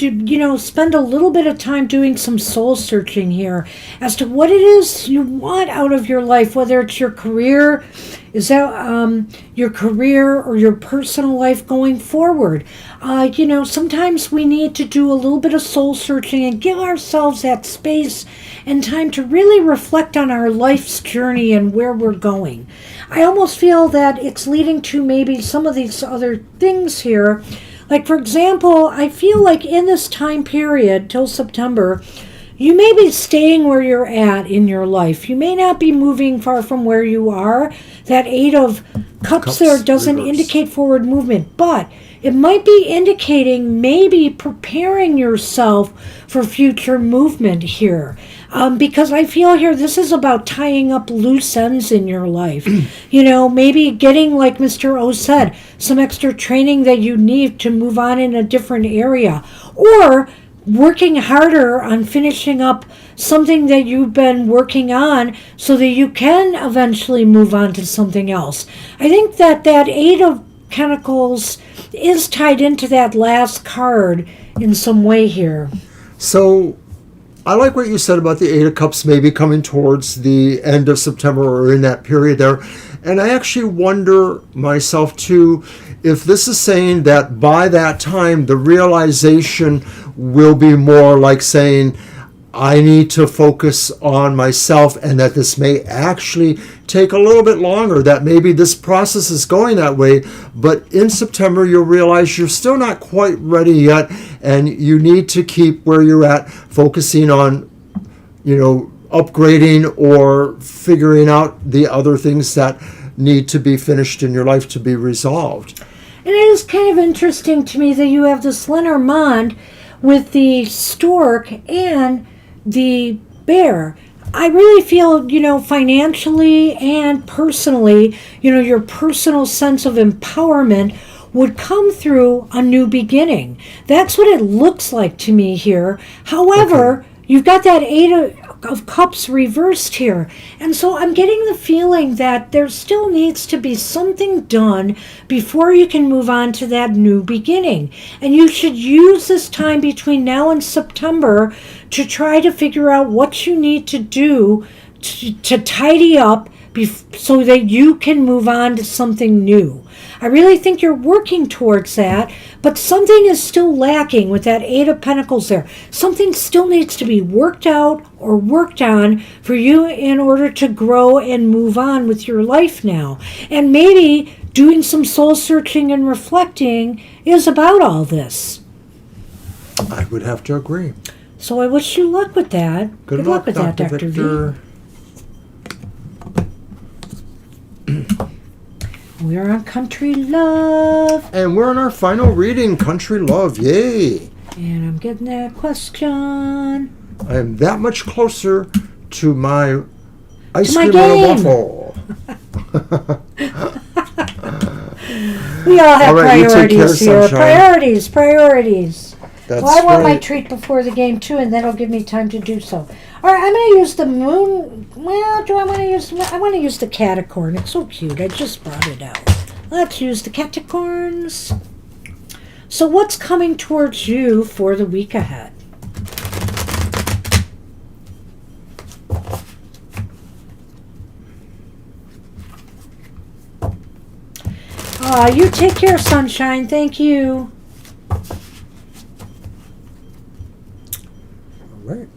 spend a little bit of time doing some soul searching here as to what it is you want out of your life, whether it's your career, is that your career or your personal life going forward. Sometimes we need to do a little bit of soul searching and give ourselves that space and time to really reflect on our life's journey and where we're going. I almost feel that it's leading to maybe some of these other things here. Like, for example, I feel like in this time period till September, you may be staying where you're at in your life. You may not be moving far from where you are. That Eight of Cups there doesn't reverse. indicate forward movement, but it might be indicating maybe preparing yourself for future movement here. Because I feel here this is about tying up loose ends in your life. Maybe getting, like Mr. O said, some extra training that you need to move on in a different area. Or working harder on finishing up something that you've been working on so that you can eventually move on to something else. I think that Eight of Pentacles is tied into that last card in some way here. So I like what you said about the Eight of Cups maybe coming towards the end of September or in that period there. And I actually wonder myself too if this is saying that by that time the realization will be more like saying, I need to focus on myself, and that this may actually take a little bit longer, that maybe this process is going that way, but in September you'll realize you're still not quite ready yet, and you need to keep where you're at, focusing on, upgrading or figuring out the other things that need to be finished in your life to be resolved. And it is kind of interesting to me that you have this Lenormand with the stork and the bear. I really feel, financially and personally, your personal sense of empowerment would come through a new beginning. That's what it looks like to me here. However, you've got that Eight of Cups reversed here. And so I'm getting the feeling that there still needs to be something done before you can move on to that new beginning. And you should use this time between now and September to try to figure out what you need to do to tidy up so that you can move on to something new. I really think you're working towards that, but something is still lacking with that Eight of Pentacles there. Something still needs to be worked out or worked on for you in order to grow and move on with your life now. And maybe doing some soul searching and reflecting is about all this. I would have to agree. So I wish you luck with that. Good luck with that, Dr. V. We're on Country Love. And we're on our final reading, Country Love. Yay! And I'm getting that question. I am that much closer to my ice my cream on a game. waffle. We all have All right, you take care, priorities here. Sunshine. Priorities. That's Well, I want my right. treat before the game, too, and that'll give me time to do so. All right, I'm going to use the moon. Well, do I want to use... I want to use the catacorn. It's so cute. I just brought it out. Let's use the catacorns. So what's coming towards you for the week ahead? You take care, Sunshine. Thank you. All right.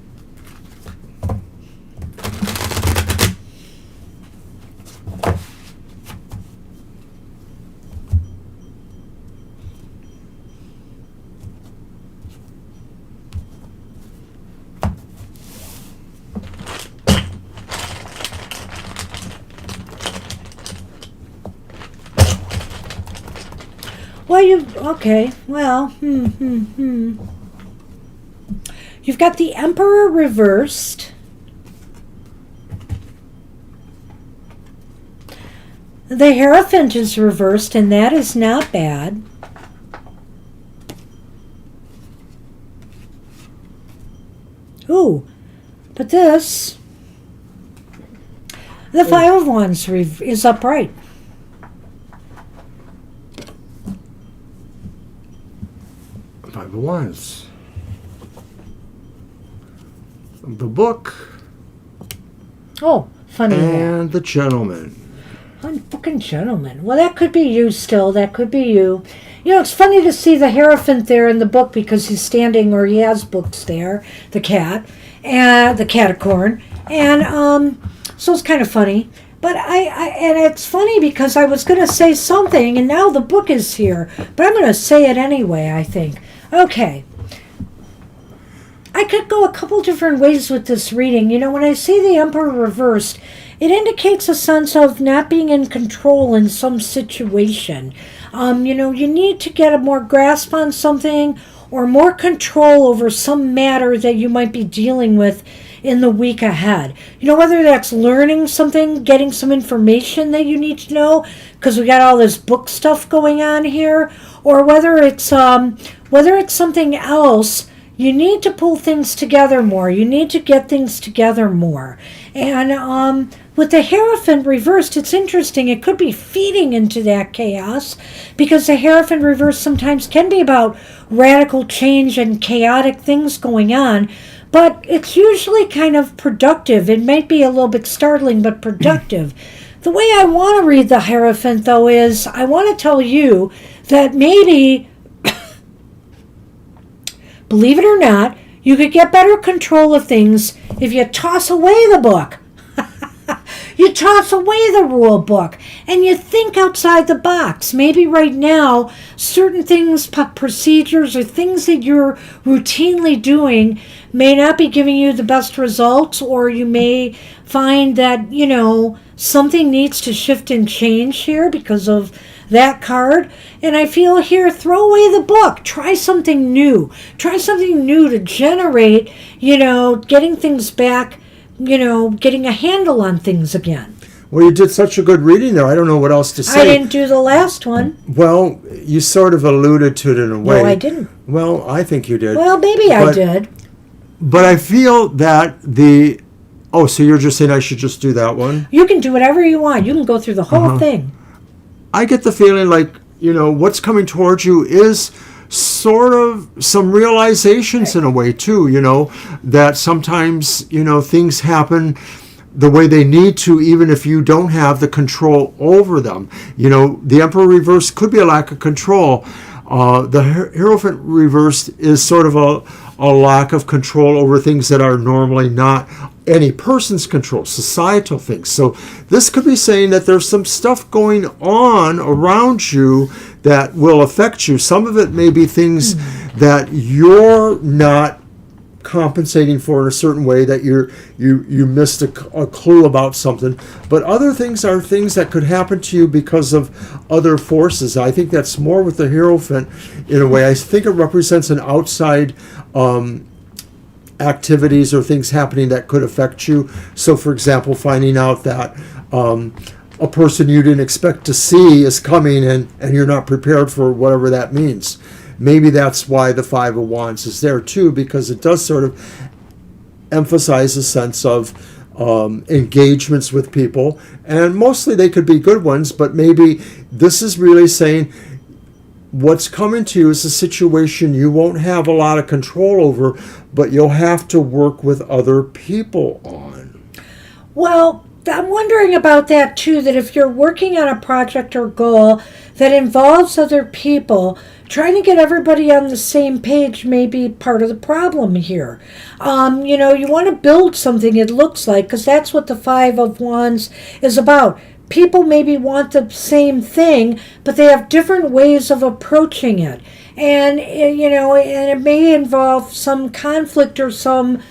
Well, okay. Well, You've got the Emperor reversed. The Hierophant is reversed, and that is not bad. Ooh, but this, the Five of Wands is upright. Five of Wands. The Book. Oh, funny. And the Gentleman. Fucking Gentleman. Well, that could be you still. That could be you. You know, it's funny to see the Hierophant there in the book because he's standing, or he has books there, the cat, and the catacorn. And so it's kind of funny. But and it's funny because I was going to say something, and now the book is here. But I'm going to say it anyway, I think. Okay. I could go a couple different ways with this reading. You know, when I see the Emperor reversed, it indicates a sense of not being in control in some situation. You know, you need to get a more grasp on something or more control over some matter that you might be dealing with in the week ahead. You know, whether that's learning something, getting some information that you need to know, because we got all this book stuff going on here, or whether it's something else. You need to pull things together more. You need to get things together more. And with the Hierophant reversed, it's interesting. It could be feeding into that chaos because the Hierophant reversed sometimes can be about radical change and chaotic things going on. But it's usually kind of productive. It might be a little bit startling, but productive. The way I want to read the Hierophant, though, is I want to tell you that maybe... Believe it or not, you could get better control of things if you toss away the book. You toss away the rule book and you think outside the box. Maybe right now, certain things, procedures, or things that you're routinely doing may not be giving you the best results, or you may find that, you know, something needs to shift and change here because of that card. And I feel here, throw away the book. Try something new. Try something new to generate, you know, getting things back, you know, getting a handle on things again. Well, you did such a good reading there. I don't know what else to say. I didn't do the last one. Well, you sort of alluded to it in a way. No, I didn't. Well, I think you did. Well, maybe I did. But I feel that oh, so you're just saying I should just do that one? You can do whatever you want. You can go through the whole thing. I get the feeling like, you know, what's coming towards you is sort of some realizations in a way too, you know, that sometimes, you know, things happen the way they need to, even if you don't have the control over them. You know, the Emperor reversed could be a lack of control. The Hierophant reversed is sort of a lack of control over things that are normally not any person's control, societal things. So this could be saying that there's some stuff going on around you that will affect you. Some of it may be things that you're not compensating for in a certain way, that you missed a clue about something. But other things are things that could happen to you because of other forces. I think that's more with the Hierophant in a way. I think it represents an outside activities or things happening that could affect you. So, for example, finding out that a person you didn't expect to see is coming, and you're not prepared for whatever that means. Maybe that's why the Five of Wands is there too, because it does sort of emphasize a sense of engagements with people, and mostly they could be good ones, but maybe this is really saying what's coming to you is a situation you won't have a lot of control over, but you'll have to work with other people on. Well, I'm wondering about that too, that if you're working on a project or goal that involves other people, trying to get everybody on the same page may be part of the problem here. You want to build something, it looks like, because that's what the Five of Wands is about. People maybe want the same thing, but they have different ways of approaching it. And, and it may involve some conflict or some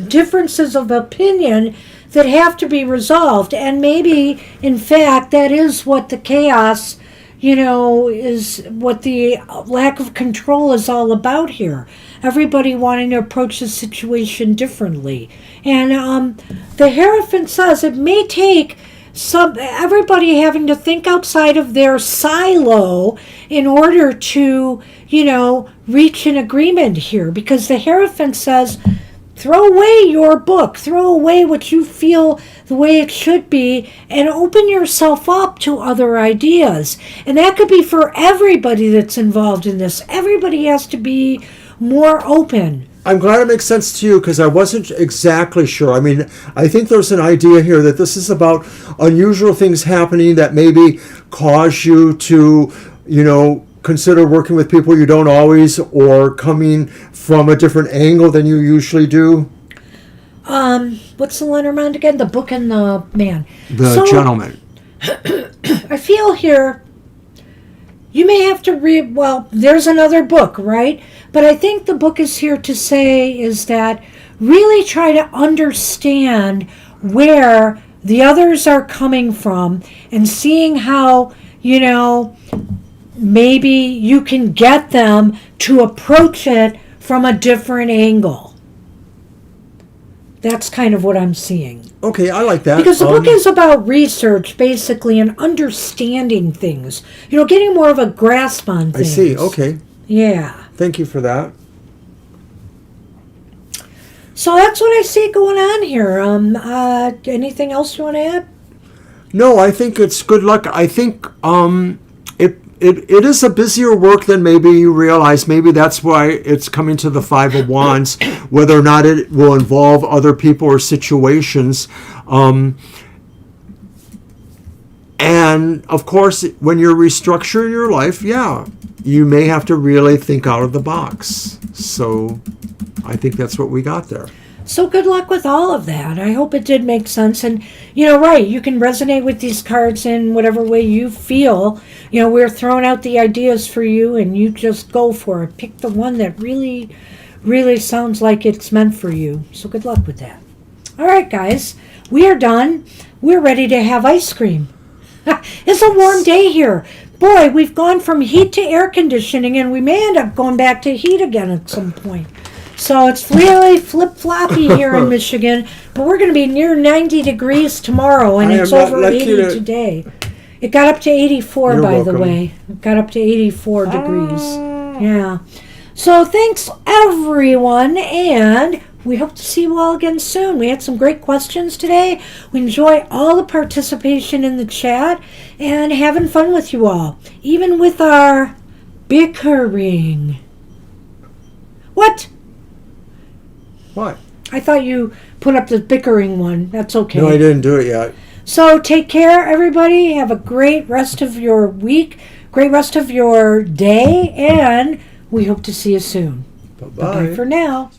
differences of opinion that have to be resolved. And maybe, in fact, that is what the chaos, is what the lack of control is all about here. Everybody wanting to approach the situation differently. And the Hierophant says it may take everybody having to think outside of their silo in order to, reach an agreement here. Because the Hierophant says, throw away your book, throw away what you feel the way it should be, and open yourself up to other ideas. And that could be for everybody that's involved in this. Everybody has to be more open. I'm glad it makes sense to you, because I wasn't exactly sure. I mean, I think there's an idea here that this is about unusual things happening that maybe cause you to, consider working with people you don't always, or coming from a different angle than you usually do. What's the Lenormand again? The Book and the Man. The Gentleman. I feel here you may have to read, there's another book, right? But I think the book is here to say is that really try to understand where the others are coming from, and seeing how, maybe you can get them to approach it from a different angle. That's kind of what I'm seeing. Okay, I like that. Because the book is about research, basically, and understanding things. Getting more of a grasp on things. I see, okay. Yeah. Thank you for that. So that's what I see going on here. Anything else you want to add? No, I think it's good luck. I think it is a busier work than maybe you realize. Maybe that's why it's coming to the Five of Wands, whether or not it will involve other people or situations. And, of course, when you're restructuring your life, you may have to really think out of the box. So I think that's what we got there. So good luck with all of that. I hope it did make sense. And, right, you can resonate with these cards in whatever way you feel. We're throwing out the ideas for you, and you just go for it. Pick the one that really, really sounds like it's meant for you. So good luck with that. All right, guys, we are done. We're ready to have ice cream. It's a warm day here. Boy, we've gone from heat to air conditioning, and we may end up going back to heat again at some point. So it's really flip-floppy here in Michigan, but we're going to be near 90 degrees tomorrow, and it's over 80 today. It got up to 84, by the way. It got up to 84 degrees. Yeah. So thanks, everyone, and we hope to see you all again soon. We had some great questions today. We enjoy all the participation in the chat and having fun with you all, even with our bickering. What? What? I thought you put up the bickering one. That's okay. No, I didn't do it yet. So take care, everybody. Have a great rest of your week, great rest of your day, and we hope to see you soon. Bye-bye. Bye for now.